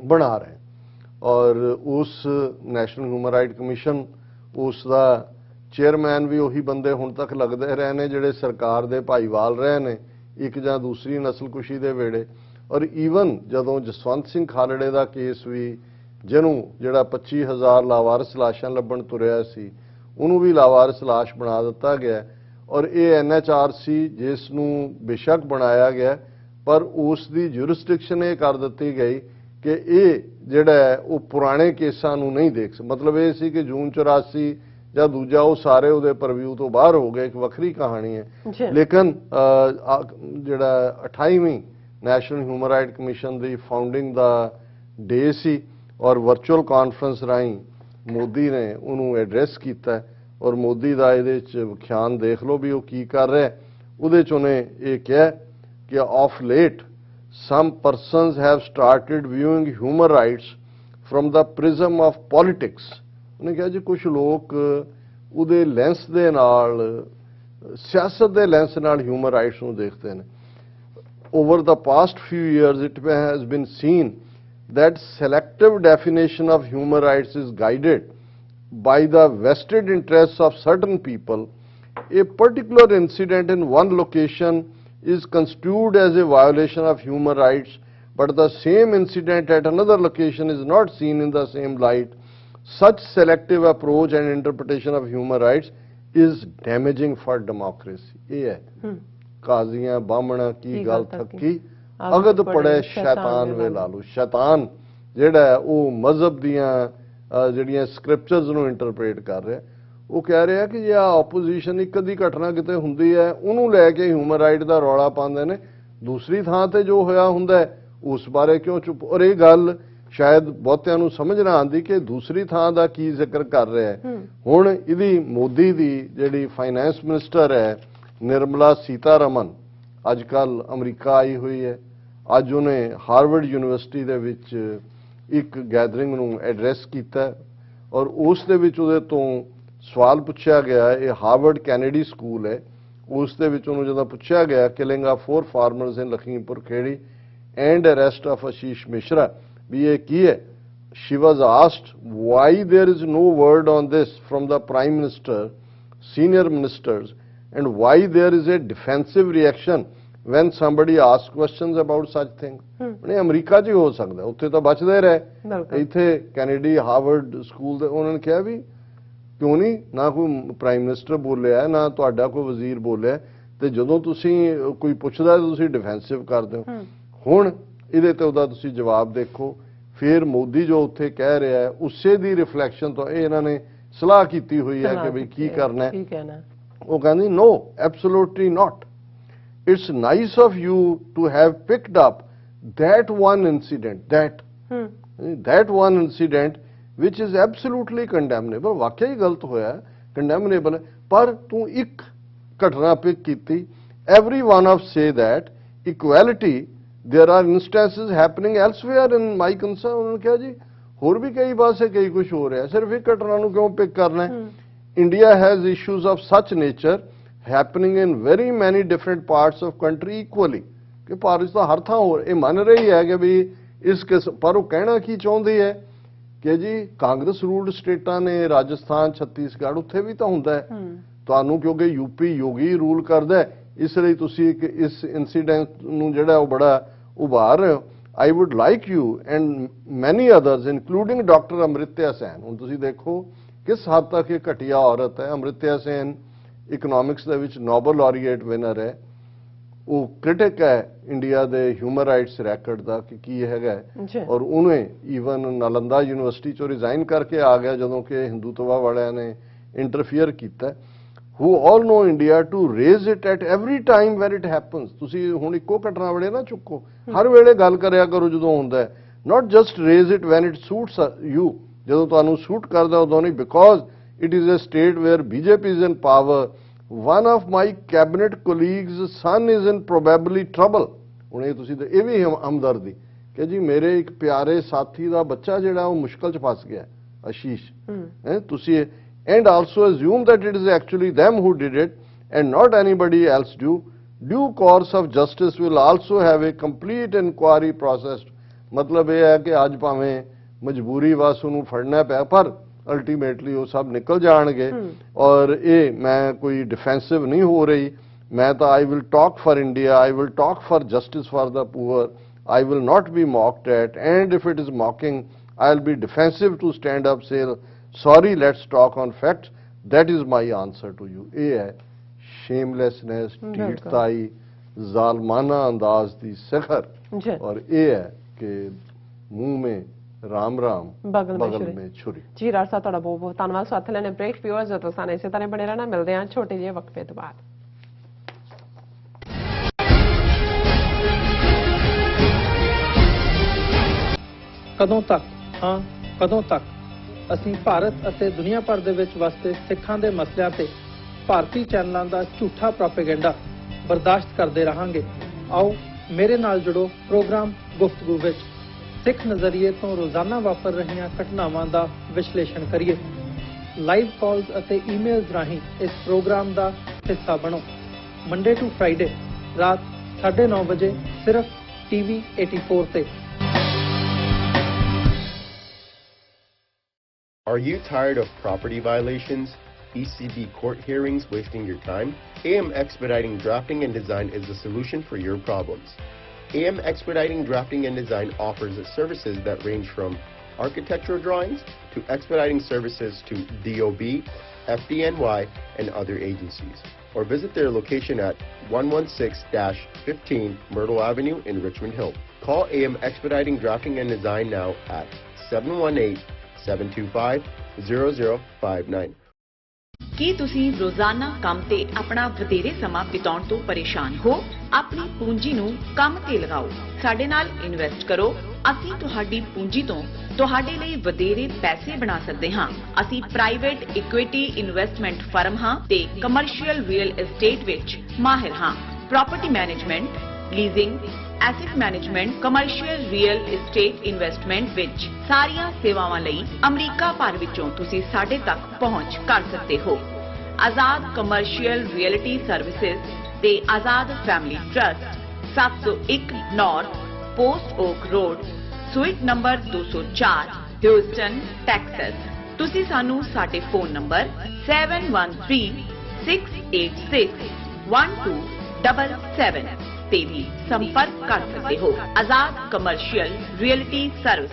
ਬਣਾ ਰਹੇ, ਔਰ ਉਸ ਨੈਸ਼ਨਲ ਹਿਊਮਨ ਰਾਈਟ ਕਮਿਸ਼ਨ ਉਸ ਦਾ ਚੇਅਰਮੈਨ ਵੀ ਉਹੀ ਬੰਦੇ ਹੁਣ ਤੱਕ ਲੱਗਦੇ ਰਹੇ ਨੇ ਜਿਹੜੇ ਸਰਕਾਰ ਦੇ ਭਾਈਵਾਲ ਰਹੇ ਨੇ ਇੱਕ ਜਾਂ ਦੂਸਰੀ ਨਸਲਕੁਸ਼ੀ ਦੇ ਵੇੜੇ। ਔਰ ਈਵਨ ਜਦੋਂ ਜਸਵੰਤ ਸਿੰਘ ਖਾਲੜੇ ਦਾ ਕੇਸ ਵੀ, ਜਿਹਨੂੰ ਜਿਹੜਾ 25,000 ਲਾਵਾਰਸ ਲਾਸ਼ਾਂ ਲੱਭਣ ਤੁਰਿਆ ਸੀ, ਉਹਨੂੰ ਵੀ ਲਾਵਾਰਸ ਲਾਸ਼ ਬਣਾ ਦਿੱਤਾ ਗਿਆ। ਔਰ ਇਹ NHRC ਜਿਸ ਨੂੰ ਬੇਸ਼ੱਕ ਬਣਾਇਆ ਗਿਆ, ਪਰ ਉਸ ਦੀ ਜੁਰਿਸਡਿਕਸ਼ਨ ਇਹ ਕਰ ਦਿੱਤੀ ਗਈ ਕਿ ਇਹ ਜਿਹੜਾ ਉਹ ਪੁਰਾਣੇ ਕੇਸਾਂ ਨੂੰ ਨਹੀਂ ਦੇਖ ਸਕਦਾ। ਮਤਲਬ ਇਹ ਸੀ ਕਿ ਜੂਨ 84 ਜਾਂ ਦੂਜਾ ਉਹ ਸਾਰੇ ਉਹਦੇ ਪਰਵਿਊ ਤੋਂ ਬਾਹਰ ਹੋ ਗਏ, ਇੱਕ ਵੱਖਰੀ ਕਹਾਣੀ ਹੈ। ਲੇਕਿਨ ਜਿਹੜਾ 28ਵੀਂ ਨੈਸ਼ਨਲ ਹਿਊਮਨ ਰਾਈਟ ਕਮਿਸ਼ਨ ਦੀ ਫਾਊਂਡਿੰਗ ਦਾ ਡੇ ਸੀ, ਔਰ ਵਰਚੁਅਲ ਕਾਨਫਰੰਸ ਰਾਹੀਂ ਮੋਦੀ ਨੇ ਉਹਨੂੰ ਐਡਰੈਸ ਕੀਤਾ, ਔਰ ਮੋਦੀ ਦਾ ਇਹਦੇ 'ਚ ਵਿਖਿਆਨ ਦੇਖ ਲਓ ਵੀ ਉਹ ਕੀ ਕਰ ਰਿਹਾ। ਉਹਦੇ 'ਚ ਉਹਨੇ ਇਹ ਕਿਹਾ ਕਿ of late some persons have started viewing human rights from the prism of politics। ਉਹਨੇ ਕਿਹਾ ਜੀ ਕੁਝ ਲੋਕ ਉਹਦੇ ਲੈਂਸ ਦੇ ਨਾਲ, ਸਿਆਸਤ ਦੇ ਲੈਂਸ ਨਾਲ ਹਿਊਮਨ ਰਾਈਟਸ ਨੂੰ ਦੇਖਦੇ ਨੇ। Over the past few years it has been seen that selective definition of human rights is guided by the vested interests of certain people. A particular incident in one location is construed as a violation of human rights, but the same incident at another location is not seen in the same light. Such selective approach and interpretation of human rights is damaging for democracy. ਇਹ ਹੈ ਕਾਜ਼ੀਆਂ ਬਾਹਮਣਾ ਕੀ ਗੱਲ ਥੱਕੀ ਅਗਦ ਪੜੇ ਸ਼ੈਤਾਨ ਵੇ ਲਾਲੂ। ਸ਼ੈਤਾਨ ਜਿਹੜਾ ਉਹ ਮਜ਼ਹਬ ਦੀਆਂ ਜਿਹੜੀਆਂ ਸਕ੍ਰਿਪਚਰਸ ਨੂੰ ਇੰਟਰਪ੍ਰੇਟ ਕਰ ਰਿਹਾ। ਉਹ ਕਹਿ ਰਿਹਾ ਕਿ ਜੇ ਆਪੋਜੀਸ਼ਨ ਇੱਕ ਅੱਧੀ ਘਟਨਾ ਕਿਤੇ ਹੁੰਦੀ ਹੈ ਉਹਨੂੰ ਲੈ ਕੇ ਹਿਊਮਨ ਰਾਈਟ ਦਾ ਰੌਲਾ ਪਾਉਂਦੇ ਨੇ, ਦੂਸਰੀ ਥਾਂ ਤੇ ਜੋ ਹੋਇਆ ਹੁੰਦਾ ਉਸ ਬਾਰੇ ਕਿਉਂ ਚੁੱਪ। ਔਰ ਇਹ ਗੱਲ ਸ਼ਾਇਦ ਬਹੁਤਿਆਂ ਨੂੰ ਸਮਝ ਨਾ ਆਉਂਦੀ ਕਿ ਦੂਸਰੀ ਥਾਂ ਦਾ ਕੀ ਜ਼ਿਕਰ ਕਰ ਰਿਹਾ ਹੈ। ਹੁਣ ਇਹਦੀ ਮੋਦੀ ਦੀ ਜਿਹੜੀ ਫਾਈਨੈਂਸ ਮਿਨਿਸਟਰ ਹੈ ਨਿਰਮਲਾ ਸੀਤਾਰਮਨ, ਅੱਜ ਕੱਲ ਅਮਰੀਕਾ ਆਈ ਹੋਈ ਹੈ। ਅੱਜ ਉਹਨੇ ਹਾਰਵਰਡ ਯੂਨੀਵਰਸਿਟੀ ਦੇ ਵਿੱਚ ਇੱਕ ਗੈਦਰਿੰਗ ਨੂੰ ਐਡਰੈਸ ਕੀਤਾ, ਔਰ ਉਸ ਦੇ ਵਿੱਚ ਉਹਦੇ ਤੋਂ ਸਵਾਲ ਪੁੱਛਿਆ ਗਿਆ। ਇਹ ਹਾਰਵਰਡ ਕੈਨੇਡੀ ਸਕੂਲ ਹੈ, ਉਸ ਦੇ ਵਿੱਚ ਉਹਨੂੰ ਜਦੋਂ ਪੁੱਛਿਆ ਗਿਆ killing of 4 farmers in Lakhimpur Kheri and arrest of Ashish Mishra, ਵੀ ਇਹ ਕੀ ਹੈ। She was asked why there is no word on this from the prime minister, senior ministers, and why there is a defensive reaction when somebody asks questions about such things। ਉਹਨੇ America 'ਚ ਹੀ ਹੋ ਸਕਦਾ, ਉੱਥੇ ਤਾਂ ਬਚਦੇ ਰਹੇ, ਇੱਥੇ Kennedy Harvard school ਦੇ ਉਹਨਾਂ ਨੇ ਕਿਹਾ ਵੀ ਕਿਉਂ ਨਹੀਂ, ਨਾ ਕੋਈ ਪ੍ਰਾਈਮ ਮਿਨਿਸਟਰ ਬੋਲਿਆ ਨਾ ਤੁਹਾਡਾ ਕੋਈ ਵਜ਼ੀਰ ਬੋਲਿਆ, ਤੇ ਜਦੋਂ ਤੁਸੀਂ ਕੋਈ ਪੁੱਛਦਾ ਤੁਸੀਂ ਡਿਫੈਂਸਿਵ ਕਰਦੇ ਹੋ। ਹੁਣ ਇਹਦੇ ਤੇ ਉਹਦਾ ਤੁਸੀਂ ਜਵਾਬ ਦੇਖੋ। ਫਿਰ ਮੋਦੀ ਜੋ ਉੱਥੇ ਕਹਿ ਰਿਹਾ ਹੈ ਉਸੇ ਦੀ ਰਿਫਲੈਕਸ਼ਨ ਤੋਂ ਇਹ ਇਹਨਾਂ ਨੇ ਸਲਾਹ ਕੀਤੀ ਹੋਈ ਹੈ ਕਿ ਵੀ ਕੀ ਕਰਨਾ ਹੈ। ਉਹ ਕਹਿੰਦੀ no, absolutely not. It's nice of you to have picked up that one incident which is absolutely condemnable। ਵਾਕਿਆ ਹੀ ਗਲਤ ਹੋਇਆ, condemnable ਹੈ, ਪਰ ਤੂੰ ਇੱਕ ਘਟਨਾ ਪਿਕ ਕੀਤੀ। Every one of say that equality, there are instances happening elsewhere in my concern। ਉਹਨਾਂ ਨੇ ਕਿਹਾ ਜੀ ਹੋਰ ਵੀ ਕਈ ਪਾਸੇ ਕਈ ਕੁਝ ਹੋ ਰਿਹਾ, ਸਿਰਫ ਇੱਕ ਘਟਨਾ ਨੂੰ ਕਿਉਂ ਪਿਕ ਕਰਨਾ ਹੈ। India has issues of such nature happening in very many different parts of country equally। ਕਿ ਭਾਰਤ ਦਾ ਹਰ ਥਾਂ ਹੋ, ਇਹ ਮੰਨ ਰਹੀ ਹੈ ਕਿ ਵੀ ਇਸ ਕਿਸਮ, ਪਰ ਉਹ ਕਹਿਣਾ ਕੀ ਚਾਹੁੰਦੀ ਹੈ ਕਿ ਜੀ ਕਾਂਗਰਸ ਰੂਲਡ ਸਟੇਟਾਂ ਨੇ, ਰਾਜਸਥਾਨ, ਛੱਤੀਸਗੜ੍ਹ, ਉੱਥੇ ਵੀ ਤਾਂ ਹੁੰਦਾ ਹੈ ਤੁਹਾਨੂੰ, ਕਿਉਂਕਿ ਯੂਪੀ ਯੋਗੀ ਰੂਲ ਕਰਦਾ, ਇਸ ਲਈ ਤੁਸੀਂ ਇੱਕ ਇਸ ਇਨਸੀਡੈਂਟ ਨੂੰ ਜਿਹੜਾ ਉਹ ਬੜਾ ਉਭਾਰ ਰਹੇ ਹੋ। I would like you and many others including Dr. Amritya Sen। ਹੁਣ ਤੁਸੀਂ ਦੇਖੋ ਕਿਸ ਹੱਦ ਤੱਕ ਇਹ ਘਟੀਆ ਔਰਤ ਹੈ। ਅਮ੍ਰਿਤਿਆ ਸੇਨ ਇਕਨੋਮਿਕਸ ਦੇ ਵਿੱਚ ਨੋਬਲ ਲੌਰੀਏਟ ਵਿਨਰ ਹੈ, ਉਹ ਕ੍ਰਿਟਿਕ ਹੈ ਇੰਡੀਆ ਦੇ ਹਿਊਮਨ ਰਾਈਟਸ ਰੈਕੋਰਡ ਦਾ ਕਿ ਕੀ ਹੈਗਾ ਔਰ ਉਹਨੇ ਈਵਨ ਨਾਲੰਦਾ ਯੂਨੀਵਰਸਿਟੀ ਚੋਂ ਰਿਜ਼ਾਈਨ ਕਰਕੇ ਆ ਗਿਆ ਜਦੋਂ ਕਿ ਹਿੰਦੂਤਵਾ ਵਾਲਿਆਂ ਨੇ ਇੰਟਰਫੀਅਰ ਕੀਤਾ। who all know India to raise it at every time when it happens। ਤੁਸੀਂ ਹੁਣ ਇੱਕੋ ਘਟਨਾ ਵੇਲੇ ਨਾ ਚੁੱਕੋ, ਹਰ ਵੇਲੇ ਗੱਲ ਕਰਿਆ ਕਰੋ ਜਦੋਂ ਹੁੰਦਾ, not just raise it when it suits you, ਜਦੋਂ ਤੁਹਾਨੂੰ ਸੂਟ ਕਰਦਾ ਉਦੋਂ ਨਹੀਂ, because it is a state where BJP is in power। one of my cabinet colleagues son is in probably trouble। ਹੁਣ ਇਹ ਤੁਸੀਂ ਇਹ ਵੀ ਹਮਦਰਦੀ ਕਿ ਜੀ ਮੇਰੇ ਇੱਕ ਪਿਆਰੇ ਸਾਥੀ ਦਾ ਬੱਚਾ ਜਿਹੜਾ ਉਹ ਮੁਸ਼ਕਲ 'ਚ ਫਸ ਗਿਆ, ਆਸ਼ੀਸ਼ ਹੈ, ਤੁਸੀਂ and also assume that it is actually them who did it and not anybody else due course of justice will also have a complete inquiry process। मतलब ਇਹ ਹੈ ਕਿ ਅੱਜ ਭਾਵੇਂ ਮਜਬੂਰੀ ਵਸ ਉਹਨੂੰ ਫੜਨਾ ਪਿਆ ਪਰ ਅਲਟੀਮੇਟਲੀ ਉਹ ਸਭ ਨਿਕਲ ਜਾਣਗੇ। ਔਰ ਇਹ ਮੈਂ ਕੋਈ ਡਿਫੈਂਸਿਵ ਨਹੀਂ ਹੋ ਰਹੀ, ਮੈਂ ਤਾਂ I will talk for India, I will talk for justice for the poor, I will not be mocked at, and if it is mocking I'll be defensive to stand up, say sorry, let's talk on facts। that is my answer to you। ਇਹ ਹੈ ਸ਼ੇਮਲੈਸਨੈਸ, ਢੀਠਤਾਈ, ਜ਼ਾਲਮਾਨਾ ਅੰਦਾਜ਼ ਦੀ ਸਿਖਰ। ਔਰ ਇਹ ਹੈ ਕਿ ਮੂੰਹ में राम राम बगल में छुरी। ਜੀ ਰਾਜ ਸਾਹਿਬ ਤੁਹਾਡਾ ਬਹੁਤ ਬਹੁਤ ਧੰਨਵਾਦ। ਸਾਥ ਲੈਣੇ ਬ੍ਰੇਕ ਵਿਊਅਰਸ ਜਦੋਂ ਸਾਨੂੰ ਇਸੇ ਤਰ੍ਹਾਂ ਬਣੇ ਰਹਿਣਾ, ਮਿਲਦੇ ਹਾਂ ਛੋਟੇ ਜਿਹੇ ਵਕਫੇ ਤੋਂ ਬਾਅਦ। ਕਦੋਂ ਤੱਕ, ਹਾਂ ਕਦੋਂ ਤੱਕ ਅਸੀਂ ਭਾਰਤ ਅਤੇ ਦੁਨੀਆ ਭਰ ਦੇ ਵਿੱਚ ਵਸਦੇ ਸਿੱਖਾਂ ਦੇ ਮਸਲਿਆਂ ਤੇ ਭਾਰਤੀ ਚੈਨਲਾਂ ਦਾ ਝੂਠਾ ਪ੍ਰੋਪੇਗੈਂਡਾ ਬਰਦਾਸ਼ਤ ਕਰਦੇ ਰਹਾਂਗੇ। ਆਓ ਮੇਰੇ ਨਾਲ ਜੁੜੋ ਪ੍ਰੋਗਰਾਮ ਗੁਫ਼ਤਗੂ ਵਿੱਚ, ਸਿੱਖ ਨਜ਼ਰੀਏ ਤੋਂ ਰੋਜ਼ਾਨਾ ਵਾਪਰ ਰਹੀਆਂ ਘਟਨਾਵਾਂ ਦਾ ਵਿਸ਼ਲੇਸ਼ਣ ਕਰੀਏ। ਲਾਈਵ ਕਾਲਸ ਅਤੇ ਈਮੇਲਸ ਰਾਹੀਂ ਇਸ ਪ੍ਰੋਗਰਾਮ ਦਾ ਹਿੱਸਾ ਬਣੋ। ਮੰਡੇ ਟੂ ਫਰਾਈਡੇ ਰਾਤ 9:30 ਵਜੇ ਸਿਰਫ TV 84 ਤੇ। Are you tired of property violations, ECB court hearings wasting your time? AM Expediting Drafting and Design is the solution for your problems. AM Expediting Drafting and Design offers services that range from architectural drawings to expediting services to DOB, FDNY, and other agencies. Or visit their location at 116-15 Myrtle Avenue in Richmond Hill. Call AM Expediting Drafting and Design now at 718-725-0059। ਕੀ ਤੁਸੀਂ ਰੋਜ਼ਾਨਾ ਕੰਮ ਤੇ ਆਪਣਾ ਵਧੇਰੇ ਸਮਾਂ ਬਿਤਾਉਣ ਤੋਂ ਪਰੇਸ਼ਾਨ ਹੋ? ਆਪਣੀ ਪੂੰਜੀ ਨੂੰ ਕੰਮ ਤੇ ਲਗਾਓ, ਸਾਡੇ ਨਾਲ ਇਨਵੈਸਟ ਕਰੋ। ਅਸੀਂ ਤੁਹਾਡੀ ਪੂੰਜੀ ਤੋਂ ਤੁਹਾਡੇ ਲਈ ਵਧੇਰੇ ਪੈਸੇ ਬਣਾ ਸਕਦੇ ਹਾਂ। ਅਸੀਂ ਪ੍ਰਾਈਵੇਟ ਇਕੁਇਟੀ ਇਨਵੈਸਟਮੈਂਟ ਫਰਮ ਹਾਂ ਤੇ ਕਮਰਸ਼ੀਅਲ ਰੀਅਲ ਏਸਟੇਟ ਵਿੱਚ ਮਾਹਿਰ ਹਾਂ। Property management, leasing, asset management, commercial real estate investment ਵਿੱਚ ਸਾਰੀਆਂ ਸੇਵਾਵਾਂ ਲਈ ਅਮਰੀਕਾ ਭਰ ਵਿੱਚੋਂ ਤੁਸੀਂ ਸਾਡੇ ਤੱਕ ਪਹੁੰਚ ਕਰ ਸਕਦੇ ਹੋ। ਆਜ਼ਾਦ ਕਮਰਸ਼ੀਅਲ ਰੀਅਲਟੀ ਸਰਵਿਸਿਜ਼ ਤੇ Azad family trust, 701 North Post Oak Road, suite number 204, Houston, Texas. ਤੁਸੀਂ ਸਾਨੂੰ ਸਾਡੇ ਫੋਨ ਨੰਬਰ 7136861277 ਤੇ ਵੀ ਸੰਪਰਕ ਕਰ ਸਕਦੇ ਹੋ। Azad commercial realty service.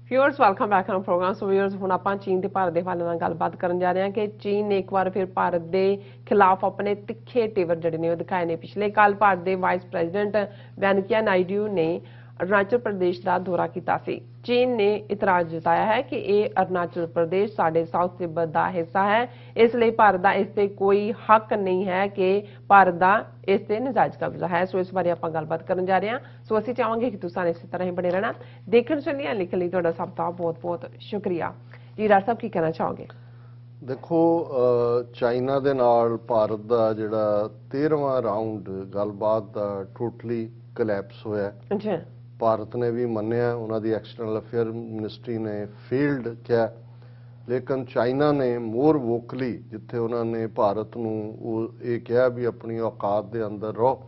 Viewers welcome back on program. So viewers ਹੁਣ ਆਪਾਂ ਚੀਨ ਤੇ ਭਾਰਤ ਦੇ ਹਵਾਲੇ ਨਾਲ ਗੱਲਬਾਤ ਕਰਨ ਜਾ ਰਹੇ ਹਾਂ ਕਿ ਚੀਨ ਨੇ ਇੱਕ ਵਾਰ ਫਿਰ ਭਾਰਤ ਦੇ ਖਿਲਾਫ ਆਪਣੇ ਤਿੱਖੇ ਤੇਵਰ ਜਿਹੜੇ ਨੇ ਉਹ ਦਿਖਾਏ ਨੇ। ਪਿਛਲੇ ਕੱਲ ਭਾਰਤ ਦੇ ਵਾਈਸ ਪ੍ਰੈਜ਼ੀਡੈਂਟ ਵੈਂਕਈਆ ਨਾਇਡੂ ਨੇ ਅਰੁਣਾਚਲ ਪ੍ਰਦੇਸ਼ ਦਾ ਦੌਰਾ ਕੀਤਾ ਸੀ। ਚੀਨ ਨੇ ਇਤਰਾਜ਼ ਜਤਾਇਆ ਹੈ ਕਿ ਇਹ ਅਰੁਣਾਚਲ ਪ੍ਰਦੇਸ਼ ਸਾਡੇ ਸਾਊਥ ਤਿੱਬਤ ਦਾ ਹਿੱਸਾ ਹੈ, ਇਸ ਲਈ ਭਾਰਤ ਦਾ ਇਸ ਤੇ ਕੋਈ ਹੱਕ ਨਹੀਂ ਹੈ ਕਿ ਭਾਰਤ ਦਾ ਇਸ ਤੇ ਨਜਾਇਜ਼ ਕਬਜ਼ਾ ਹੈ। ਸੋ ਇਸ ਬਾਰੇ ਆਪਾਂ ਗੱਲਬਾਤ ਕਰਨ ਜਾ ਰਹੇ ਹਾਂ। ਸੋ ਅਸੀਂ ਚਾਹਾਂਗੇ ਕਿ ਤੁਸੀਂ ਇਸੇ ਤਰ੍ਹਾਂ ਹੀ ਬਣੇ ਰਹਿਣਾ। ਦੇਖਣ ਸੁਣਨ ਲਿਖਣ ਲਈ ਤੁਹਾਡਾ ਸਭ ਦਾ ਬਹੁਤ ਬਹੁਤ ਸ਼ੁਕਰੀਆ। ਜੀ ਰਾਜ ਸਾਹਿਬ ਕੀ ਕਹਿਣਾ ਚਾਹੋਗੇ? ਦੇਖੋ, ਚਾਈਨਾ ਦੇ ਨਾਲ ਭਾਰਤ ਦਾ ਜਿਹੜਾ 13ਵਾਂ ਰਾਉਂਡ ਗੱਲਬਾਤ ਦਾ ਟੋਟਲੀ ਕੋਲੈਪਸ ਹੋਇਆ। ਅੱਛਾ। ਭਾਰਤ ਨੇ ਵੀ ਮੰਨਿਆ, ਉਹਨਾਂ ਦੀ ਐਕਸਟਰਨਲ ਅਫੇਅਰ ਮਿਨਿਸਟਰੀ ਨੇ ਫੇਲਡ ਕਿਹਾ, ਲੇਕਿਨ ਚਾਈਨਾ ਨੇ ਮੋਰ ਵੋਕਲੀ ਜਿੱਥੇ ਉਹਨਾਂ ਨੇ ਭਾਰਤ ਨੂੰ ਉਹ ਇਹ ਕਿਹਾ ਵੀ ਆਪਣੀ ਔਕਾਤ ਦੇ ਅੰਦਰ ਰਹੋ,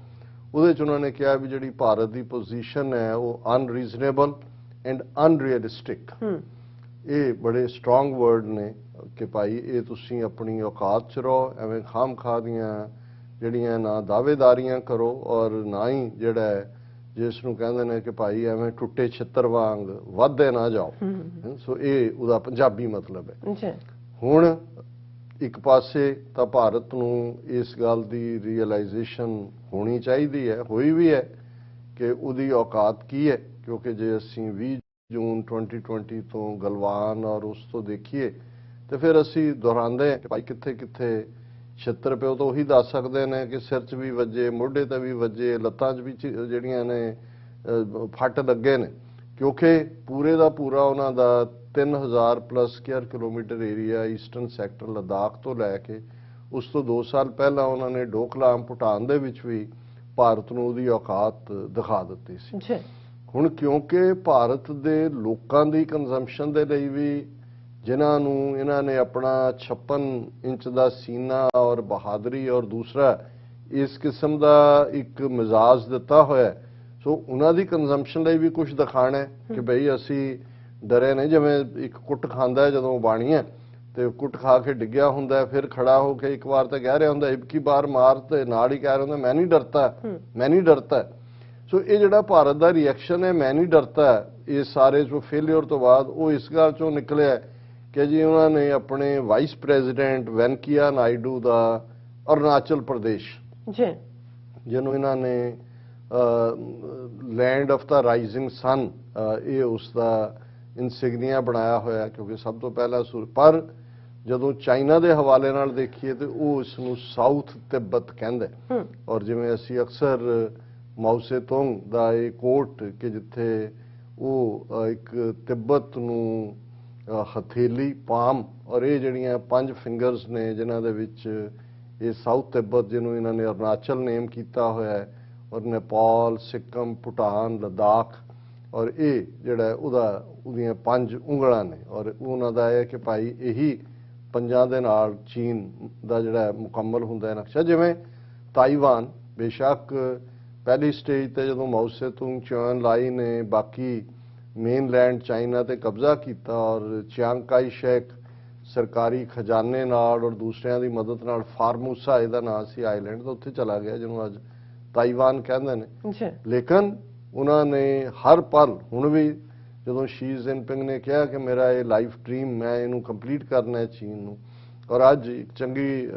ਉਹਦੇ 'ਚ ਉਹਨਾਂ ਨੇ ਕਿਹਾ ਵੀ ਜਿਹੜੀ ਭਾਰਤ ਦੀ ਪੋਜੀਸ਼ਨ ਹੈ ਉਹ ਅਨਰੀਜ਼ਨੇਬਲ ਐਂਡ ਅਨਰੀਅਲਿਸਟਿਕ। ਇਹ ਬੜੇ ਸਟਰੋਂਗ ਵਰਡ ਨੇ ਕਿ ਭਾਈ ਇਹ ਤੁਸੀਂ ਆਪਣੀ ਔਕਾਤ 'ਚ ਰਹੋ, ਐਵੇਂ ਖਾਮ ਖਾ ਦੀਆਂ ਜਿਹੜੀਆਂ ਨਾ ਦਾਅਵੇਦਾਰੀਆਂ ਕਰੋ ਔਰ ਨਾ ਹੀ ਜਿਹੜਾ ਜਿਸ ਨੂੰ ਕਹਿੰਦੇ ਨੇ ਕਿ ਭਾਈ ਐਵੇਂ ਟੁੱਟੇ ਛਿੱਤਰ ਵਾਂਗ ਵੱਧਦੇ ਨਾ ਜਾਓ। ਸੋ ਇਹ ਉਹਦਾ ਪੰਜਾਬੀ ਮਤਲਬ ਹੈ। ਹੁਣ ਇੱਕ ਪਾਸੇ ਤਾਂ ਭਾਰਤ ਨੂੰ ਇਸ ਗੱਲ ਦੀ ਰੀਅਲਾਈਜੇਸ਼ਨ ਹੋਣੀ ਚਾਹੀਦੀ ਹੈ, ਹੋਈ ਵੀ ਹੈ ਕਿ ਉਹਦੀ ਔਕਾਤ ਕੀ ਹੈ, ਕਿਉਂਕਿ ਜੇ ਅਸੀਂ 20 ਜੂਨ 2020 ਤੋਂ ਗਲਵਾਨ ਔਰ ਉਸ ਤੋਂ ਦੇਖੀਏ ਤੇ ਫਿਰ ਅਸੀਂ ਦੁਹਰਾਉਂਦੇ ਹਾਂ ਕਿ ਭਾਈ ਕਿੱਥੇ ਕਿੱਥੇ ਛਿੱਤਰ ਪਿਓ ਤਾਂ ਉਹੀ ਦੱਸ ਸਕਦੇ ਨੇ ਕਿ ਸਿਰ 'ਚ ਵੀ ਵੱਜੇ, ਮੋਢੇ ਤੇ ਵੀ ਵੱਜੇ, ਲੱਤਾਂ 'ਚ ਵੀ ਜਿਹੜੀਆਂ ਨੇ ਫੱਟ ਲੱਗੇ ਨੇ, ਕਿਉਂਕਿ ਪੂਰੇ ਦਾ ਪੂਰਾ ਉਹਨਾਂ ਦਾ 3000 plus square kilometre area eastern sector Ladakh ਤੋਂ ਲੈ ਕੇ ਉਸ ਤੋਂ 2 ਸਾਲ ਪਹਿਲਾਂ ਉਹਨਾਂ ਨੇ ਡੋਕਲਾਮ ਭੂਟਾਨ ਦੇ ਵਿੱਚ ਵੀ ਭਾਰਤ ਨੂੰ ਉਹਦੀ ਔਕਾਤ ਦਿਖਾ ਦਿੱਤੀ ਸੀ। ਹੁਣ ਕਿਉਂਕਿ ਭਾਰਤ ਦੇ ਲੋਕਾਂ ਦੀ ਕੰਜ਼ੰਪਸ਼ਨ ਦੇ ਲਈ ਵੀ ਜਿਨ੍ਹਾਂ ਨੂੰ ਇਹਨਾਂ ਨੇ ਆਪਣਾ 56 ਇੰਚ ਦਾ ਸੀਨਾ ਔਰ ਬਹਾਦਰੀ ਔਰ ਦੂਸਰਾ ਇਸ ਕਿਸਮ ਦਾ ਇੱਕ ਮਿਜ਼ਾਜ ਦਿੱਤਾ ਹੋਇਆ, ਸੋ ਉਹਨਾਂ ਦੀ ਕੰਜ਼ੰਪਸ਼ਨ ਲਈ ਵੀ ਕੁਝ ਦਿਖਾਣਾ ਹੈ ਕਿ ਭਈ ਅਸੀਂ ਡਰੇ ਨਹੀਂ। ਜਿਵੇਂ ਇੱਕ ਕੁੱਟ ਖਾਂਦਾ ਹੈ ਜਦੋਂ ਬਾਣੀ ਹੈ ਤੇ ਕੁੱਟ ਖਾ ਕੇ ਡਿੱਗਿਆ ਹੁੰਦਾ, ਫਿਰ ਖੜਾ ਹੋ ਕੇ ਇੱਕ ਵਾਰ ਤਾਂ ਕਹਿ ਰਿਹਾ ਹੁੰਦਾ ਇਬਕੀ ਬਾਰ ਮਾਰ, ਤੇ ਨਾਲ ਹੀ ਕਹਿ ਰਿਹਾ ਹੁੰਦਾ ਮੈਂ ਨਹੀਂ ਡਰਤਾ, ਮੈਂ ਨਹੀਂ ਡਰਤਾ। ਸੋ ਇਹ ਜਿਹੜਾ ਭਾਰਤ ਦਾ ਰਿਐਕਸ਼ਨ ਹੈ ਮੈਂ ਨਹੀਂ ਡਰਤਾ, ਇਹ ਸਾਰੇ ਜੋ ਫੇਲਿਅਰ ਤੋਂ ਬਾਅਦ ਉਹ ਇਸ ਗੱਲ ਚੋਂ ਨਿਕਲਿਆ ਕਿ ਜੀ ਉਹਨਾਂ ਨੇ ਆਪਣੇ ਵਾਈਸ ਪ੍ਰੈਜ਼ੀਡੈਂਟ ਵੈਂਕਈਆ ਨਾਇਡੂ ਦਾ ਅਰੁਣਾਚਲ ਪ੍ਰਦੇਸ਼ ਜਿਹਨੂੰ ਇਹਨਾਂ ਨੇ ਲੈਂਡ ਆਫ ਦਾ ਰਾਈਜ਼ਿੰਗ ਸਨ, ਇਹ ਉਸ ਦਾ ਇਨਸਿਗਨੀਆ ਬਣਾਇਆ ਹੋਇਆ, ਕਿਉਂਕਿ ਸਭ ਤੋਂ ਪਹਿਲਾਂ ਪਰ ਜਦੋਂ ਚਾਈਨਾ ਦੇ ਹਵਾਲੇ ਨਾਲ ਦੇਖੀਏ ਤੇ ਉਹ ਇਸ ਨੂੰ ਸਾਊਥ ਤਿੱਬਤ ਕਹਿੰਦੇ। ਔਰ ਜਿਵੇਂ ਅਸੀਂ ਅਕਸਰ ਮਾਓ ਸੇ ਤੁੰਗ ਦਾ ਇਹ ਕੋਟ ਕਿ ਜਿੱਥੇ ਉਹ ਇੱਕ ਤਿੱਬਤ ਨੂੰ ਹਥੇਲੀ, ਪਾਮ ਔਰ ਇਹ ਜਿਹੜੀਆਂ 5 ਫਿੰਗਰਸ ਨੇ ਜਿਨ੍ਹਾਂ ਦੇ ਵਿੱਚ ਇਹ ਸਾਊਥ ਤਿੱਬਤ ਜਿਹਨੂੰ ਇਹਨਾਂ ਨੇ ਅਰੁਣਾਚਲ ਨੇਮ ਕੀਤਾ ਹੋਇਆ ਹੈ, ਔਰ ਨੇਪਾਲ, ਸਿੱਕਮ, ਭੂਟਾਨ, ਲਦਾਖ, ਔਰ ਇਹ ਜਿਹੜਾ ਉਹਦੀਆਂ 5 ਉਂਗਲਾਂ ਨੇ, ਔਰ ਉਹਨਾਂ ਦਾ ਇਹ ਕਿ ਭਾਈ ਇਹੀ 5 ਦੇ ਨਾਲ ਚੀਨ ਦਾ ਜਿਹੜਾ ਮੁਕੰਮਲ ਹੁੰਦਾ ਹੈ ਨਕਸ਼ਾ। ਜਿਵੇਂ ਤਾਈਵਾਨ ਬੇਸ਼ੱਕ ਪਹਿਲੀ ਸਟੇਜ ਤੇ ਜਦੋਂ ਮਾਓ ਸੇ ਤੁੰਗ, ਚਿਊਨ ਲਾਈ ਨੇ ਬਾਕੀ ਮੇਨਲੈਂਡ ਚਾਈਨਾ ਤੇ ਕਬਜ਼ਾ ਕੀਤਾ ਔਰ ਚਿਆਂਗ ਕਾਈ ਸ਼ੈਕ ਸਰਕਾਰੀ ਖਜ਼ਾਨੇ ਨਾਲ ਔਰ ਦੂਸਰਿਆਂ ਦੀ ਮਦਦ ਨਾਲ ਫਾਰਮੂਸਾ ਇਹਦਾ ਨਾਂ ਸੀ ਆਈਲੈਂਡ ਦਾ, ਉੱਥੇ ਚਲਾ ਗਿਆ ਜਿਹਨੂੰ ਅੱਜ ਤਾਈਵਾਨ ਕਹਿੰਦੇ ਨੇ। ਲੇਕਿਨ ਉਹਨਾਂ ਨੇ ਹਰ ਪਲ, ਹੁਣ ਵੀ ਜਦੋਂ ਸ਼ੀ ਜਿਨਪਿੰਗ ਨੇ ਕਿਹਾ ਕਿ ਮੇਰਾ ਇਹ ਲਾਈਫ ਡ੍ਰੀਮ ਮੈਂ ਇਹਨੂੰ ਕੰਪਲੀਟ ਕਰਨਾ ਹੈ ਚੀਨ ਨੂੰ, ਔਰ ਅੱਜ ਇੱਕ ਚੰਗੀ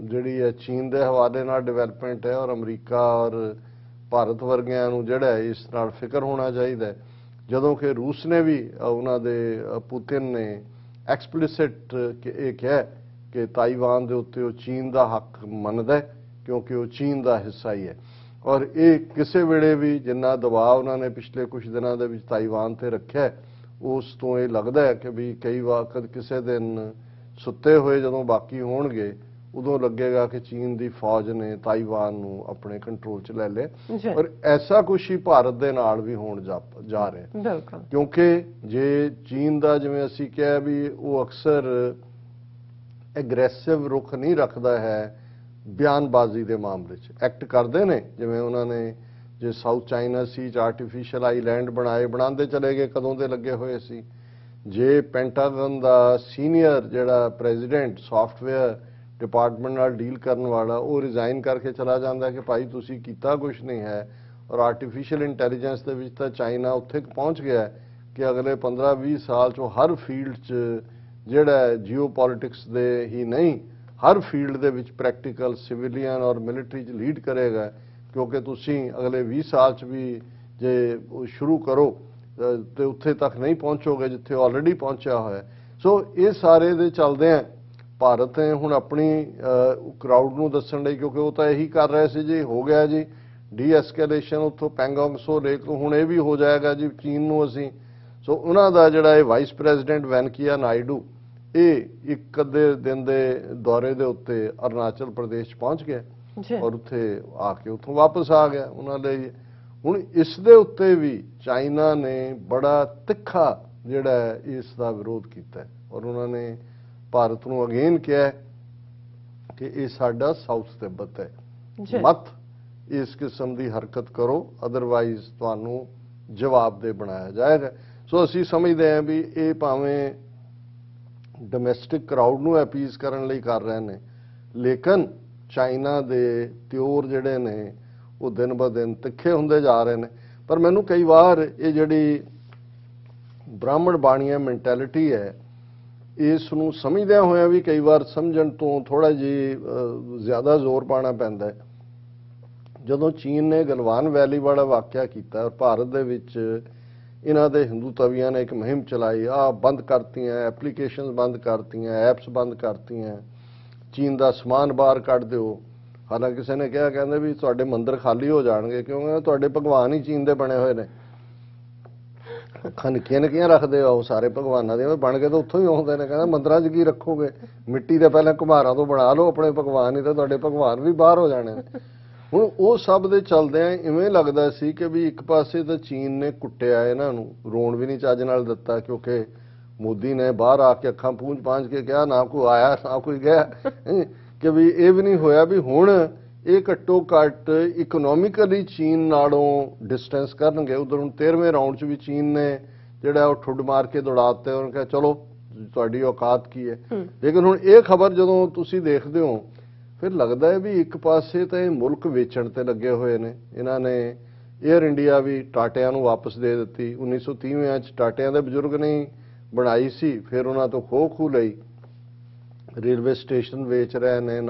ਜਿਹੜੀ ਹੈ ਚੀਨ ਦੇ ਹਵਾਲੇ ਨਾਲ ਡਿਵੈਲਪਮੈਂਟ ਹੈ ਔਰ ਅਮਰੀਕਾ ਔਰ ਭਾਰਤ ਵਰਗਿਆਂ ਨੂੰ ਜਿਹੜਾ ਇਸ ਨਾਲ ਫਿਕਰ ਹੋਣਾ ਚਾਹੀਦਾ ਹੈ। ਜਦੋਂ ਕਿ ਰੂਸ ਨੇ ਵੀ ਉਹਨਾਂ ਦੇ ਪੁਤਿਨ ਨੇ ਐਕਸਪਲਿਸਿਟ ਇਹ ਕਿਹਾ ਕਿ ਤਾਈਵਾਨ ਦੇ ਉੱਤੇ ਉਹ ਚੀਨ ਦਾ ਹੱਕ ਮੰਨਦਾ ਹੈ ਕਿਉਂਕਿ ਉਹ ਚੀਨ ਦਾ ਹਿੱਸਾ ਹੀ ਹੈ। ਔਰ ਇਹ ਕਿਸੇ ਵੇਲੇ ਵੀ ਜਿੰਨਾ ਦਬਾਅ ਉਹਨਾਂ ਨੇ ਪਿਛਲੇ ਕੁਝ ਦਿਨਾਂ ਦੇ ਵਿੱਚ ਤਾਈਵਾਨ ਤੇ ਰੱਖਿਆ, ਉਸ ਤੋਂ ਇਹ ਲੱਗਦਾ ਹੈ ਕਿ ਵੀ ਕਈ ਵਾਰ ਕਿਸੇ ਦਿਨ ਸੁੱਤੇ ਹੋਏ ਜਦੋਂ ਬਾਕੀ ਹੋਣਗੇ ਉਦੋਂ ਲੱਗੇਗਾ ਕਿ ਚੀਨ ਦੀ ਫੌਜ ਨੇ ਤਾਈਵਾਨ ਨੂੰ ਆਪਣੇ ਕੰਟਰੋਲ 'ਚ ਲੈ ਲਿਆ। ਔਰ ਐਸਾ ਕੁਝ ਹੀ ਭਾਰਤ ਦੇ ਨਾਲ ਵੀ ਹੋਣ ਜਾ ਰਿਹਾ, ਕਿਉਂਕਿ ਜੇ ਚੀਨ ਦਾ ਜਿਵੇਂ ਅਸੀਂ ਕਿਹਾ ਵੀ ਉਹ ਅਕਸਰ ਐਗਰੈਸਿਵ ਰੁਖ ਨਹੀਂ ਰੱਖਦਾ ਹੈ, ਬਿਆਨਬਾਜ਼ੀ ਦੇ ਮਾਮਲੇ 'ਚ ਐਕਟ ਕਰਦੇ ਨੇ। ਜਿਵੇਂ ਉਹਨਾਂ ਨੇ ਜੇ ਸਾਊਥ ਚਾਈਨਾ ਸੀ 'ਚ ਆਰਟੀਫਿਸ਼ਲ ਆਈਲੈਂਡ ਬਣਾਉਂਦੇ ਚਲੇ ਗਏ, ਕਦੋਂ ਦੇ ਲੱਗੇ ਹੋਏ ਸੀ। ਜੇ ਪੈਂਟਾਗਨ ਦਾ ਸੀਨੀਅਰ ਜਿਹੜਾ ਪ੍ਰੈਜ਼ੀਡੈਂਟ ਸੌਫਟਵੇਅਰ ਡਿਪਾਰਟਮੈਂਟ ਨਾਲ ਡੀਲ ਕਰਨ ਵਾਲਾ ਉਹ ਰਿਜ਼ਾਈਨ ਕਰਕੇ ਚਲਾ ਜਾਂਦਾ ਕਿ ਭਾਈ ਤੁਸੀਂ ਕੀਤਾ ਕੁਝ ਨਹੀਂ ਹੈ, ਔਰ ਆਰਟੀਫਿਸ਼ੀਅਲ ਇੰਟੈਲੀਜੈਂਸ ਦੇ ਵਿੱਚ ਤਾਂ ਚਾਈਨਾ ਉੱਥੇ ਪਹੁੰਚ ਗਿਆ ਕਿ ਅਗਲੇ 15-20 ਸਾਲ 'ਚੋਂ ਹਰ ਫੀਲਡ 'ਚ ਜਿਹੜਾ ਜੀਓ ਪੋਲਿਟਿਕਸ ਦੇ ਹੀ ਨਹੀਂ ਹਰ ਫੀਲਡ ਦੇ ਵਿੱਚ ਪ੍ਰੈਕਟੀਕਲ ਸਿਵਿਲੀਅਨ ਔਰ ਮਿਲਟਰੀ 'ਚ ਲੀਡ ਕਰੇਗਾ, ਕਿਉਂਕਿ ਤੁਸੀਂ ਅਗਲੇ 20 ਸਾਲ 'ਚ ਵੀ ਜੇ ਸ਼ੁਰੂ ਕਰੋ ਤੇ ਉੱਥੇ ਤੱਕ ਨਹੀਂ ਪਹੁੰਚੋਗੇ ਜਿੱਥੇ ਆਲਰੇਡੀ ਪਹੁੰਚਿਆ ਹੋਇਆ। ਸੋ ਇਹ ਸਾਰੇ ਦੇ ਚੱਲਦੇ ਆ ਭਾਰਤ ਨੇ ਹੁਣ ਆਪਣੀ ਕਰਾਊਡ ਨੂੰ ਦੱਸਣ ਲਈ, ਕਿਉਂਕਿ ਉਹ ਤਾਂ ਇਹੀ ਕਰ ਰਹੇ ਸੀ ਜੀ ਹੋ ਗਿਆ ਜੀ ਡੀ ਐਸਕੇਲੇਸ਼ਨ ਉੱਥੋਂ ਪੈਂਗੋਂਗ ਸੋ ਲੇਕ ਤੋਂ, ਹੁਣ ਇਹ ਵੀ ਹੋ ਜਾਏਗਾ ਜੀ ਚੀਨ ਨੂੰ ਅਸੀਂ। ਸੋ ਉਹਨਾਂ ਦਾ ਜਿਹੜਾ ਇਹ ਵਾਈਸ ਪ੍ਰੈਜ਼ੀਡੈਂਟ ਵੈਂਕਈਆ ਨਾਇਡੂ ਇਹ ਇੱਕ ਅੱਧੇ ਦਿਨ ਦੇ ਦੌਰੇ ਦੇ ਉੱਤੇ ਅਰੁਣਾਚਲ ਪ੍ਰਦੇਸ਼ ਪਹੁੰਚ ਗਿਆ ਔਰ ਉੱਥੇ ਆ ਕੇ ਉੱਥੋਂ ਵਾਪਸ ਆ ਗਿਆ ਉਹਨਾਂ ਲਈ। ਹੁਣ ਇਸ ਦੇ ਉੱਤੇ ਵੀ ਚਾਈਨਾ ਨੇ ਬੜਾ ਤਿੱਖਾ ਜਿਹੜਾ ਇਸ ਦਾ ਵਿਰੋਧ ਕੀਤਾ ਔਰ ਉਹਨਾਂ ਨੇ ਭਾਰਤ ਨੂੰ ਅਗੇਨ ਕਿਹਾ ਕਿ ਇਹ ਸਾਡਾ ਸਾਊਥ ਤਿੱਬਤ ਹੈ, ਮਤ ਇਸ ਕਿਸਮ ਦੀ ਹਰਕਤ ਕਰੋ ਅਦਰਵਾਈਜ਼ ਤੁਹਾਨੂੰ ਜਵਾਬਦੇਹ ਬਣਾਇਆ ਜਾਏਗਾ। ਸੋ ਅਸੀਂ ਸਮਝਦੇ ਹਾਂ ਵੀ ਇਹ ਭਾਵੇਂ ਡੋਮੈਸਟਿਕ ਕਰਾਊਡ ਨੂੰ ਅਪੀਜ਼ ਕਰਨ ਲਈ ਕਰ ਰਹੇ ਨੇ, ਲੇਕਿਨ ਚਾਈਨਾ ਦੇ ਤਿਉਰ ਜਿਹੜੇ ਨੇ ਉਹ ਦਿਨ ਬ ਦਿਨ ਤਿੱਖੇ ਹੁੰਦੇ ਜਾ ਰਹੇ ਨੇ। ਪਰ ਮੈਨੂੰ ਕਈ ਵਾਰ ਇਹ ਜਿਹੜੀ ਬ੍ਰਾਹਮਣ ਬਾਣੀਆ ਮੈਂਟੈਲਿਟੀ ਹੈ, ਇਸ ਨੂੰ ਸਮਝਦਿਆਂ ਹੋਇਆਂ ਵੀ ਕਈ ਵਾਰ ਸਮਝਣ ਤੋਂ ਥੋੜਾ ਜਿਹਾ ਜ਼ਿਆਦਾ ਜ਼ੋਰ ਪਾਉਣਾ ਪੈਂਦਾ ਹੈ। ਜਦੋਂ ਚੀਨ ਨੇ ਗਲਵਾਨ ਵੈਲੀ ਵਾਲਾ ਵਾਕਿਆ ਕੀਤਾ ਔਰ ਭਾਰਤ ਦੇ ਵਿੱਚ ਇਹਨਾਂ ਦੇ ਹਿੰਦੂ ਤਵੀਆਂ ਨੇ ਇੱਕ ਮੁਹਿੰਮ ਚਲਾਈ, ਬੰਦ ਕਰਤੀਆਂ, ਐਪਲੀਕੇਸ਼ਨਸ ਬੰਦ ਕਰਤੀਆਂ, ਐਪਸ ਬੰਦ ਕਰਤੀਆਂ, ਚੀਨ ਦਾ ਸਮਾਨ ਬਾਹਰ ਕੱਢ ਦਿਓ। ਹਾਲਾਂਕਿ ਕਿਸੇ ਨੇ ਕਿਹਾ, ਕਹਿੰਦੇ ਵੀ ਤੁਹਾਡੇ ਮੰਦਿਰ ਖਾਲੀ ਹੋ ਜਾਣਗੇ, ਕਿਉਂਕਿ ਤੁਹਾਡੇ ਭਗਵਾਨ ਹੀ ਚੀਨ ਦੇ ਬਣੇ ਹੋਏ ਨੇ। ਅੱਖਾਂ ਨਿੱਕੀਆਂ ਰੱਖਦੇ ਆ ਉਹ ਸਾਰੇ ਭਗਵਾਨਾਂ ਦੇ, ਬਣ ਕੇ ਤਾਂ ਉੱਥੋਂ ਹੀ ਆਉਂਦੇ ਨੇ। ਕਹਿੰਦਾ ਮੰਦਿਰਾਂ 'ਚ ਕੀ ਰੱਖੋਗੇ, ਮਿੱਟੀ ਦੇ ਪਹਿਲਾਂ ਘੁਮਾਰਾਂ ਤੋਂ ਬਣਾ ਲਓ ਆਪਣੇ ਭਗਵਾਨ ਹੀ, ਤਾਂ ਤੁਹਾਡੇ ਭਗਵਾਨ ਵੀ ਬਾਹਰ ਹੋ ਜਾਣੇ ਨੇ। ਹੁਣ ਉਹ ਸਭ ਦੇ ਚੱਲਦਿਆਂ ਇਵੇਂ ਲੱਗਦਾ ਸੀ ਕਿ ਵੀ ਇੱਕ ਪਾਸੇ ਤਾਂ ਚੀਨ ਨੇ ਕੁੱਟਿਆ ਇਹਨਾਂ ਨੂੰ, ਰੋਣ ਵੀ ਨਹੀਂ ਚੱਜ ਨਾਲ ਦਿੱਤਾ, ਕਿਉਂਕਿ ਮੋਦੀ ਨੇ ਬਾਹਰ ਆ ਕੇ ਅੱਖਾਂ ਪੂੰਝ ਕੇ ਕਿਹਾ ਨਾ ਕੋਈ ਆਇਆ ਨਾ ਕੋਈ ਗਿਆ, ਕਿ ਵੀ ਇਹ ਵੀ ਨਹੀਂ ਹੋਇਆ ਵੀ ਹੁਣ ਇਹ ਘੱਟੋ ਘੱਟ ਇਕਨੋਮਿਕਲੀ ਚੀਨ ਨਾਲੋਂ ਡਿਸਟੈਂਸ ਕਰਨਗੇ। ਉਧਰ ਹੁਣ 13ਵੇਂ ਰਾਊਂਡ 'ਚ ਵੀ ਚੀਨ ਨੇ ਜਿਹੜਾ ਉਹ ਠੁੱਡ ਮਾਰ ਕੇ ਦੌੜਾ ਦਿੱਤੇ, ਉਹਨੇ ਕਿਹਾ ਚਲੋ ਤੁਹਾਡੀ ਔਕਾਤ ਕੀ ਹੈ। ਲੇਕਿਨ ਹੁਣ ਇਹ ਖਬਰ ਜਦੋਂ ਤੁਸੀਂ ਦੇਖਦੇ ਹੋ ਫਿਰ ਲੱਗਦਾ ਹੈ ਵੀ ਇੱਕ ਪਾਸੇ ਤਾਂ ਇਹ ਮੁਲਕ ਵੇਚਣ ਤੇ ਲੱਗੇ ਹੋਏ ਨੇ। ਇਹਨਾਂ ਨੇ 에ਅਰ ਇੰਡੀਆ ਵੀ ਟਾਟਿਆਂ ਨੂੰ ਵਾਪਸ ਦੇ ਦਿੱਤੀ। 1930 'ਚ ਟਾਟਿਆਂ ਦੇ ਬਜ਼ੁਰਗ ਨੇ ਬਣਾਈ ਸੀ, ਫਿਰ ਉਹਨਾਂ ਤੋਂ ਖੋਹ ਲਈ। ਰੇਲਵੇ ਸਟੇਸ਼ਨ ਵੇਚ ਰਹੇ ਨੇ,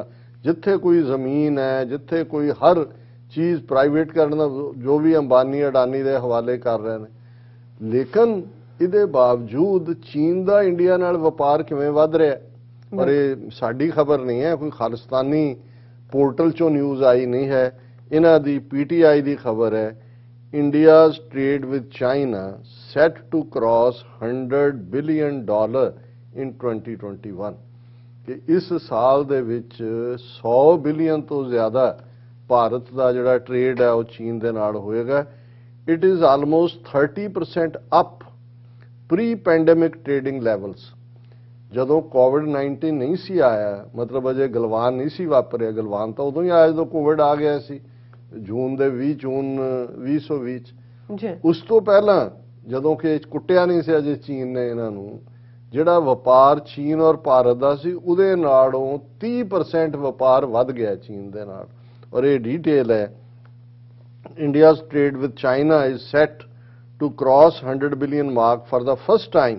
ਜਿੱਥੇ ਕੋਈ ਜ਼ਮੀਨ ਹੈ, ਜਿੱਥੇ ਕੋਈ ਹਰ ਚੀਜ਼ ਪ੍ਰਾਈਵੇਟ ਕਰਨ ਦਾ ਜੋ ਵੀ ਅੰਬਾਨੀ ਅਡਾਨੀ ਦੇ ਹਵਾਲੇ ਕਰ ਰਹੇ ਨੇ। ਲੇਕਿਨ ਇਹਦੇ ਬਾਵਜੂਦ ਚੀਨ ਦਾ ਇੰਡੀਆ ਨਾਲ ਵਪਾਰ ਕਿਵੇਂ ਵੱਧ ਰਿਹਾ, ਪਰ ਇਹ ਸਾਡੀ ਖਬਰ ਨਹੀਂ ਹੈ, ਕੋਈ ਖਾਲਿਸਤਾਨੀ ਪੋਰਟਲ ਚੋਂ ਨਿਊਜ਼ ਆਈ ਨਹੀਂ ਹੈ, ਇਹਨਾਂ ਦੀ PTI ਦੀ ਖਬਰ ਹੈ। India's trade with China set to cross $100 billion in 2021, ਕਿ ਇਸ ਸਾਲ ਦੇ ਵਿੱਚ 100 ਬਿਲੀਅਨ ਤੋਂ ਜ਼ਿਆਦਾ ਭਾਰਤ ਦਾ ਜਿਹੜਾ ਟ੍ਰੇਡ ਹੈ ਉਹ ਚੀਨ ਦੇ ਨਾਲ ਹੋਏਗਾ। It is almost 30% up pre pandemic trading levels. ਜਦੋਂ ਕੋਵਿਡ-19 ਨਹੀਂ ਸੀ ਆਇਆ, ਮਤਲਬ ਅਜੇ ਗਲਵਾਨ ਨਹੀਂ ਸੀ ਵਾਪਰਿਆ, ਗਲਵਾਨ ਤਾਂ ਉਦੋਂ ਹੀ ਆਇਆ ਜਦੋਂ ਕੋਵਿਡ ਆ ਗਿਆ ਸੀ, ਜੂਨ 2020 ਚ। ਉਸ ਤੋਂ ਪਹਿਲਾਂ ਜਦੋਂ ਕਿ ਕੁੱਟਿਆ ਨਹੀਂ ਸੀ ਅਜੇ ਚੀਨ ਨੇ ਇਹਨਾਂ ਨੂੰ, ਜਿਹੜਾ ਵਪਾਰ ਚੀਨ ਔਰ ਭਾਰਤ ਦਾ ਸੀ ਉਹਦੇ ਨਾਲੋਂ 30% ਵਪਾਰ ਵੱਧ ਗਿਆ ਚੀਨ ਦੇ ਨਾਲ। ਔਰ ਇਹ ਡੀਟੇਲ ਹੈ, India's trade with China is set to cross 100 billion mark for the first time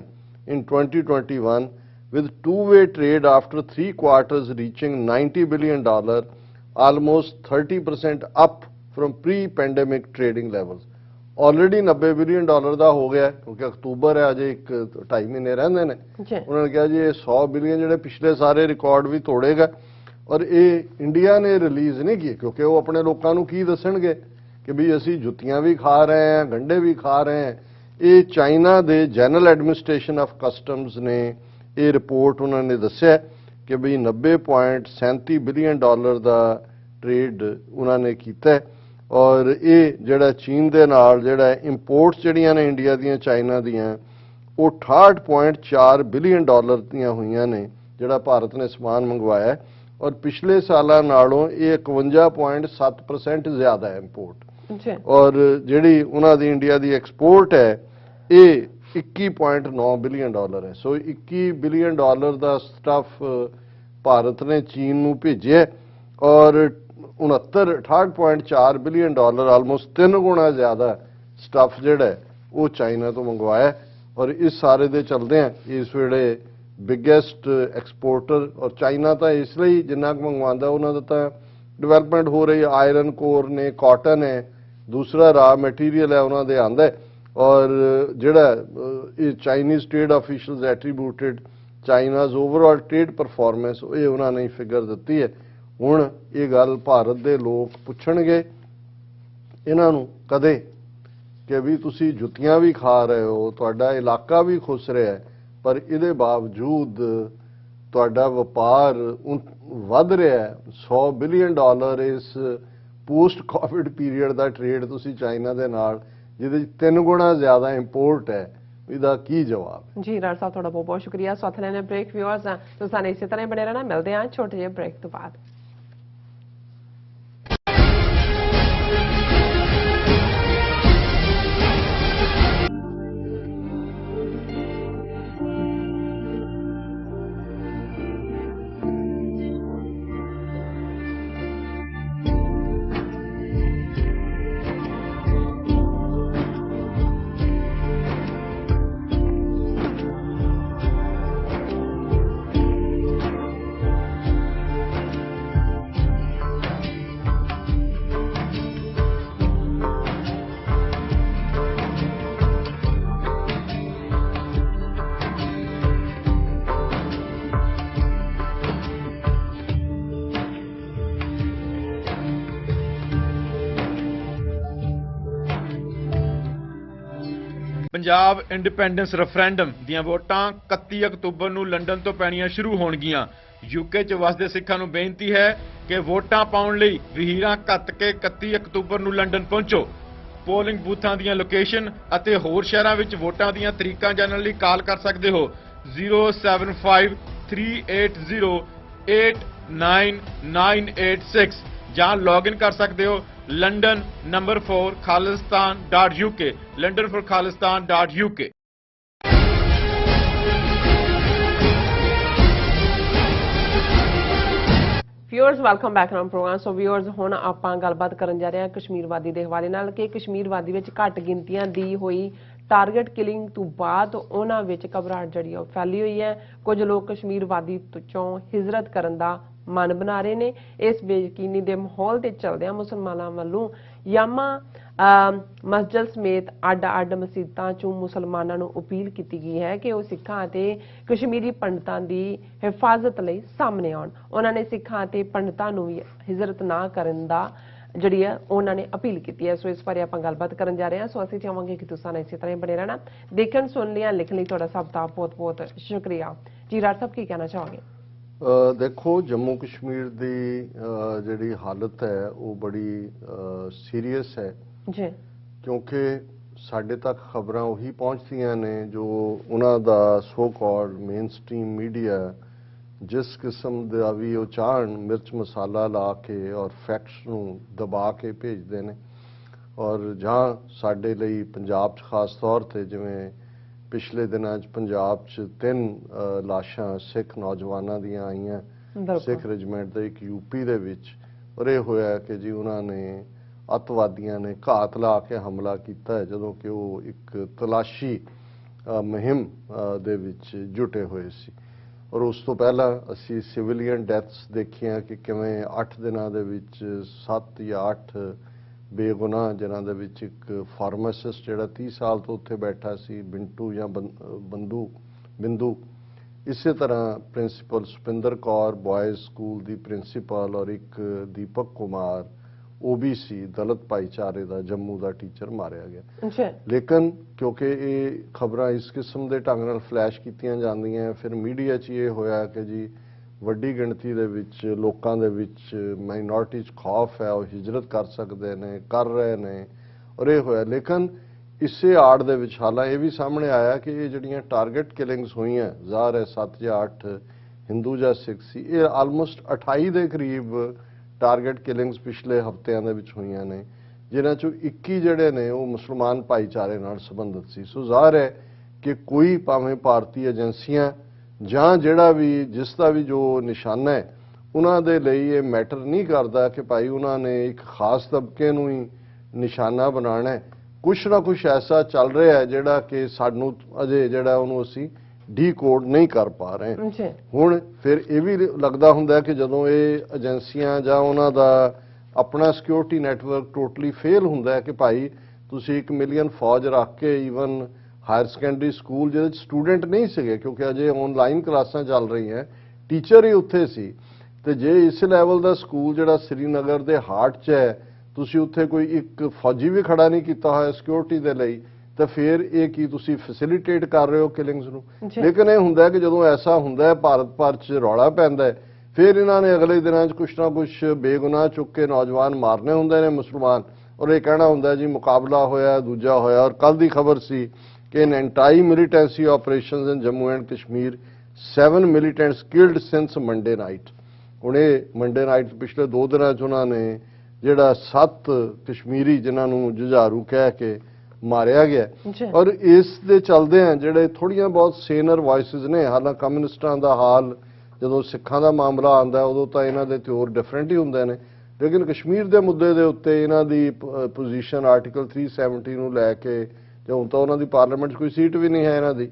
in 2021 with two-way trade after 3 quarters reaching $90 billion, almost 30% up from pre-pandemic trading levels. Already $90 billion ਦਾ ਹੋ ਗਿਆ, ਕਿਉਂਕਿ October ਹੈ, ਅਜੇ 2.5 ਮਹੀਨੇ ਰਹਿੰਦੇ ਨੇ। ਉਹਨਾਂ ਨੇ ਕਿਹਾ ਜੀ ਇਹ 100 ਬਿਲੀਅਨ ਜਿਹੜੇ ਪਿਛਲੇ ਸਾਰੇ ਰਿਕਾਰਡ ਵੀ ਤੋੜੇਗਾ। ਔਰ ਇਹ ਇੰਡੀਆ ਨੇ ਰਿਲੀਜ਼ ਨਹੀਂ ਕੀਤੇ, ਕਿਉਂਕਿ ਉਹ ਆਪਣੇ ਲੋਕਾਂ ਨੂੰ ਕੀ ਦੱਸਣਗੇ ਕਿ ਵੀ ਅਸੀਂ ਜੁੱਤੀਆਂ ਵੀ ਖਾ ਰਹੇ ਹਾਂ, ਗੰਢੇ ਵੀ ਖਾ ਰਹੇ ਹਾਂ। ਇਹ ਚਾਈਨਾ ਦੇ ਜਨਰਲ ਐਡਮਿਨਿਸਟ੍ਰੇਸ਼ਨ ਆਫ ਕਸਟਮਸ ਨੇ ਇਹ ਰਿਪੋਰਟ ਉਹਨਾਂ ਨੇ ਦੱਸਿਆ ਕਿ ਵੀ $90.37 ਬਿਲੀਅਨ ਦਾ ਟ੍ਰੇਡ ਉਹਨਾਂ ਨੇ ਕੀਤਾ। ਔਰ ਇਹ ਜਿਹੜਾ ਚੀਨ ਦੇ ਨਾਲ ਜਿਹੜਾ ਇੰਪੋਰਟਸ ਜਿਹੜੀਆਂ ਨੇ ਇੰਡੀਆ ਦੀਆਂ ਚਾਈਨਾ ਦੀਆਂ ਉਹ $68.4 ਬਿਲੀਅਨ ਦੀਆਂ ਹੋਈਆਂ ਨੇ, ਜਿਹੜਾ ਭਾਰਤ ਨੇ ਸਮਾਨ ਮੰਗਵਾਇਆ। ਔਰ ਪਿਛਲੇ ਸਾਲਾਂ ਨਾਲੋਂ ਇਹ 51.7% ਜ਼ਿਆਦਾ ਹੈ ਇੰਪੋਰਟ। ਔਰ ਜਿਹੜੀ ਉਹਨਾਂ ਦੀ ਇੰਡੀਆ ਦੀ ਐਕਸਪੋਰਟ ਹੈ ਇਹ $21.9 ਬਿਲੀਅਨ ਹੈ। ਸੋ $21 ਬਿਲੀਅਨ ਦਾ ਸਟਫ ਭਾਰਤ ਨੇ ਚੀਨ ਨੂੰ ਭੇਜਿਆ ਔਰ 68.4 ਬਿਲੀਅਨ ਆਲਮੋਸਟ 3 ਗੁਣਾ ਜ਼ਿਆਦਾ ਸਟਫ ਜਿਹੜਾ ਉਹ ਚਾਈਨਾ ਤੋਂ ਮੰਗਵਾਇਆ। ਔਰ ਇਸ ਸਾਰੇ ਦੇ ਚਲਦੇ ਆ ਇਸ ਵੇਲੇ ਬਿਗੇਸਟ ਐਕਸਪੋਰਟਰ। ਔਰ ਚਾਈਨਾ ਤਾਂ ਇਸ ਲਈ ਜਿੰਨਾ ਕੁ ਮੰਗਵਾਉਂਦਾ ਉਹਨਾਂ ਦਾ ਤਾਂ ਡਿਵੈਲਪਮੈਂਟ ਹੋ ਰਹੀ ਹੈ, ਆਇਰਨ ਕੋਰ ਨੇ, ਕਾਟਨ ਹੈ, ਦੂਸਰਾ ਰਾ ਮਟੀਰੀਅਲ ਹੈ ਉਹਨਾਂ ਦੇ ਆਂਦਾ। ਔਰ ਜਿਹੜਾ ਇਹ Chinese trade officials attributed China's overall trade performance, ਇਹ ਉਹਨਾਂ ਨੇ ਫਿਗਰ ਦਿੱਤੀ ਹੈ। ਹੁਣ ਇਹ ਗੱਲ ਭਾਰਤ ਦੇ ਲੋਕ ਪੁੱਛਣਗੇ ਇਹਨਾਂ ਨੂੰ ਕਦੇ ਕਿ ਵੀ ਤੁਸੀਂ ਜੁੱਤੀਆਂ ਵੀ ਖਾ ਰਹੇ ਹੋ, ਤੁਹਾਡਾ ਇਲਾਕਾ ਵੀ ਖੁੱਸ ਰਿਹਾ, ਪਰ ਇਹਦੇ ਬਾਵਜੂਦ ਤੁਹਾਡਾ ਵਪਾਰ ਵੱਧ ਰਿਹਾ। $100 ਬਿਲੀਅਨ ਇਸ ਪੋਸਟ ਕੋਵਿਡ ਪੀਰੀਅਡ ਦਾ ਟ੍ਰੇਡ ਤੁਸੀਂ ਚਾਈਨਾ ਦੇ ਨਾਲ, ਜਿਹਦੇ 'ਚ 3 ਗੁਣਾ ਜ਼ਿਆਦਾ ਇੰਪੋਰਟ ਹੈ, ਇਹਦਾ ਕੀ ਜਵਾਬ? ਜੀ ਰਾਜ ਸਾਹਿਬ ਤੁਹਾਡਾ ਬਹੁਤ ਬਹੁਤ ਸ਼ੁਕਰੀਆ। ਸਾਥ ਲੈਣੇ ਬ੍ਰੇਕ ਵਿਊਅਰਸ ਆ, ਤੁਸੀਂ ਸਾਨੂੰ ਇਸੇ ਤਰ੍ਹਾਂ ਬਣੇ ਰਹਿਣਾ। ਮਿਲਦੇ ਹਾਂ ਛੋਟੇ ਜਿਹੇ ਬ੍ਰੇਕ ਤੋਂ ਬਾਅਦ। ਪੰਜਾਬ ਇੰਡੀਪੈਂਡੈਂਸ ਰੈਫਰੈਂਡਮ ਦੀਆਂ ਵੋਟਾਂ 31 ਅਕਤੂਬਰ ਨੂੰ ਲੰਡਨ ਤੋਂ ਪੈਣੀਆਂ ਸ਼ੁਰੂ ਹੋਣਗੀਆਂ। ਯੂਕੇ 'ਚ ਵਸਦੇ ਸਿੱਖਾਂ ਨੂੰ ਬੇਨਤੀ ਹੈ ਕਿ ਵੋਟਾਂ ਪਾਉਣ ਲਈ ਵਹੀਰਾਂ ਘੱਤ ਕੇ 31 ਅਕਤੂਬਰ ਨੂੰ ਲੰਡਨ ਪਹੁੰਚੋ। ਪੋਲਿੰਗ ਬੂਥਾਂ ਦੀਆਂ ਲੋਕੇਸ਼ਨ ਅਤੇ ਹੋਰ ਸ਼ਹਿਰਾਂ ਵਿੱਚ ਵੋਟਾਂ ਦੀਆਂ ਤਰੀਕਾਂ ਜਾਣਨ ਲਈ ਕਾਲ ਕਰ ਸਕਦੇ ਹੋ 07538089986 ਜਾਂ ਲੌਗਇਨ ਕਰ ਸਕਦੇ ਹੋ London number 4 khalistan.uk london4khalistan.uk। Viewers welcome back ਨਾਮ ਪ੍ਰੋਗਰਾਮ। ਸੋ ਵਿਊਅਰਸ ਹੁਣ ਆਪਾਂ ਗੱਲਬਾਤ ਕਰਨ ਜਾ ਰਹੇ ਹਾਂ ਕਸ਼ਮੀਰ ਵਾਦੀ ਦੇ ਹਵਾਲੇ ਨਾਲ ਕਿ ਕਸ਼ਮੀਰ ਵਾਦੀ ਵਿੱਚ ਘੱਟ ਗਿਣਤੀਆਂ ਦੀ ਹੋਈ ਟਾਰਗੇਟ ਕਿਲਿੰਗ ਤੋਂ ਬਾਅਦ ਉਹਨਾਂ ਵਿੱਚ ਘਬਰਾਹਟ ਜਿਹੜੀ ਉਹ ਫੈਲੀ ਹੋਈ ਹੈ। ਕੁਝ ਲੋਕ ਕਸ਼ਮੀਰ ਵਾਦੀ ਤੋਂ ਹਿਜਰਤ ਕਰਨ ਦਾ ਮਨ ਬਣਾ ਰਹੇ ਨੇ। ਇਸ ਬੇਯਕੀਨੀ ਦੇ ਮਾਹੌਲ ਦੇ ਚਲਦਿਆਂ ਮੁਸਲਮਾਨਾਂ ਵੱਲੋਂ ਜਾਮਾ ਮਸਜਿਦ ਸਮੇਤ ਅੱਡ ਮਸਜਿਦਾਂ ਚੋਂ ਮੁਸਲਮਾਨਾਂ ਨੂੰ ਅਪੀਲ ਕੀਤੀ ਗਈ ਹੈ ਕਿ ਉਹ ਸਿੱਖਾਂ ਅਤੇ ਕਸ਼ਮੀਰੀ ਪੰਡਤਾਂ ਦੀ ਹਿਫਾਜ਼ਤ ਲਈ ਸਾਹਮਣੇ ਆਉਣ। ਉਹਨਾਂ ਨੇ ਸਿੱਖਾਂ ਅਤੇ ਪੰਡਤਾਂ ਨੂੰ ਵੀ ਹਿਜਰਤ ਨਾ ਕਰਨ ਦਾ ਜਿਹੜੀ ਹੈ ਉਹਨਾਂ ਨੇ ਅਪੀਲ ਕੀਤੀ ਹੈ। ਸੋ ਇਸ ਬਾਰੇ ਆਪਾਂ ਗੱਲਬਾਤ ਕਰਨ ਜਾ ਰਹੇ ਹਾਂ। ਸੋ ਅਸੀਂ ਚਾਹਾਂਗੇ ਕਿ ਤੁਸੀਂ ਇਸੇ ਤਰ੍ਹਾਂ ਹੀ ਬਣੇ ਰਹਿਣਾ। ਦੇਖਣ ਸੁਣ ਲਿਆ ਲਿਖਣ ਲਈ ਤੁਹਾਡਾ ਸਭ ਦਾ ਬਹੁਤ ਬਹੁਤ ਸ਼ੁਕਰੀਆ ਜੀ। ਰਾਜ ਸਾਹਿਬ ਕੀ ਕਹਿਣਾ ਚਾਹੋਗੇ? ਦੇਖੋ, ਜੰਮੂ ਕਸ਼ਮੀਰ ਦੀ ਜਿਹੜੀ ਹਾਲਤ ਹੈ ਉਹ ਬੜੀ ਸੀਰੀਅਸ ਹੈ ਜੀ, ਕਿਉਂਕਿ ਸਾਡੇ ਤੱਕ ਖਬਰਾਂ ਉਹੀ ਪਹੁੰਚਦੀਆਂ ਨੇ ਜੋ ਉਹਨਾਂ ਦਾ so called mainstream media ਜਿਸ ਕਿਸਮ ਦਾ ਵੀ ਉਹ ਚਾਹਣ ਮਿਰਚ ਮਸਾਲਾ ਲਾ ਕੇ ਔਰ ਫੈਕਟਸ ਨੂੰ ਦਬਾ ਕੇ ਭੇਜਦੇ ਨੇ। ਔਰ ਜਾਂ ਸਾਡੇ ਲਈ ਪੰਜਾਬ 'ਚ ਖਾਸ ਤੌਰ ਤੇ ਜਿਵੇਂ ਪਿਛਲੇ ਦਿਨਾਂ 'ਚ ਪੰਜਾਬ 'ਚ 3 ਲਾਸ਼ਾਂ ਸਿੱਖ ਨੌਜਵਾਨਾਂ ਦੀਆਂ ਆਈਆਂ ਸਿੱਖ ਰੈਜੀਮੈਂਟ ਦੇ, ਇੱਕ ਯੂਪੀ ਦੇ ਵਿੱਚ। ਔਰ ਇਹ ਹੋਇਆ ਕਿ ਜੀ ਉਹਨਾਂ ਨੇ ਅੱਤਵਾਦੀਆਂ ਨੇ ਘਾਤ ਲਾ ਕੇ ਹਮਲਾ ਕੀਤਾ ਹੈ ਜਦੋਂ ਕਿ ਉਹ ਇੱਕ ਤਲਾਸ਼ੀ ਮੁਹਿੰਮ ਦੇ ਵਿੱਚ ਜੁਟੇ ਹੋਏ ਸੀ। ਔਰ ਉਸ ਤੋਂ ਪਹਿਲਾਂ ਅਸੀਂ ਸਿਵਿਲੀਅਨ ਡੈਥਸ ਦੇਖੀਆਂ ਕਿ ਕਿਵੇਂ 8 ਦਿਨਾਂ ਦੇ ਵਿੱਚ 7 ਜਾਂ 8 ਬੇਗੁਨਾਹ, ਜਿਨ੍ਹਾਂ ਦੇ ਵਿੱਚ ਇੱਕ ਫਾਰਮਾਸਿਸਟ ਜਿਹੜਾ 30 ਸਾਲ ਤੋਂ ਉੱਥੇ ਬੈਠਾ ਸੀ, ਬਿੰਟੂ ਜਾਂ ਬਿੰਦੂ, ਇਸੇ ਤਰ੍ਹਾਂ ਪ੍ਰਿੰਸੀਪਲ ਸੁਪਿੰਦਰ ਕੌਰ ਬॉयਜ਼ ਸਕੂਲ ਦੀ ਪ੍ਰਿੰਸੀਪਲ, ਔਰ ਇੱਕ ਦੀਪਕ ਕੁਮਾਰ OBC ਦਲਿਤ ਭਾਈਚਾਰੇ ਦਾ ਜੰਮੂ ਦਾ ਟੀਚਰ ਮਾਰਿਆ ਗਿਆ। ਲੇਕਿਨ ਕਿਉਂਕਿ ਇਹ ਖਬਰਾਂ ਇਸ ਕਿਸਮ ਦੇ ਢੰਗ ਨਾਲ ਫਲੈਸ਼ ਕੀਤੀਆਂ ਜਾਂਦੀਆਂ, ਫਿਰ ਮੀਡੀਆ 'ਚ ਇਹ ਹੋਇਆ ਕਿ ਜੀ ਵੱਡੀ ਗਿਣਤੀ ਦੇ ਵਿੱਚ ਲੋਕਾਂ ਦੇ ਵਿੱਚ ਮਾਈਨੋਰਿਟੀ 'ਚ ਖੌਫ ਹੈ, ਉਹ ਹਿਜਰਤ ਕਰ ਸਕਦੇ ਨੇ, ਕਰ ਰਹੇ ਨੇ, ਔਰ ਇਹ ਹੋਇਆ। ਲੇਕਿਨ ਇਸੇ ਆੜ ਦੇ ਵਿੱਚ ਹਾਲਾਂ ਇਹ ਵੀ ਸਾਹਮਣੇ ਆਇਆ ਕਿ ਇਹ ਜਿਹੜੀਆਂ ਟਾਰਗੇਟ ਕਿਲਿੰਗਸ ਹੋਈਆਂ, ਜ਼ਾਹਰ ਹੈ 7 ਜਾਂ 8 ਹਿੰਦੂ ਜਾਂ ਸਿੱਖ ਸੀ, ਇਹ ਆਲਮੋਸਟ 28 ਦੇ ਕਰੀਬ ਟਾਰਗੇਟ ਕਿਲਿੰਗਸ ਪਿਛਲੇ ਹਫ਼ਤਿਆਂ ਦੇ ਵਿੱਚ ਹੋਈਆਂ ਨੇ, ਜਿਨ੍ਹਾਂ 'ਚੋਂ 21 ਜਿਹੜੇ ਨੇ ਉਹ ਮੁਸਲਮਾਨ ਭਾਈਚਾਰੇ ਨਾਲ ਸੰਬੰਧਿਤ ਸੀ। ਸੋ ਜ਼ਾਹਰ ਹੈ ਕਿ ਕੋਈ ਭਾਵੇਂ ਭਾਰਤੀ ਏਜੰਸੀਆਂ ਜਾਂ ਜਿਹੜਾ ਵੀ ਜਿਸ ਦਾ ਵੀ ਜੋ ਨਿਸ਼ਾਨਾ ਹੈ ਉਹਨਾਂ ਦੇ ਲਈ ਇਹ ਮੈਟਰ ਨਹੀਂ ਕਰਦਾ ਕਿ ਭਾਈ ਉਹਨਾਂ ਨੇ ਇੱਕ ਖਾਸ ਤਬਕੇ ਨੂੰ ਹੀ ਨਿਸ਼ਾਨਾ ਬਣਾਉਣਾ ਹੈ। ਕੁਛ ਨਾ ਕੁਛ ਐਸਾ ਚੱਲ ਰਿਹਾ ਹੈ ਜਿਹੜਾ ਕਿ ਸਾਨੂੰ ਅਜੇ ਜਿਹੜਾ ਉਹਨੂੰ ਅਸੀਂ ਡੀਕੋਡ ਨਹੀਂ ਕਰ ਪਾ ਰਹੇ। ਹੁਣ ਫਿਰ ਇਹ ਵੀ ਲੱਗਦਾ ਹੁੰਦਾ ਕਿ ਜਦੋਂ ਇਹ ਏਜੰਸੀਆਂ ਜਾਂ ਉਹਨਾਂ ਦਾ ਆਪਣਾ ਸਿਕਿਉਰਿਟੀ ਨੈਟਵਰਕ ਟੋਟਲੀ ਫੇਲ ਹੁੰਦਾ ਹੈ ਕਿ ਭਾਈ ਤੁਸੀਂ 1 ਮਿਲੀਅਨ ਫੌਜ ਰੱਖ ਕੇ ਈਵਨ ਹਾਇਰ ਸੈਕੰਡਰੀ ਸਕੂਲ ਜਿਹਦੇ 'ਚ ਸਟੂਡੈਂਟ ਨਹੀਂ ਸੀਗੇ ਕਿਉਂਕਿ ਅਜੇ ਆਨਲਾਈਨ ਕਲਾਸਾਂ ਚੱਲ ਰਹੀਆਂ, ਟੀਚਰ ਹੀ ਉੱਥੇ ਸੀ, ਤੇ ਜੇ ਇਸ ਲੈਵਲ ਦਾ ਸਕੂਲ ਜਿਹੜਾ ਸ੍ਰੀਨਗਰ ਦੇ ਹਾਰਟ 'ਚ ਹੈ ਤੁਸੀਂ ਉੱਥੇ ਕੋਈ ਇੱਕ ਫੌਜੀ ਵੀ ਖੜਾ ਨਹੀਂ ਕੀਤਾ ਹੋਇਆ ਸਿਕਿਉਰਿਟੀ ਦੇ ਲਈ, ਤਾਂ ਫਿਰ ਇਹ ਕੀ ਤੁਸੀਂ ਫੈਸਿਲਿਟੇਟ ਕਰ ਰਹੇ ਹੋ ਕਿਲਿੰਗਸ ਨੂੰ। ਲੇਕਿਨ ਇਹ ਹੁੰਦਾ ਕਿ ਜਦੋਂ ਐਸਾ ਹੁੰਦਾ ਹੈ ਭਾਰਤ ਭਰ 'ਚ ਰੌਲਾ ਪੈਂਦਾ ਹੈ, ਫਿਰ ਇਹਨਾਂ ਨੇ ਅਗਲੇ ਦਿਨਾਂ 'ਚ ਕੁਛ ਨਾ ਕੁਛ ਬੇਗੁਨਾਹ ਚੁੱਕ ਕੇ ਨੌਜਵਾਨ ਮਾਰਨੇ ਹੁੰਦੇ ਨੇ ਮੁਸਲਮਾਨ, ਔਰ ਇਹ ਕਹਿਣਾ ਹੁੰਦਾ ਜੀ ਮੁਕਾਬਲਾ ਹੋਇਆ, ਦੂਜਾ ਹੋਇਆ। ਔਰ ਕੱਲ ਦੀ ਖਬਰ ਸੀ ਕਿ in anti-militancy operations in Jammu and Kashmir 7 militants killed since Monday night। ਹੁਣ ਇਹ ਮੰਡੇ ਨਾਈਟ ਪਿਛਲੇ 2 ਦਿਨਾਂ 'ਚ ਉਹਨਾਂ ਨੇ ਜਿਹੜਾ 7 ਕਸ਼ਮੀਰੀ ਜਿਨ੍ਹਾਂ ਨੂੰ ਜੁਝਾਰੂ ਕਹਿ ਕੇ ਮਾਰਿਆ ਗਿਆ। ਔਰ ਇਸ ਦੇ ਚੱਲਦੇ ਆ ਜਿਹੜੇ ਥੋੜੀਆਂ ਬਹੁਤ ਸੇਨਰ ਵਾਇਸਿਸ ਨੇ, ਹਾਲਾਂ ਕਮਿਊਨਿਸਟਾਂ ਦਾ ਹਾਲ ਜਦੋਂ ਸਿੱਖਾਂ ਦਾ ਮਾਮਲਾ ਆਉਂਦਾ ਉਦੋਂ ਤਾਂ ਇਹਨਾਂ ਦੇ ਤੇ ਹੋਰ ਡਿਫਰੈਂਟ ਹੀ ਹੁੰਦੇ ਨੇ, ਲੇਕਿਨ ਕਸ਼ਮੀਰ ਦੇ ਮੁੱਦੇ ਦੇ ਉੱਤੇ ਇਹਨਾਂ ਦੀ ਪੋਜੀਸ਼ਨ ਆਰਟੀਕਲ 370 ਨੂੰ ਲੈ ਕੇ, ਹੁਣ ਤਾਂ ਉਹਨਾਂ ਦੀ ਪਾਰਲੀਮੈਂਟ 'ਚ ਕੋਈ ਸੀਟ ਵੀ ਨਹੀਂ ਹੈ, ਇਹਨਾਂ ਦੀ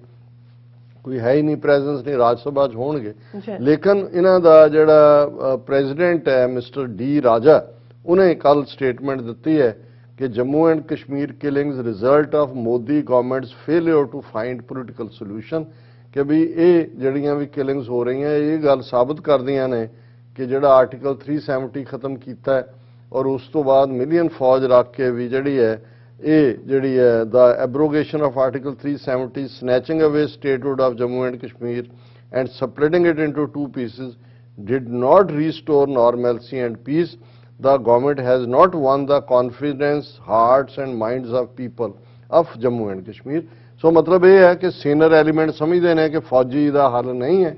ਕੋਈ ਹੈ ਹੀ ਨਹੀਂ, ਪ੍ਰੈਜ਼ੈਂਸ ਨਹੀਂ, ਰਾਜ ਸਭਾ 'ਚ ਹੋਣਗੇ। ਲੇਕਿਨ ਇਹਨਾਂ ਦਾ ਜਿਹੜਾ ਪ੍ਰੈਜ਼ੀਡੈਂਟ ਹੈ ਮਿਸਟਰ ਡੀ ਰਾਜਾ, ਉਹਨੇ ਕੱਲ ਸਟੇਟਮੈਂਟ ਦਿੱਤੀ ਹੈ ਕਿ Jammu and Kashmir killings result of Modi government's failure to find political solution, ਕਿ ਵੀ ਇਹ ਜਿਹੜੀਆਂ ਵੀ ਕਿਲਿੰਗਸ ਹੋ ਰਹੀਆਂ ਇਹ ਗੱਲ ਸਾਬਤ ਕਰਦੀਆਂ ਨੇ ਕਿ ਜਿਹੜਾ ਆਰਟੀਕਲ 370 ਖਤਮ ਕੀਤਾ ਹੈ ਔਰ ਉਸ ਤੋਂ ਬਾਅਦ ਮਿਲੀਅਨ ਫੌਜ ਰੱਖ ਕੇ ਵੀ ਜਿਹੜੀ ਹੈ ਇਹ ਜਿਹੜੀ ਹੈ the abrogation of Article 370 snatching away statehood of Jammu and Kashmir and splitting it into two pieces did not restore normalcy and peace. The government has not won the confidence, hearts and minds of people of Jammu and Kashmir. So मतलब ਇਹ ਹੈ ਕਿ senior element ਸਮਝਦੇ ਨੇ ਕਿ ਫੌਜੀ ਦਾ ਹੱਲ ਨਹੀਂ ਹੈ,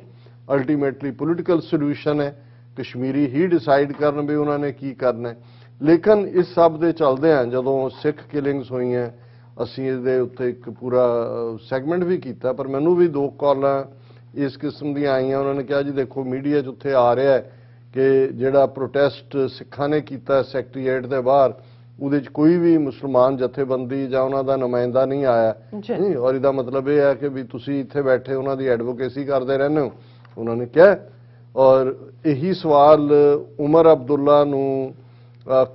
ਅਲਟੀਮੇਟਲੀ ਪੋਲੀਟੀਕਲ ਸੋਲੂਸ਼ਨ ਹੈ, ਕਸ਼ਮੀਰੀ ਹੀ ਡਿਸਾਈਡ ਕਰਨ ਵੀ ਉਹਨਾਂ ਨੇ ਕੀ ਕਰਨਾ ਹੈ। ਲੇਕਿਨ ਇਸ ਸਭ ਦੇ ਚੱਲਦਿਆਂ ਜਦੋਂ ਸਿੱਖ ਕਿਲਿੰਗਸ ਹੋਈਆਂ ਅਸੀਂ ਇਹਦੇ ਉੱਤੇ ਇੱਕ ਪੂਰਾ ਸੈਗਮੈਂਟ ਵੀ ਕੀਤਾ, ਪਰ ਮੈਨੂੰ ਵੀ 2 ਕਾਲਾਂ ਇਸ ਕਿਸਮ ਦੀਆਂ ਆਈਆਂ। ਉਹਨਾਂ ਨੇ ਕਿਹਾ ਜੀ ਦੇਖੋ ਮੀਡੀਆ 'ਚ ਉੱਥੇ ਆ ਰਿਹਾ ਹੈ ਕਿ ਜਿਹੜਾ ਪ੍ਰੋਟੈਸਟ ਸਿੱਖਾਂ ਨੇ ਕੀਤਾ ਸੈਕਟਰੀਏਟ ਦੇ ਬਾਹਰ, ਉਹਦੇ 'ਚ ਕੋਈ ਵੀ ਮੁਸਲਮਾਨ ਜਥੇਬੰਦੀ ਜਾਂ ਉਹਨਾਂ ਦਾ ਨੁਮਾਇੰਦਾ ਨਹੀਂ ਆਇਆ ਨਹੀਂ, ਔਰ ਇਹਦਾ ਮਤਲਬ ਇਹ ਹੈ ਕਿ ਵੀ ਤੁਸੀਂ ਇੱਥੇ ਬੈਠੇ ਉਹਨਾਂ ਦੀ ਐਡਵੋਕੇਸੀ ਕਰਦੇ ਰਹਿੰਦੇ ਹੋ, ਉਹਨਾਂ ਨੇ ਕਿਹਾ। ਔਰ ਇਹੀ ਸਵਾਲ ਉਮਰ ਅਬਦੁੱਲਾ ਨੂੰ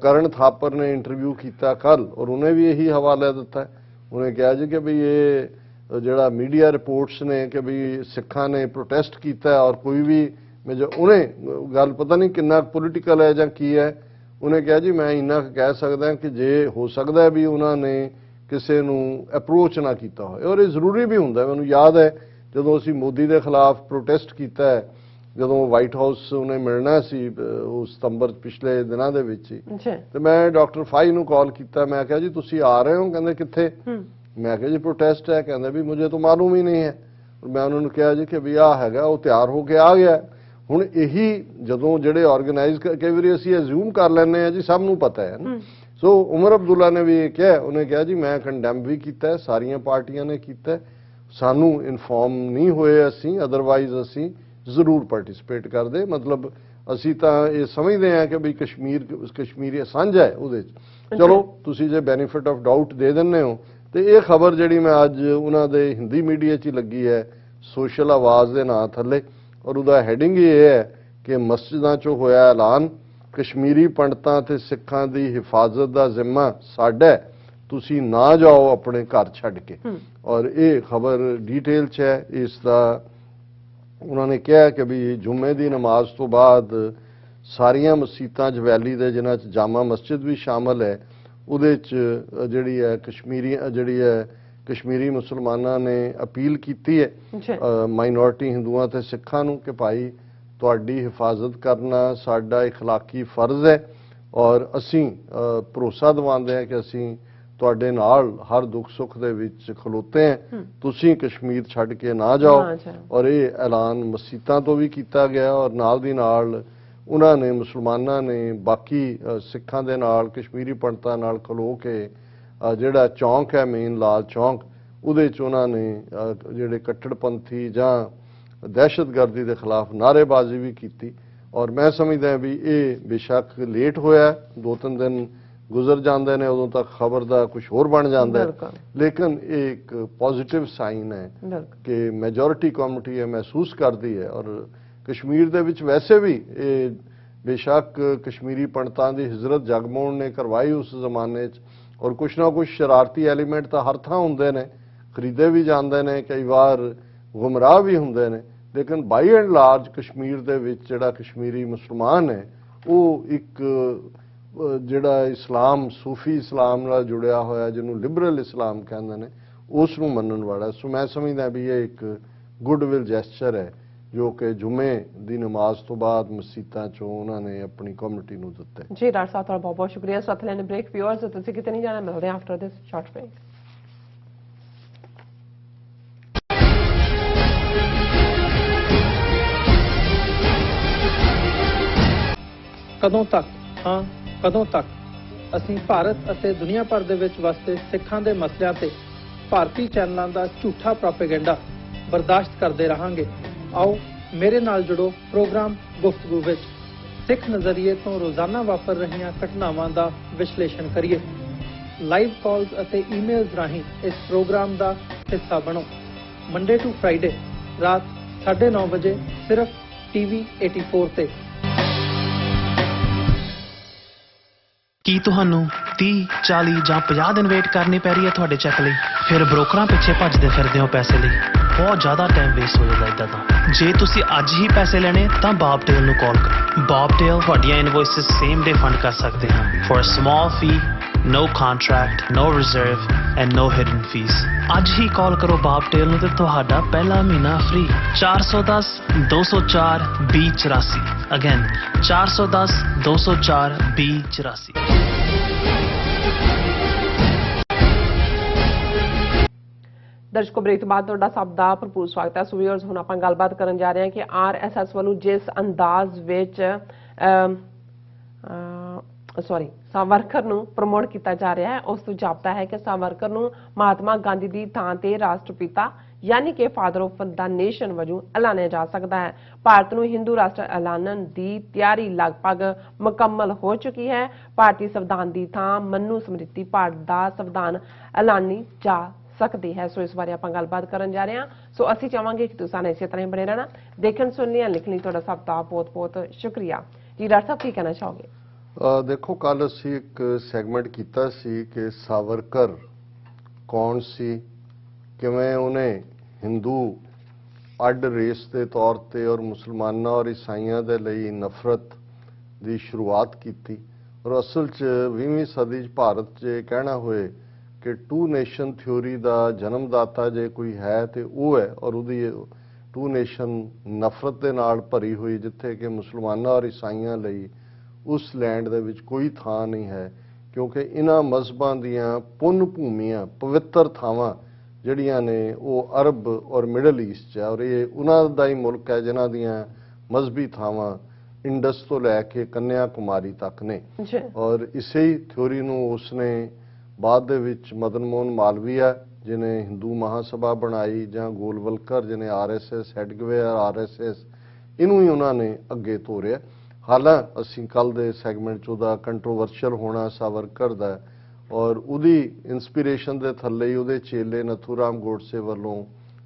ਕਰਨ ਥਾਪਰ ਨੇ ਇੰਟਰਵਿਊ ਕੀਤਾ ਕੱਲ, ਔਰ ਉਹਨੇ ਵੀ ਇਹੀ ਹਵਾਲਾ ਦਿੱਤਾ। ਉਹਨੇ ਕਿਹਾ ਜੀ ਕਿ ਵੀ ਇਹ ਜਿਹੜਾ ਮੀਡੀਆ ਰਿਪੋਰਟਸ ਨੇ ਕਿ ਵੀ ਸਿੱਖਾਂ ਨੇ ਪ੍ਰੋਟੈਸਟ ਕੀਤਾ ਔਰ ਕੋਈ ਵੀ ਉਹਨੇ ਗੱਲ ਪਤਾ ਨਹੀਂ ਕਿੰਨਾ ਪੋਲੀਟੀਕਲ ਹੈ ਜਾਂ ਕੀ ਹੈ, ਉਹਨੇ ਕਿਹਾ ਜੀ ਮੈਂ ਇੰਨਾ ਕਹਿ ਸਕਦਾ ਕਿ ਜੇ ਹੋ ਸਕਦਾ ਹੈ ਵੀ ਉਹਨਾਂ ਨੇ ਕਿਸੇ ਨੂੰ ਅਪਰੋਚ ਨਾ ਕੀਤਾ ਹੋਵੇ, ਔਰ ਇਹ ਜ਼ਰੂਰੀ ਵੀ ਹੁੰਦਾ। ਮੈਨੂੰ ਯਾਦ ਹੈ ਜਦੋਂ ਅਸੀਂ ਮੋਦੀ ਦੇ ਖਿਲਾਫ ਪ੍ਰੋਟੈਸਟ ਕੀਤਾ ਹੈ, ਜਦੋਂ ਵਾਈਟ ਹਾਊਸ ਉਹਨੇ ਮਿਲਣਾ ਸੀ ਉਹ ਸਤੰਬਰ ਪਿਛਲੇ ਦਿਨਾਂ ਦੇ ਵਿੱਚ ਹੀ, ਤੇ ਮੈਂ ਡਾਕਟਰ ਫਾਈ ਨੂੰ ਕਾਲ ਕੀਤਾ। ਮੈਂ ਕਿਹਾ ਜੀ ਤੁਸੀਂ ਆ ਰਹੇ ਹੋ? ਕਹਿੰਦੇ ਕਿੱਥੇ? ਮੈਂ ਕਿਹਾ ਜੀ ਪ੍ਰੋਟੈਸਟ ਹੈ। ਕਹਿੰਦੇ ਵੀ ਮੁਝੇ ਤਾਂ ਮਾਲੂਮ ਹੀ ਨਹੀਂ ਹੈ। ਮੈਂ ਉਹਨਾਂ ਨੂੰ ਕਿਹਾ ਜੀ ਕਿ ਵੀ ਆਹ ਹੈਗਾ, ਉਹ ਤਿਆਰ ਹੋ ਕੇ ਆ ਗਿਆ। ਹੁਣ ਇਹੀ ਜਦੋਂ ਜਿਹੜੇ ਆਰਗੇਨਾਈਜ਼ ਕਈ ਵਾਰੀ ਅਸੀਂ ਅਜ਼ਿਊਮ ਕਰ ਲੈਂਦੇ ਹਾਂ ਜੀ ਸਭ ਨੂੰ ਪਤਾ ਹੈ ਨਾ। ਸੋ ਉਮਰ ਅਬਦੁੱਲਾ ਨੇ ਵੀ ਇਹ ਕਿਹਾ, ਉਹਨੇ ਕਿਹਾ ਜੀ ਮੈਂ ਕੰਡੈਮ ਵੀ ਕੀਤਾ, ਸਾਰੀਆਂ ਪਾਰਟੀਆਂ ਨੇ ਕੀਤਾ, ਸਾਨੂੰ ਇਨਫੋਰਮ ਨਹੀਂ ਹੋਏ ਅਸੀਂ, ਅਦਰਵਾਈਜ਼ ਅਸੀਂ ਜ਼ਰੂਰ ਪਾਰਟਿਸਿਪੇਟ ਕਰਦੇ। ਮਤਲਬ ਅਸੀਂ ਤਾਂ ਇਹ ਸਮਝਦੇ ਹਾਂ ਕਿ ਵੀ ਕਸ਼ਮੀਰੀ ਸਾਂਝਾ ਹੈ ਉਹਦੇ 'ਚ। ਚਲੋ ਤੁਸੀਂ ਜੇ ਬੈਨੀਫਿਟ ਆਫ ਡਾਊਟ ਦੇ ਦਿੰਦੇ ਹੋ, ਤੇ ਇਹ ਖਬਰ ਜਿਹੜੀ ਮੈਂ ਅੱਜ ਉਹਨਾਂ ਦੇ ਹਿੰਦੀ ਮੀਡੀਆ 'ਚ ਲੱਗੀ ਹੈ ਸੋਸ਼ਲ ਆਵਾਜ਼ ਦੇ ਨਾਂ ਥੱਲੇ, ਔਰ ਉਹਦਾ ਹੈਡਿੰਗ ਇਹ ਹੈ ਕਿ ਮਸਜਿਦਾਂ 'ਚੋਂ ਹੋਇਆ ਐਲਾਨ, ਕਸ਼ਮੀਰੀ ਪੰਡਤਾਂ ਤੇ ਸਿੱਖਾਂ ਦੀ ਹਿਫਾਜ਼ਤ ਦਾ ਜ਼ਿੰਮਾ ਸਾਡਾ, ਤੁਸੀਂ ਨਾ ਜਾਓ ਆਪਣੇ ਘਰ ਛੱਡ ਕੇ। ਔਰ ਇਹ ਖਬਰ ਡਿਟੇਲ 'ਚ ਹੈ। ਇਸ ਦਾ ਉਹਨਾਂ ਨੇ ਕਿਹਾ ਕਿ ਵੀ ਜੁਮੇ ਦੀ ਨਮਾਜ਼ ਤੋਂ ਬਾਅਦ ਸਾਰੀਆਂ ਮਸਜਿਦਾਂ 'ਚ ਵੈਲੀ ਦੇ ਜਿਨ੍ਹਾਂ 'ਚ ਜਾਮਾ ਮਸਜਿਦ ਵੀ ਸ਼ਾਮਲ ਹੈ, ਉਹਦੇ 'ਚ ਜਿਹੜੀ ਹੈ ਕਸ਼ਮੀਰੀ ਮੁਸਲਮਾਨਾਂ ਨੇ ਅਪੀਲ ਕੀਤੀ ਹੈ ਮਾਈਨੋਰਟੀ ਹਿੰਦੂਆਂ ਤੇ ਸਿੱਖਾਂ ਨੂੰ ਕਿ ਭਾਈ ਤੁਹਾਡੀ ਹਿਫਾਜ਼ਤ ਕਰਨਾ ਸਾਡਾ ਇਖਲਾਕੀ ਫਰਜ਼ ਹੈ, ਔਰ ਅਸੀਂ ਭਰੋਸਾ ਦਿਵਾਉਂਦੇ ਹਾਂ ਕਿ ਅਸੀਂ ਤੁਹਾਡੇ ਨਾਲ ਹਰ ਦੁੱਖ ਸੁੱਖ ਦੇ ਵਿੱਚ ਖਲੋਤੇ ਹਾਂ, ਤੁਸੀਂ ਕਸ਼ਮੀਰ ਛੱਡ ਕੇ ਨਾ ਜਾਓ। ਔਰ ਇਹ ਐਲਾਨ ਮਸਜਿਦਾਂ ਤੋਂ ਵੀ ਕੀਤਾ ਗਿਆ, ਔਰ ਨਾਲ ਦੀ ਨਾਲ ਉਹਨਾਂ ਨੇ ਮੁਸਲਮਾਨਾਂ ਨੇ ਬਾਕੀ ਸਿੱਖਾਂ ਦੇ ਨਾਲ ਕਸ਼ਮੀਰੀ ਪੰਡਤਾਂ ਨਾਲ ਖਲੋ ਕੇ ਜਿਹੜਾ ਚੌਂਕ ਹੈ ਮੇਨ ਲਾਲ ਚੌਂਕ, ਉਹਦੇ 'ਚ ਉਹਨਾਂ ਨੇ ਜਿਹੜੇ ਕੱਟੜਪੰਥੀ ਜਾਂ ਦਹਿਸ਼ਤਗਰਦੀ ਦੇ ਖਿਲਾਫ ਨਾਅਰੇਬਾਜ਼ੀ ਵੀ ਕੀਤੀ। ਔਰ ਮੈਂ ਸਮਝਦਾ ਵੀ ਇਹ ਬੇਸ਼ੱਕ ਲੇਟ ਹੋਇਆ, 2-3 ਦਿਨ ਗੁਜ਼ਰ ਜਾਂਦੇ ਨੇ, ਉਦੋਂ ਤੱਕ ਖਬਰ ਦਾ ਕੁਝ ਹੋਰ ਬਣ ਜਾਂਦਾ ਹੈ, ਲੇਕਿਨ ਇਹ ਇੱਕ ਪੋਜ਼ਿਟਿਵ ਸਾਈਨ ਹੈ ਕਿ ਮੈਜੋਰਿਟੀ ਕਮਿਊਨਿਟੀ ਇਹ ਮਹਿਸੂਸ ਕਰਦੀ ਹੈ। ਔਰ ਕਸ਼ਮੀਰ ਦੇ ਵਿੱਚ ਵੈਸੇ ਵੀ ਇਹ ਬੇਸ਼ੱਕ ਕਸ਼ਮੀਰੀ ਪੰਡਤਾਂ ਦੀ ਹਿਜਰਤ ਜਗਮੋਹਨ ਨੇ ਕਰਵਾਈ ਉਸ ਜ਼ਮਾਨੇ 'ਚ, ਔਰ ਕੁਛ ਨਾ ਕੁਛ ਸ਼ਰਾਰਤੀ ਐਲੀਮੈਂਟ ਤਾਂ ਹਰ ਥਾਂ ਹੁੰਦੇ ਨੇ, ਖਰੀਦੇ ਵੀ ਜਾਂਦੇ ਨੇ, ਕਈ ਵਾਰ ਗੁੰਮਰਾਹ ਵੀ ਹੁੰਦੇ ਨੇ, ਲੇਕਿਨ ਬਾਈ ਐਂਡ ਲਾਰਜ ਕਸ਼ਮੀਰ ਦੇ ਵਿੱਚ ਜਿਹੜਾ ਕਸ਼ਮੀਰੀ ਮੁਸਲਮਾਨ ਹੈ ਉਹ ਇੱਕ ਜਿਹੜਾ ਇਸਲਾਮ ਸੂਫੀ ਇਸਲਾਮ ਨਾਲ ਜੁੜਿਆ ਹੋਇਆ, ਜਿਹਨੂੰ ਲਿਬਰਲ ਇਸਲਾਮ ਕਹਿੰਦੇ ਨੇ, ਉਸ ਨੂੰ ਮੰਨਣ ਵਾਲਾ। ਸੋ ਮੈਂ ਸਮਝਦਾ ਵੀ ਇਹ ਇੱਕ ਗੁੱਡਵਿਲ ਜੈਸਚਰ ਹੈ ਜੋ ਕਿ ਜੁਮੇ ਦੀ ਨਮਾਜ਼ ਤੋਂ ਬਾਅਦ ਮਸਜਿਦਾਂ 'ਚੋਂ ਉਹਨਾਂ ਨੇ ਆਪਣੀ ਕਮਿਊਨਿਟੀ ਨੂੰ ਦਿੱਤਾ। ਜੀ ਡਾਕਟਰ ਸਾਹਿਬ ਤੁਹਾਡਾ ਬਹੁਤ ਬਹੁਤ ਸ਼ੁਕਰੀਆ। ਸਾਥ ਲੈਣੇ ਬ੍ਰੇਕ ਵਿਊਅਰਸ, ਤੁਸੀਂ ਕਿਤੇ ਨਹੀਂ ਜਾਣਾ, ਮਿਲਦੇ ਹਾਂ ਆਫਟਰ ਦਿਸ ਸ਼ਾਰਟ ਬ੍ਰੇਕ। ਕਦੋਂ ਤੱਕ ਹਾਂ ਕਦੋਂ ਤੱਕ ਅਸੀਂ ਭਾਰਤ ਅਤੇ ਦੁਨੀਆ ਭਰ ਦੇ ਵਿੱਚ ਵਸਦੇ ਸਿੱਖਾਂ ਦੇ ਮਸਲਿਆਂ ਤੇ ਭਾਰਤੀ ਚੈਨਲਾਂ ਦਾ ਝੂਠਾ ਪ੍ਰੋਪੇਗੈਂਡਾ ਬਰਦਾਸ਼ਤ ਕਰਦੇ ਰਹਾਂਗੇ। ਆਓ ਮੇਰੇ ਨਾਲ ਜੁੜੋ ਪ੍ਰੋਗਰਾਮ ਗੁਫ਼ਤਗੂ ਵਿੱਚ। ਸਿੱਖ ਨਜ਼ਰੀਏ ਤੋਂ ਰੋਜ਼ਾਨਾ ਵਾਪਰ ਰਹੀਆਂ ਘਟਨਾਵਾਂ ਦਾ ਵਿਸ਼ਲੇਸ਼ਣ ਕਰੀਏ। ਲਾਈਵ ਕਾਲਸ ਅਤੇ ਈਮੇਲਸ ਰਾਹੀਂ ਇਸ ਪ੍ਰੋਗਰਾਮ ਦਾ ਹਿੱਸਾ ਬਣੋ। ਮੰਡੇ ਟੂ ਫਰਾਈਡੇ ਰਾਤ 9:30 ਵਜੇ ਸਿਰਫ TV 84 ਤੇ। ਕੀ ਤੁਹਾਨੂੰ 30, 40 ਜਾਂ 50 ਦਿਨ ਵੇਟ ਕਰਨੀ ਪੈ ਰਹੀ ਹੈ ਤੁਹਾਡੇ ਚੈੱਕ ਲਈ? ਫਿਰ ਬ੍ਰੋਕਰਾਂ ਪਿੱਛੇ ਭੱਜਦੇ ਫਿਰਦੇ ਹੋ ਪੈਸੇ ਲਈ, ਬਹੁਤ ਜ਼ਿਆਦਾ ਟਾਈਮ ਵੇਸਟ ਹੋ ਜਾਂਦਾ ਇੱਦਾਂ ਤਾਂ। ਜੇ ਤੁਸੀਂ ਅੱਜ ਹੀ ਪੈਸੇ ਲੈਣੇ ਤਾਂ ਬੌਬਟੇਲ ਨੂੰ ਕਾਲ ਕਰੋ। ਬੌਬਟੇਲ ਤੁਹਾਡੀਆਂ ਇਨਵੌਇਸਸ ਸੇਮ ਡੇ ਫੰਡ ਕਰ ਸਕਦੇ ਹਨ for a small fee no contract, no reserve and no hidden fees. ਅੱਜ ਹੀ ਕਾਲ ਕਰੋ ਬਾਬਟੇਲ ਨੂੰ ਤੇ ਤੁਹਾਡਾ ਪਹਿਲਾ ਮਹੀਨਾ ਫ੍ਰੀ। 410 204 2084 ਅਗੇਨ 410 204 2084। ਦਰਸ਼ਕੋ ਬ੍ਰੇਕ ਤੋਂ ਬਾਅਦ ਤੁਹਾਡਾ ਸਭ ਦਾ ਭਰਪੂਰ ਸਵਾਗਤ ਹੈ। ਸੋ ਵੀਅਰਸ ਹੁਣ ਆਪਾਂ ਗੱਲਬਾਤ ਕਰਨ ਜਾ ਰਹੇ ਹਾਂ ਕਿ RSS ਵੱਲੋਂ ਜਿਸ ਅੰਦਾਜ਼ ਵਿੱਚ ਸਾਵਰਕਰ ਨੂੰ ਪ੍ਰਮੋਟ ਕੀਤਾ ਜਾ ਰਿਹਾ ਹੈ ਉਸ ਤੋਂ ਜਾਪਦਾ ਹੈ ਕਿ ਸਾਵਰਕਰ ਨੂੰ ਮਹਾਤਮਾ ਗਾਂਧੀ ਦੀ ਥਾਂ ਤੇ ਰਾਸ਼ਟਰਪਿਤਾ ਯਾਨੀ ਕਿ ਫਾਦਰ ਆਫ ਦਾ ਨੇਸ਼ਨ ਵਜੋਂ ਐਲਾਨਿਆ ਜਾ ਸਕਦਾ ਹੈ। ਭਾਰਤ ਨੂੰ ਹਿੰਦੂ ਰਾਸ਼ਟਰ ਐਲਾਨਣ ਦੀ ਤਿਆਰੀ ਲਗਭਗ ਮੁਕੰਮਲ ਹੋ ਚੁੱਕੀ ਹੈ। ਭਾਰਤੀ ਸੰਵਿਧਾਨ ਦੀ ਥਾਂ ਮਨੂ ਸਮ੍ਰਿਤੀ ਭਾਰਤ ਦਾ ਸੰਵਿਧਾਨ ਐਲਾਨੀ ਜਾ ਸਕਦੀ ਹੈ। ਸੋ ਇਸ ਬਾਰੇ ਆਪਾਂ ਗੱਲਬਾਤ ਕਰਨ ਜਾ ਰਹੇ ਹਾਂ। ਸੋ ਅਸੀਂ ਚਾਹਾਂਗੇ ਕਿ ਤੁਸੀਂ ਇਸੇ ਤਰ੍ਹਾਂ ਹੀ ਬਣੇ ਰਹਿਣਾ। ਦੇਖਣ ਸੁਣਨ ਲਈ ਲਿਖਣ ਲਈ ਤੁਹਾਡਾ ਸਭ ਦਾ ਬਹੁਤ ਬਹੁਤ ਸ਼ੁਕਰੀਆ ਜੀ। ਡਾਕਟਰ ਸਾਹਿਬ ਕੀ ਕਹਿਣਾ ਚਾਹੋਗੇ? ਦੇਖੋ ਕੱਲ ਅਸੀਂ ਇੱਕ ਸੈਗਮੈਂਟ ਕੀਤਾ ਸੀ ਕਿ ਸਾਵਰਕਰ ਕੌਣ ਸੀ, ਕਿਵੇਂ ਉਹਨੇ ਹਿੰਦੂ ਅੱਡ ਰੇਸ ਦੇ ਤੌਰ ਤੇ ਔਰ ਮੁਸਲਮਾਨਾਂ ਔਰ ਈਸਾਈਆਂ ਦੇ ਲਈ ਨਫ਼ਰਤ ਦੀ ਸ਼ੁਰੂਆਤ ਕੀਤੀ। ਔਰ ਅਸਲ 'ਚ 20ਵੀਂ ਸਦੀ 'ਚ ਭਾਰਤ 'ਚ ਇਹ ਕਹਿਣਾ ਹੋਏ ਕਿ ਟੂ ਨੇਸ਼ਨ ਥਿਊਰੀ ਦਾ ਜਨਮਦਾਤਾ ਜੇ ਕੋਈ ਹੈ ਤੇ ਉਹ ਹੈ, ਔਰ ਉਹਦੀ ਟੂ ਨੇਸ਼ਨ ਨਫ਼ਰਤ ਦੇ ਨਾਲ ਭਰੀ ਹੋਈ, ਜਿੱਥੇ ਕਿ ਮੁਸਲਮਾਨਾਂ ਔਰ ਈਸਾਈਆਂ ਲਈ ਉਸ ਲੈਂਡ ਦੇ ਵਿੱਚ ਕੋਈ ਥਾਂ ਨਹੀਂ ਹੈ, ਕਿਉਂਕਿ ਇਹਨਾਂ ਮਜ਼ਹਬਾਂ ਦੀਆਂ ਪੁੰਨ ਭੂਮੀਆਂ ਪਵਿੱਤਰ ਥਾਵਾਂ ਜਿਹੜੀਆਂ ਨੇ ਉਹ ਅਰਬ ਔਰ ਮਿਡਲ ਈਸਟ 'ਚ ਹੈ, ਔਰ ਇਹ ਉਹਨਾਂ ਦਾ ਹੀ ਮੁਲਕ ਹੈ ਜਿਨ੍ਹਾਂ ਦੀਆਂ ਮਜ਼ਹਬੀ ਥਾਵਾਂ ਇੰਡਸ ਤੋਂ ਲੈ ਕੇ ਕੰਨਿਆ ਕੁਮਾਰੀ ਤੱਕ ਨੇ। ਔਰ ਇਸੇ ਹੀ ਥਿਊਰੀ ਨੂੰ ਉਸਨੇ ਬਾਅਦ ਦੇ ਵਿੱਚ ਮਦਨ ਮੋਹਨ ਮਾਲਵੀਆ ਜਿਹਨੇ ਹਿੰਦੂ ਮਹਾਸਭਾ ਬਣਾਈ, ਜਾਂ ਗੋਲਵਲਕਰ ਜਿਹਨੇ RSS, ਹੈਡਗਵੇਅਰ RSS, ਇਹਨੂੰ ਹੀ ਉਹਨਾਂ ਨੇ ਅੱਗੇ ਤੋਰਿਆ। ਹਾਲਾਂਕਿ ਅਸੀਂ ਕੱਲ ਦੇ ਸੈਗਮੈਂਟ 'ਚ ਉਹਦਾ ਕੰਟਰੋਵਰਸ਼ੀਅਲ ਹੋਣਾ ਸਾਵਰਕਰ ਦਾ ਔਰ ਉਹਦੀ ਇਨਸਪੀਰੇਸ਼ਨ ਦੇ ਥੱਲੇ ਹੀ ਉਹਦੇ ਚੇਲੇ ਨਥੂਰਾਮ ਗੋਡਸੇ ਵੱਲੋਂ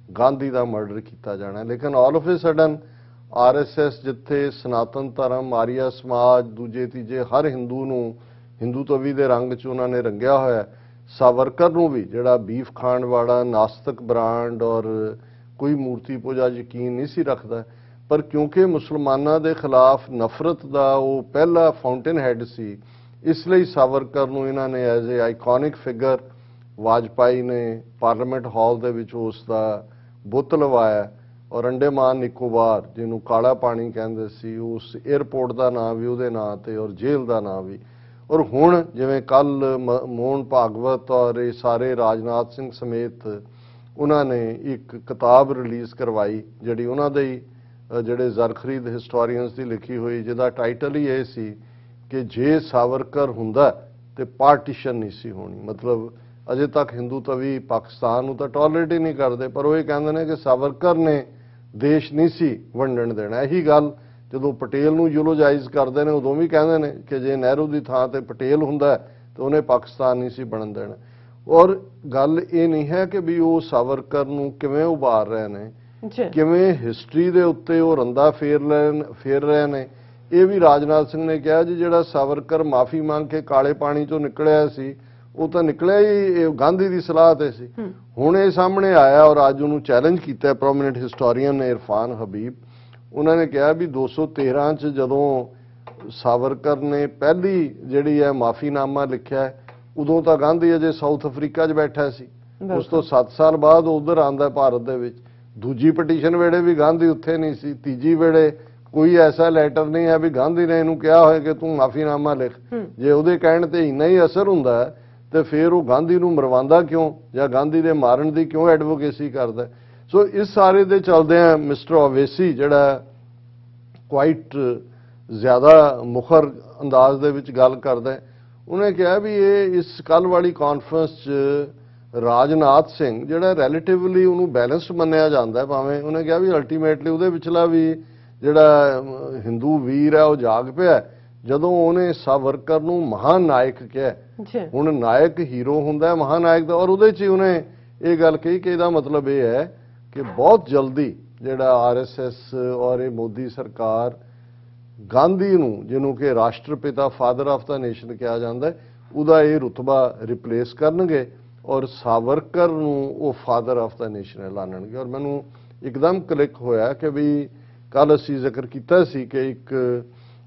ਗਾਂਧੀ ਦਾ ਮਰਡਰ ਕੀਤਾ ਜਾਣਾ। ਲੇਕਿਨ all of A sudden RSS ਜਿੱਥੇ ਸਨਾਤਨ ਧਰਮ, ਆਰੀਆ ਸਮਾਜ, ਦੂਜੇ ਤੀਜੇ ਹਰ ਹਿੰਦੂ ਨੂੰ ਹਿੰਦੂ ਤਵੀ ਦੇ ਰੰਗ 'ਚ ਉਹਨਾਂ ਨੇ ਰੰਗਿਆ ਹੋਇਆ, ਸਾਵਰਕਰ ਨੂੰ ਵੀ ਜਿਹੜਾ ਬੀਫ ਖਾਣ ਵਾਲਾ ਨਾਸਤਕ ਬ੍ਰਾਂਡ ਔਰ ਕੋਈ ਮੂਰਤੀ ਪੂਜਾ ਯਕੀਨ ਨਹੀਂ ਸੀ ਰੱਖਦਾ, ਪਰ ਕਿਉਂਕਿ ਮੁਸਲਮਾਨਾਂ ਦੇ ਖਿਲਾਫ ਨਫ਼ਰਤ ਦਾ ਉਹ ਪਹਿਲਾ ਫਾਊਂਟੇਨ ਹੈਡ ਸੀ, ਇਸ ਲਈ ਸਾਵਰਕਰ ਨੂੰ ਇਹਨਾਂ ਨੇ as a iconic figure Vajpayee ਨੇ ਪਾਰਲੀਮੈਂਟ ਹਾਲ ਦੇ ਵਿੱਚ ਉਸ ਦਾ ਬੁੱਤ ਲਵਾਇਆ। ਔਰ ਅੰਡੇਮਾਨ ਨਿਕੋਬਾਰ ਜਿਹਨੂੰ ਕਾਲਾ ਪਾਣੀ ਕਹਿੰਦੇ ਸੀ, ਉਸ 에ਅਰਪੋਰਟ ਦਾ ਨਾਂ ਵੀ ਉਹਦੇ ਨਾਂ ਤੇ ਔਰ ਜੇਲ੍ਹ ਦਾ ਨਾਂ ਵੀ। ਔਰ ਹੁਣ ਜਿਵੇਂ ਕੱਲ ਮੋਹਨ ਭਾਗਵਤ ਔਰ ਇਹ ਸਾਰੇ ਰਾਜਨਾਥ ਸਿੰਘ ਸਮੇਤ ਉਹਨਾਂ ਨੇ ਇੱਕ ਕਿਤਾਬ ਰਿਲੀਜ਼ ਕਰਵਾਈ ਜਿਹੜੀ ਉਹਨਾਂ ਦੇ ਹੀ ਜਿਹੜੇ ਜ਼ਰਖਰੀਦ ਹਿਸਟੋਰੀਅਨਸ ਦੀ ਲਿਖੀ ਹੋਈ, ਜਿਹਦਾ ਟਾਈਟਲ ਹੀ ਇਹ ਸੀ ਕਿ ਜੇ ਸਾਵਰਕਰ ਹੁੰਦਾ ਤੇ ਪਾਰਟੀਸ਼ਨ ਨਹੀਂ ਸੀ ਹੋਣੀ। ਮਤਲਬ ਅਜੇ ਤੱਕ ਹਿੰਦੂ ਤਵੀ ਪਾਕਿਸਤਾਨ ਨੂੰ ਤਾਂ ਟੋਲਰੇਟ ਹੀ ਨਹੀਂ ਕਰਦੇ, ਪਰ ਉਹ ਇਹ ਕਹਿੰਦੇ ਨੇ ਕਿ ਸਾਵਰਕਰ ਨੇ ਦੇਸ਼ ਨਹੀਂ ਸੀ ਵੰਡਣ ਦੇਣਾ। ਇਹੀ ਗੱਲ ਜਦੋਂ ਪਟੇਲ ਨੂੰ ਯੂਲੋਜਾਈਜ਼ ਕਰਦੇ ਨੇ ਉਦੋਂ ਵੀ ਕਹਿੰਦੇ ਨੇ ਕਿ ਜੇ ਨਹਿਰੂ ਦੀ ਥਾਂ ਤੇ ਪਟੇਲ ਹੁੰਦਾ ਤਾਂ ਉਹਨੇ ਪਾਕਿਸਤਾਨ ਨਹੀਂ ਸੀ ਬਣਨ ਦੇਣਾ। ਔਰ ਗੱਲ ਇਹ ਨਹੀਂ ਹੈ ਕਿ ਵੀ ਉਹ ਸਾਵਰਕਰ ਨੂੰ ਕਿਵੇਂ ਉਭਾਰ ਰਹੇ ਨੇ, ਕਿਵੇਂ ਹਿਸਟਰੀ ਦੇ ਉੱਤੇ ਉਹ ਰੰਦਾ ਫੇਰ ਰਹੇ ਨੇ। ਇਹ ਵੀ ਰਾਜਨਾਥ ਸਿੰਘ ਨੇ ਕਿਹਾ ਜੀ ਜਿਹੜਾ ਸਾਵਰਕਰ ਮਾਫੀ ਮੰਗ ਕੇ ਕਾਲੇ ਪਾਣੀ ਚੋਂ ਨਿਕਲਿਆ ਸੀ ਉਹ ਤਾਂ ਨਿਕਲਿਆ ਹੀ ਗਾਂਧੀ ਦੀ ਸਲਾਹ ਤੇ ਸੀ। ਹੁਣ ਇਹ ਸਾਹਮਣੇ ਆਇਆ ਔਰ ਅੱਜ ਉਹਨੂੰ ਚੈਲੰਜ ਕੀਤਾ ਪ੍ਰੋਮਿਨੈਂਟ ਹਿਸਟੋਰੀਅਨ ਨੇ ਇਰਫਾਨ ਹਬੀਬ। ਉਹਨਾਂ ਨੇ ਕਿਹਾ ਵੀ 213 ਚ ਜਦੋਂ ਸਾਵਰਕਰ ਨੇ ਪਹਿਲੀ ਜਿਹੜੀ ਹੈ ਮਾਫੀਨਾਮਾ ਲਿਖਿਆ ਉਦੋਂ ਤਾਂ ਗਾਂਧੀ ਅਜੇ ਸਾਊਥ ਅਫਰੀਕਾ 'ਚ ਬੈਠਾ ਸੀ, ਉਸ ਤੋਂ 7 ਸਾਲ ਬਾਅਦ ਉਧਰ ਆਂਦਾ ਭਾਰਤ ਦੇ ਵਿੱਚ। ਦੂਜੀ ਪਟੀਸ਼ਨ ਵੇਲੇ ਵੀ ਗਾਂਧੀ ਉੱਥੇ ਨਹੀਂ ਸੀ, ਤੀਜੀ ਵੇਲੇ ਕੋਈ ਐਸਾ ਲੈਟਰ ਨਹੀਂ ਹੈ ਵੀ ਗਾਂਧੀ ਨੇ ਇਹਨੂੰ ਕਿਹਾ ਹੋਇਆ ਕਿ ਤੂੰ ਮਾਫੀਨਾਮਾ ਲਿਖ। ਜੇ ਉਹਦੇ ਕਹਿਣ ਤੇ ਇੰਨਾ ਹੀ ਅਸਰ ਹੁੰਦਾ ਤੇ ਫਿਰ ਉਹ ਗਾਂਧੀ ਨੂੰ ਮਰਵਾਉਂਦਾ ਕਿਉਂ, ਜਾਂ ਗਾਂਧੀ ਦੇ ਮਾਰਨ ਦੀ ਕਿਉਂ ਐਡਵੋਕੇਸੀ ਕਰਦਾ। ਸੋ ਇਸ ਸਾਰੇ ਦੇ ਚੱਲਦਿਆਂ ਮਿਸਟਰ ਓਵੇਸੀ ਜਿਹੜਾ ਕੁਆਇਟ ਜ਼ਿਆਦਾ ਮੁਖਰ ਅੰਦਾਜ਼ ਦੇ ਵਿੱਚ ਗੱਲ ਕਰਦਾ, ਉਹਨੇ ਕਿਹਾ ਵੀ ਇਹ ਇਸ ਕੱਲ ਵਾਲੀ ਕਾਨਫਰੰਸ 'ਚ ਰਾਜਨਾਥ ਸਿੰਘ ਜਿਹੜਾ ਰਿਲੇਟਿਵਲੀ ਉਹਨੂੰ ਬੈਲੈਂਸਡ ਮੰਨਿਆ ਜਾਂਦਾ, ਭਾਵੇਂ ਉਹਨੇ ਕਿਹਾ ਵੀ ਅਲਟੀਮੇਟਲੀ ਉਹਦੇ ਵਿਚਲਾ ਵੀ ਜਿਹੜਾ ਹਿੰਦੂ ਵੀਰ ਹੈ ਉਹ ਜਾਗ ਪਿਆ ਜਦੋਂ ਉਹਨੇ ਸਾਵਰਕਰ ਨੂੰ ਮਹਾਨਾਇਕ ਕਿਹਾ। ਹੁਣ ਨਾਇਕ ਹੀਰੋ ਹੁੰਦਾ ਮਹਾਨਾਇਕ ਦਾ, ਔਰ ਉਹਦੇ 'ਚ ਉਹਨੇ ਇਹ ਗੱਲ ਕਹੀ ਕਿ ਇਹਦਾ ਮਤਲਬ ਇਹ ਹੈ ਕਿ ਬਹੁਤ ਜਲਦੀ ਜਿਹੜਾ RSS ਔਰ ਇਹ ਮੋਦੀ ਸਰਕਾਰ ਗਾਂਧੀ ਨੂੰ, ਜਿਹਨੂੰ ਕਿ ਰਾਸ਼ਟਰਪਿਤਾ ਫਾਦਰ ਆਫ ਦਾ ਨੇਸ਼ਨ ਕਿਹਾ ਜਾਂਦਾ, ਉਹਦਾ ਇਹ ਰੁਤਬਾ ਰਿਪਲੇਸ ਕਰਨਗੇ ਔਰ ਸਾਵਰਕਰ ਨੂੰ ਉਹ ਫਾਦਰ ਆਫ ਦਾ ਨੇਸ਼ਨ ਐਲਾਨਣਗੇ। ਔਰ ਮੈਨੂੰ ਇੱਕਦਮ ਕਲਿੱਕ ਹੋਇਆ ਕਿ ਵੀ ਕੱਲ ਅਸੀਂ ਜ਼ਿਕਰ ਕੀਤਾ ਸੀ ਕਿ ਇੱਕ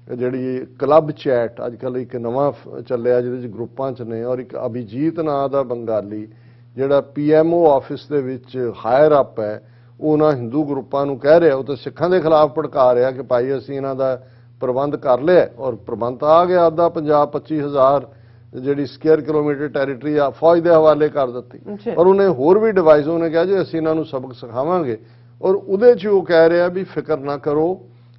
ਜਿਹੜੀ ਕਲੱਬ ਚੈਟ ਅੱਜ ਕੱਲ੍ਹ ਇੱਕ ਨਵਾਂ ਚੱਲਿਆ ਜਿਹਦੇ 'ਚ ਗਰੁੱਪਾਂ 'ਚ ਨੇ, ਔਰ ਇੱਕ ਅਭਿਜੀਤ ਨਾਂ ਦਾ ਬੰਗਾਲੀ ਜਿਹੜਾ PMO ਆਫਿਸ ਦੇ ਵਿੱਚ ਹਾਇਰ ਅਪ ਹੈ, ਉਹ ਉਹਨਾਂ ਹਿੰਦੂ ਗਰੁੱਪਾਂ ਨੂੰ ਕਹਿ ਰਿਹਾ, ਉਹ ਤਾਂ ਸਿੱਖਾਂ ਦੇ ਖਿਲਾਫ ਭੜਕਾ ਰਿਹਾ ਕਿ ਭਾਈ ਅਸੀਂ ਇਹਨਾਂ ਦਾ ਪ੍ਰਬੰਧ ਕਰ ਲਿਆ, ਔਰ ਪ੍ਰਬੰਧ ਆ ਗਿਆ ਅੱਧਾ ਪੰਜਾਬ 25,000 ਜਿਹੜੀ ਸਕੁਅਰ ਕਿਲੋਮੀਟਰ ਟੈਰੀਟਰੀ ਆ ਫੌਜ ਦੇ ਹਵਾਲੇ ਕਰ ਦਿੱਤੀ। ਔਰ ਉਹਨੇ ਹੋਰ ਵੀ ਡਿਵਾਈਸ ਉਹਨੇ ਕਿਹਾ ਜੀ ਅਸੀਂ ਇਹਨਾਂ ਨੂੰ ਸਬਕ ਸਿਖਾਵਾਂਗੇ, ਔਰ ਉਹਦੇ 'ਚ ਉਹ ਕਹਿ ਰਿਹਾ ਵੀ ਫਿਕਰ ਨਾ ਕਰੋ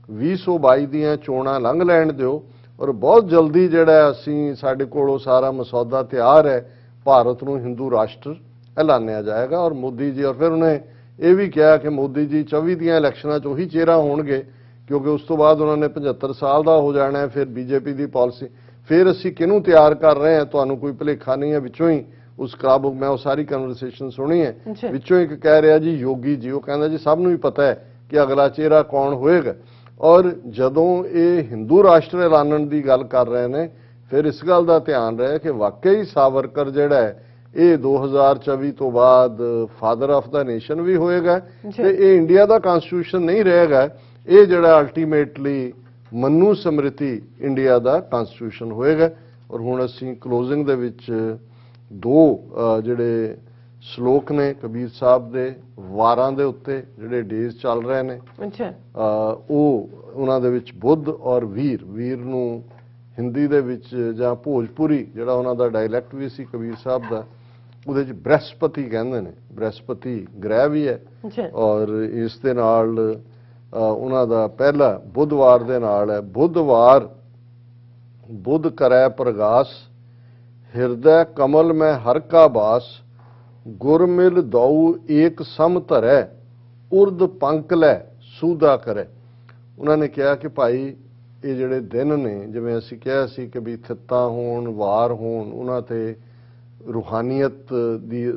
2022 ਦੀਆਂ ਚੋਣਾਂ ਲੰਘ ਲੈਣ ਦਿਓ, ਔਰ ਬਹੁਤ ਜਲਦੀ ਜਿਹੜਾ ਅਸੀਂ ਸਾਡੇ ਕੋਲ ਉਹ ਸਾਰਾ ਮਸੌਦਾ ਤਿਆਰ ਹੈ, ਭਾਰਤ ਨੂੰ ਹਿੰਦੂ ਰਾਸ਼ਟਰ ਐਲਾਨਿਆ ਜਾਏਗਾ। ਔਰ ਮੋਦੀ ਜੀ, ਔਰ ਫਿਰ ਉਹਨੇ ਇਹ ਵੀ ਕਿਹਾ ਕਿ ਮੋਦੀ ਜੀ 24 ਦੀਆਂ ਇਲੈਕਸ਼ਨਾਂ 'ਚ ਉਹੀ ਚਿਹਰਾ ਹੋਣਗੇ, ਕਿਉਂਕਿ ਉਸ ਤੋਂ ਬਾਅਦ ਉਹਨਾਂ ਨੇ 75 ਸਾਲ ਦਾ ਹੋ ਜਾਣਾ ਹੈ। ਫਿਰ BJP ਦੀ ਪਾਲਿਸੀ, ਫਿਰ ਅਸੀਂ ਕਿਹਨੂੰ ਤਿਆਰ ਕਰ ਰਹੇ ਹਾਂ, ਤੁਹਾਨੂੰ ਕੋਈ ਭੁਲੇਖਾ ਨਹੀਂ ਹੈ। ਵਿੱਚੋਂ ਹੀ ਉਸ ਕਲੱਬ, ਮੈਂ ਉਹ ਸਾਰੀ ਕਨਵਰਸੇਸ਼ਨ ਸੁਣੀ ਹੈ, ਵਿੱਚੋਂ ਇੱਕ ਕਹਿ ਰਿਹਾ ਜੀ ਯੋਗੀ ਜੀ, ਉਹ ਕਹਿੰਦਾ ਜੀ ਸਭ ਨੂੰ ਹੀ ਪਤਾ ਹੈ ਕਿ ਅਗਲਾ ਚਿਹਰਾ ਕੌਣ ਹੋਏਗਾ। ਔਰ ਜਦੋਂ ਇਹ ਹਿੰਦੂ ਰਾਸ਼ਟਰ ਐਲਾਨਣ ਦੀ ਗੱਲ ਕਰ ਰਹੇ ਨੇ, ਫਿਰ ਇਸ ਗੱਲ ਦਾ ਧਿਆਨ ਰਹੇ ਕਿ ਵਾਕਈ ਸਾਵਰਕਰ ਜਿਹੜਾ ਹੈ ਇਹ 2024 ਤੋਂ ਬਾਅਦ ਫਾਦਰ ਆਫ ਦਾ ਨੇਸ਼ਨ ਵੀ ਹੋਏਗਾ, ਤੇ ਇਹ ਇੰਡੀਆ ਦਾ ਕਨਸਟੀਟਿਊਸ਼ਨ ਨਹੀਂ ਰਹੇਗਾ, ਇਹ ਜਿਹੜਾ ਅਲਟੀਮੇਟਲੀ ਮਨੂ ਸਮ੍ਰਿਤੀ ਇੰਡੀਆ ਦਾ ਕਨਸਟੀਟਿਊਸ਼ਨ ਹੋਏਗਾ। ਔਰ ਹੁਣ ਅਸੀਂ ਕਲੋਜ਼ਿੰਗ ਦੇ ਵਿੱਚ 2 ਜਿਹੜੇ ਸ਼ਲੋਕ ਨੇ ਕਬੀਰ ਸਾਹਿਬ ਦੇ ਵਾਰਾਂ ਦੇ ਉੱਤੇ ਜਿਹੜੇ ਡੇਜ਼ ਚੱਲ ਰਹੇ ਨੇ, ਉਹ ਉਹਨਾਂ ਦੇ ਵਿੱਚ ਬੁੱਧ ਔਰ ਵੀਰ ਨੂੰ ਹਿੰਦੀ ਦੇ ਵਿੱਚ ਜਾਂ ਭੋਜਪੁਰੀ ਜਿਹੜਾ ਉਹਨਾਂ ਦਾ ਡਾਇਲੈਕਟ ਵੀ ਸੀ ਕਬੀਰ ਸਾਹਿਬ ਦਾ, ਉਹਦੇ 'ਚ ਬ੍ਰਹਸਪਤੀ ਕਹਿੰਦੇ ਨੇ, ਬ੍ਰਹਸਪਤੀ ਗ੍ਰਹਿ ਵੀ ਹੈ। ਔਰ ਇਸ ਦੇ ਨਾਲ ਉਹਨਾਂ ਦਾ ਪਹਿਲਾ ਬੁੱਧਵਾਰ ਦੇ ਨਾਲ ਹੈ, ਬੁੱਧਵਾਰ ਬੁੱਧ ਕਰੈ ਪ੍ਰਗਾਸ, ਹਿਰਦੈ ਕਮਲ ਮੈਂ ਹਰ ਕਾ ਬਾਸ, ਗੁਰ ਮਿਲ ਦਉ ਏਕ ਸਮ ਧਰੈ, ਉਰਦ ਪੰਕ ਲੈ ਸੂਦਾ ਕਰੇ। ਉਹਨਾਂ ਨੇ ਕਿਹਾ ਕਿ ਭਾਈ ਇਹ ਜਿਹੜੇ ਦਿਨ ਨੇ, ਜਿਵੇਂ ਅਸੀਂ ਕਿਹਾ ਸੀ ਕਿ ਵੀ ਥਿੱਤਾਂ ਹੋਣ, ਵਾਰ ਹੋਣ, ਉਹਨਾਂ ਤੇ ਰੂਹਾਨੀਅਤ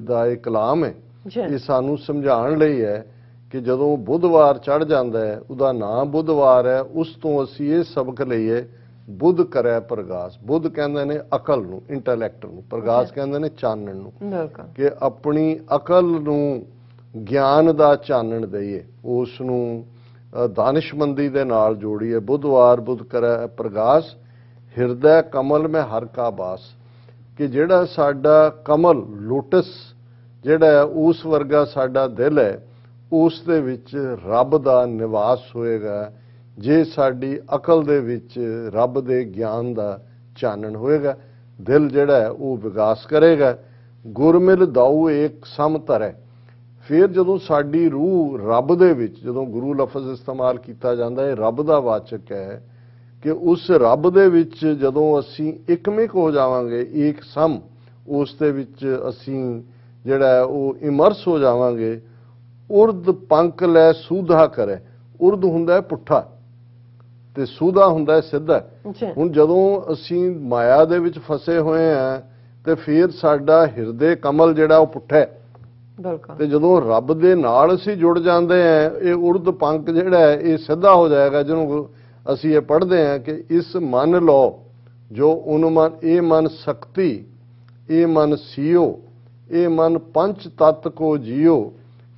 ਦਾ ਇਹ ਕਲਾਮ ਹੈ। ਇਹ ਸਾਨੂੰ ਸਮਝਾਉਣ ਲਈ ਹੈ ਕਿ ਜਦੋਂ ਬੁੱਧਵਾਰ ਚੜ ਜਾਂਦਾ ਹੈ, ਉਹਦਾ ਨਾਮ ਬੁੱਧਵਾਰ ਹੈ, ਉਸ ਤੋਂ ਅਸੀਂ ਇਹ ਸਬਕ ਲਈਏ ਬੁੱਧ ਕਰੈ ਪ੍ਰਗਾਸ। ਬੁੱਧ ਕਹਿੰਦੇ ਨੇ ਅਕਲ ਨੂੰ, ਇੰਟੈਲੈਕਟ ਨੂੰ, ਪ੍ਰਗਾਸ ਕਹਿੰਦੇ ਨੇ ਚਾਨਣ ਨੂੰ, ਕਿ ਆਪਣੀ ਅਕਲ ਨੂੰ ਗਿਆਨ ਦਾ ਚਾਨਣ ਦਈਏ, ਉਸ ਨੂੰ ਦਾਨਿਸ਼ਮੰਦੀ ਦੇ ਨਾਲ ਜੋੜੀਏ। ਬੁੱਧਵਾਰ ਬੁੱਧ ਕਰੈ ਪ੍ਰਗਾਸ, ਹਿਰਦੈ ਕਮਲ ਮੈਂ ਹਰ ਕਾ ਬਾਸ, ਕਿ ਜਿਹੜਾ ਸਾਡਾ ਕਮਲ ਲੋਟਸ ਜਿਹੜਾ ਹੈ ਉਸ ਵਰਗਾ ਸਾਡਾ ਦਿਲ ਹੈ, ਉਸ ਦੇ ਵਿੱਚ ਰੱਬ ਦਾ ਨਿਵਾਸ ਹੋਏਗਾ ਜੇ ਸਾਡੀ ਅਕਲ ਦੇ ਵਿੱਚ ਰੱਬ ਦੇ ਗਿਆਨ ਦਾ ਚਾਨਣ ਹੋਏਗਾ। ਦਿਲ ਜਿਹੜਾ ਹੈ ਉਹ ਵਿਕਾਸ ਕਰੇਗਾ। ਗੁਰਮਿਲ ਦਾਊ ਏਕ ਸਮ ਧਰੈ, ਫਿਰ ਜਦੋਂ ਸਾਡੀ ਰੂਹ ਰੱਬ ਦੇ ਵਿੱਚ, ਜਦੋਂ ਗੁਰੂ ਲਫ਼ਜ਼ ਇਸਤੇਮਾਲ ਕੀਤਾ ਜਾਂਦਾ ਹੈ, ਰੱਬ ਦਾ ਵਾਚਕ ਹੈ ਕਿ ਉਸ ਰੱਬ ਦੇ ਵਿੱਚ ਜਦੋਂ ਅਸੀਂ ਇਕਮਿਕ ਹੋ ਜਾਵਾਂਗੇ, ਏਕ ਸਮ, ਉਸ ਦੇ ਵਿੱਚ ਅਸੀਂ ਜਿਹੜਾ ਹੈ ਉਹ ਇਮਰਸ ਹੋ ਜਾਵਾਂਗੇ। ਉਰਦ ਪੰਕ ਲੈ ਸੂਧਾ ਕਰੇ, ਉਰਦ ਹੁੰਦਾ ਹੈ ਪੁੱਠਾ ਤੇ ਸੂਧਾ ਹੁੰਦਾ ਹੈ ਸਿੱਧਾ। ਹੁਣ ਜਦੋਂ ਅਸੀਂ ਮਾਇਆ ਦੇ ਵਿੱਚ ਫਸੇ ਹੋਏ ਆ ਤੇ ਫਿਰ ਸਾਡਾ ਹਿਰਦੇ ਕਮਲ ਜਿਹੜਾ ਉਹ ਪੁੱਠਾ ਹੈ, ਤੇ ਜਦੋਂ ਰੱਬ ਦੇ ਨਾਲ ਅਸੀਂ ਜੁੜ ਜਾਂਦੇ ਆ, ਇਹ ਉਰਦ ਪੰਕ ਜਿਹੜਾ ਹੈ ਇਹ ਸਿੱਧਾ ਹੋ ਜਾਏਗਾ। ਜਿਹਨੂੰ ਅਸੀਂ ਇਹ ਪੜ੍ਹਦੇ ਆ ਕਿ ਇਸ ਮਨ ਲਓ ਜੋ ਉਨਮਨ, ਇਹ ਮਨ ਸ਼ਕਤੀ, ਇਹ ਮਨ ਸੀਓ, ਇਹ ਮਨ ਪੰਚ ਤਤ ਕੋ ਜੀਓ,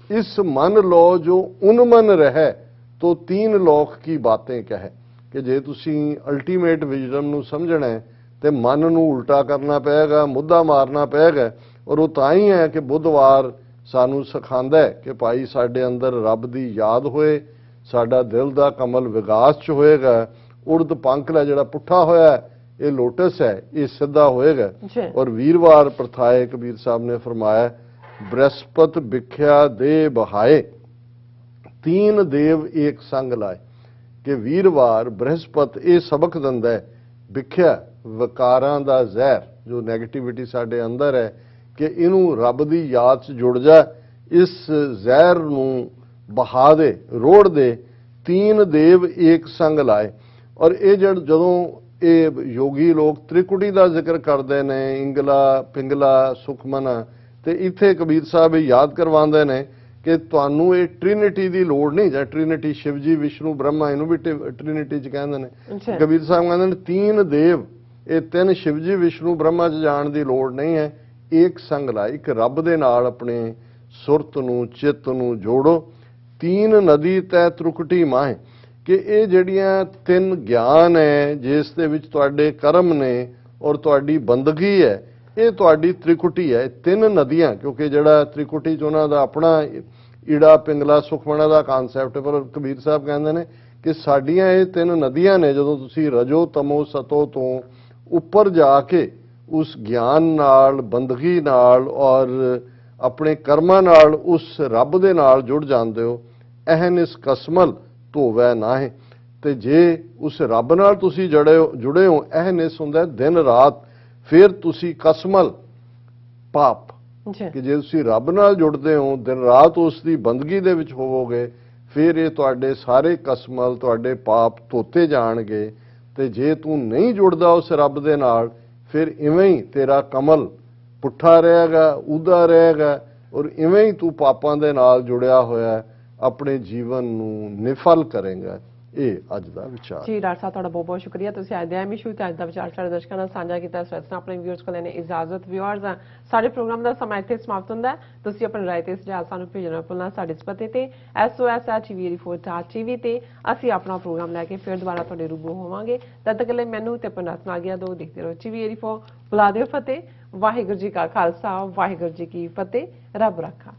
इस मन लो जो उनमन रहे तो 3 लोक की बातें कहे। कि जे तुसी अल्टीमेट विजडम नूं समझना है तो मन नूं उल्टा करना पेगा, मुद्दा मारना पेगा। और वो तां ही है कि बुधवार सानू सिखांदा है कि भाई साडे अंदर रब दी याद होए, साडा दिल दा कमल विकास च होएगा। उर्द पंखला जिहड़ा पुट्ठा होया ये लोटस है, ये सीधा होएगा। और वीरवार प्रथाए कबीर साहब ने फरमाया बृहस्पत भिख्या दे बहाए, 3 देव एक संग लाए। कि वीरवार बृहस्पत ये सबक दिंदा है भिख्या विकारां दा जहर जो नैगेटिविटी साडे अंदर है कि इनू रब दी याद च जुड़ जा, इस जहर नूं बहा दे, रोड़ दे। 3 देव एक संग लाए। और ये जदों ये योगी लोग त्रिकुटी का जिक्र करते हैं, इंगला पिंगला सुखमना, तो इत्थे कबीर साहब याद करवाते हैं कि तुहानू ये ट्रिनिटी की लोड़ नहीं, जां ट्रिनिटी शिवजी विष्णु ब्रह्मा इनू भी ट्रिनिटी च कहते हैं। कबीर साहब कहते हैं 3 देव, ये 3 शिवजी विष्णु ब्रह्मा च जाण की लोड़ नहीं है। एक संग ला, एक रब दे नाल अपने सुरत नूं चित्त नूं जोड़ो। 3 नदी तै त्रुकटी माहे, ਕਿ ਇਹ ਜਿਹੜੀਆਂ ਤਿੰਨ ਗਿਆਨ ਹੈ ਜਿਸ ਦੇ ਵਿੱਚ ਤੁਹਾਡੇ ਕਰਮ ਨੇ ਔਰ ਤੁਹਾਡੀ ਬੰਦਗੀ ਹੈ, ਇਹ ਤੁਹਾਡੀ ਤ੍ਰਿਕੁਟੀ ਹੈ। ਤਿੰਨ ਨਦੀਆਂ, ਕਿਉਂਕਿ ਜਿਹੜਾ ਤ੍ਰਿਕੁਟੀ 'ਚ ਉਹਨਾਂ ਦਾ ਆਪਣਾ ਈੜਾ ਪਿੰਗਲਾ ਸੁਖਮਣਾ ਦਾ ਕਨਸੈਪਟ, ਪਰ ਕਬੀਰ ਸਾਹਿਬ ਕਹਿੰਦੇ ਨੇ ਕਿ ਸਾਡੀਆਂ ਇਹ ਤਿੰਨ ਨਦੀਆਂ ਨੇ। ਜਦੋਂ ਤੁਸੀਂ ਰਜੋ ਤਮੋ ਸਤੋ ਤੋਂ ਉੱਪਰ ਜਾ ਕੇ ਉਸ ਗਿਆਨ ਨਾਲ, ਬੰਦਗੀ ਨਾਲ ਔਰ ਆਪਣੇ ਕਰਮਾਂ ਨਾਲ ਉਸ ਰੱਬ ਦੇ ਨਾਲ ਜੁੜ ਜਾਂਦੇ ਹੋ, ਅਹਨਿਸ ਕਸਮਲ ਧੋਵੈ ਨਾਹੀਂ। ਤੇ ਜੇ ਉਸ ਰੱਬ ਨਾਲ ਤੁਸੀਂ ਜੁੜੇ ਹੋ, ਅਹਨਿਸ ਹੁੰਦਾ ਦਿਨ ਰਾਤ, ਫਿਰ ਤੁਸੀਂ ਕਸਮਲ ਪਾਪ, ਕਿ ਜੇ ਤੁਸੀਂ ਰੱਬ ਨਾਲ ਜੁੜਦੇ ਹੋ, ਦਿਨ ਰਾਤ ਉਸ ਦੀ ਬੰਦਗੀ ਦੇ ਵਿੱਚ ਹੋਵੋਗੇ, ਫਿਰ ਇਹ ਤੁਹਾਡੇ ਸਾਰੇ ਕਸਮਲ, ਤੁਹਾਡੇ ਪਾਪ ਧੋਤੇ ਜਾਣਗੇ। ਤੇ ਜੇ ਤੂੰ ਨਹੀਂ ਜੁੜਦਾ ਉਸ ਰੱਬ ਦੇ ਨਾਲ, ਫਿਰ ਇਵੇਂ ਹੀ ਤੇਰਾ ਕਮਲ ਪੁੱਠਾ ਰਹੇਗਾ, ਉਦਾ ਰਹੇਗਾ, ਔਰ ਇਵੇਂ ਹੀ ਤੂੰ ਪਾਪਾਂ ਦੇ ਨਾਲ ਜੁੜਿਆ ਹੋਇਆ ਆਪਣੇ ਜੀਵਨ ਨੂੰ ਨਿਫਲ ਕਰੇਗਾ। ਇਹ ਅੱਜ ਦਾ ਵਿਚਾਰ ਜੀ। ਡਾਕਟਰ ਸਾਹਿਬ ਤੁਹਾਡਾ ਬਹੁਤ ਬਹੁਤ ਸ਼ੁਕਰੀਆ, ਤੁਸੀਂ ਅੱਜ ਦੇ ਐਮ ਇਸ਼ੂ ਤੇ ਅੱਜ ਦਾ ਵਿਚਾਰ ਸਾਡੇ ਦਰਸ਼ਕਾਂ ਨਾਲ ਸਾਂਝਾ ਕੀਤਾ। ਇਸ ਵਿੱਚ ਆਪਣੇ ਵਿਊਅਰਸ ਕੋਲ ਲੈਣੇ ਇਜਾਜ਼ਤ। ਵਿਊਅਰਸ, ਸਾਡੇ ਪ੍ਰੋਗਰਾਮ ਦਾ ਸਮਾਂ ਇੱਥੇ ਸਮਾਪਤ ਹੁੰਦਾ ਹੈ। ਤੁਸੀਂ ਆਪਣੀ ਰਾਏ ਤੇ ਸੁਝਾਅ ਸਾਨੂੰ ਭੇਜਣਾ ਭੁੱਲਣਾ ਸਾਡੇ ਇਸ ਪਤੇ ਤੇ SOS@TV84.TV ਤੇ ਅਸੀਂ ਆਪਣਾ ਪ੍ਰੋਗਰਾਮ ਲੈ ਕੇ ਫਿਰ ਦੁਬਾਰਾ ਤੁਹਾਡੇ ਰੂਬਰੂ ਹੋਵਾਂਗੇ। ਤਦ ਤੱਕ ਲਈ ਮੈਨੂੰ ਤੇ ਪੰਡਤ ਨਾਲ ਗਿਆ ਦੋ ਦੇਖਦੇ ਰਹੋ TV84। ਬੁਲਾ ਦਿਓ ਫਤਿਹ। ਵਾਹਿਗੁਰੂ ਜੀ ਕਾ ਖਾਲਸਾ, ਵਾਹਿਗੁਰੂ ਜੀ ਕੀ ਫਤਿਹ। ਰੱਬ ਰਾਖਾ।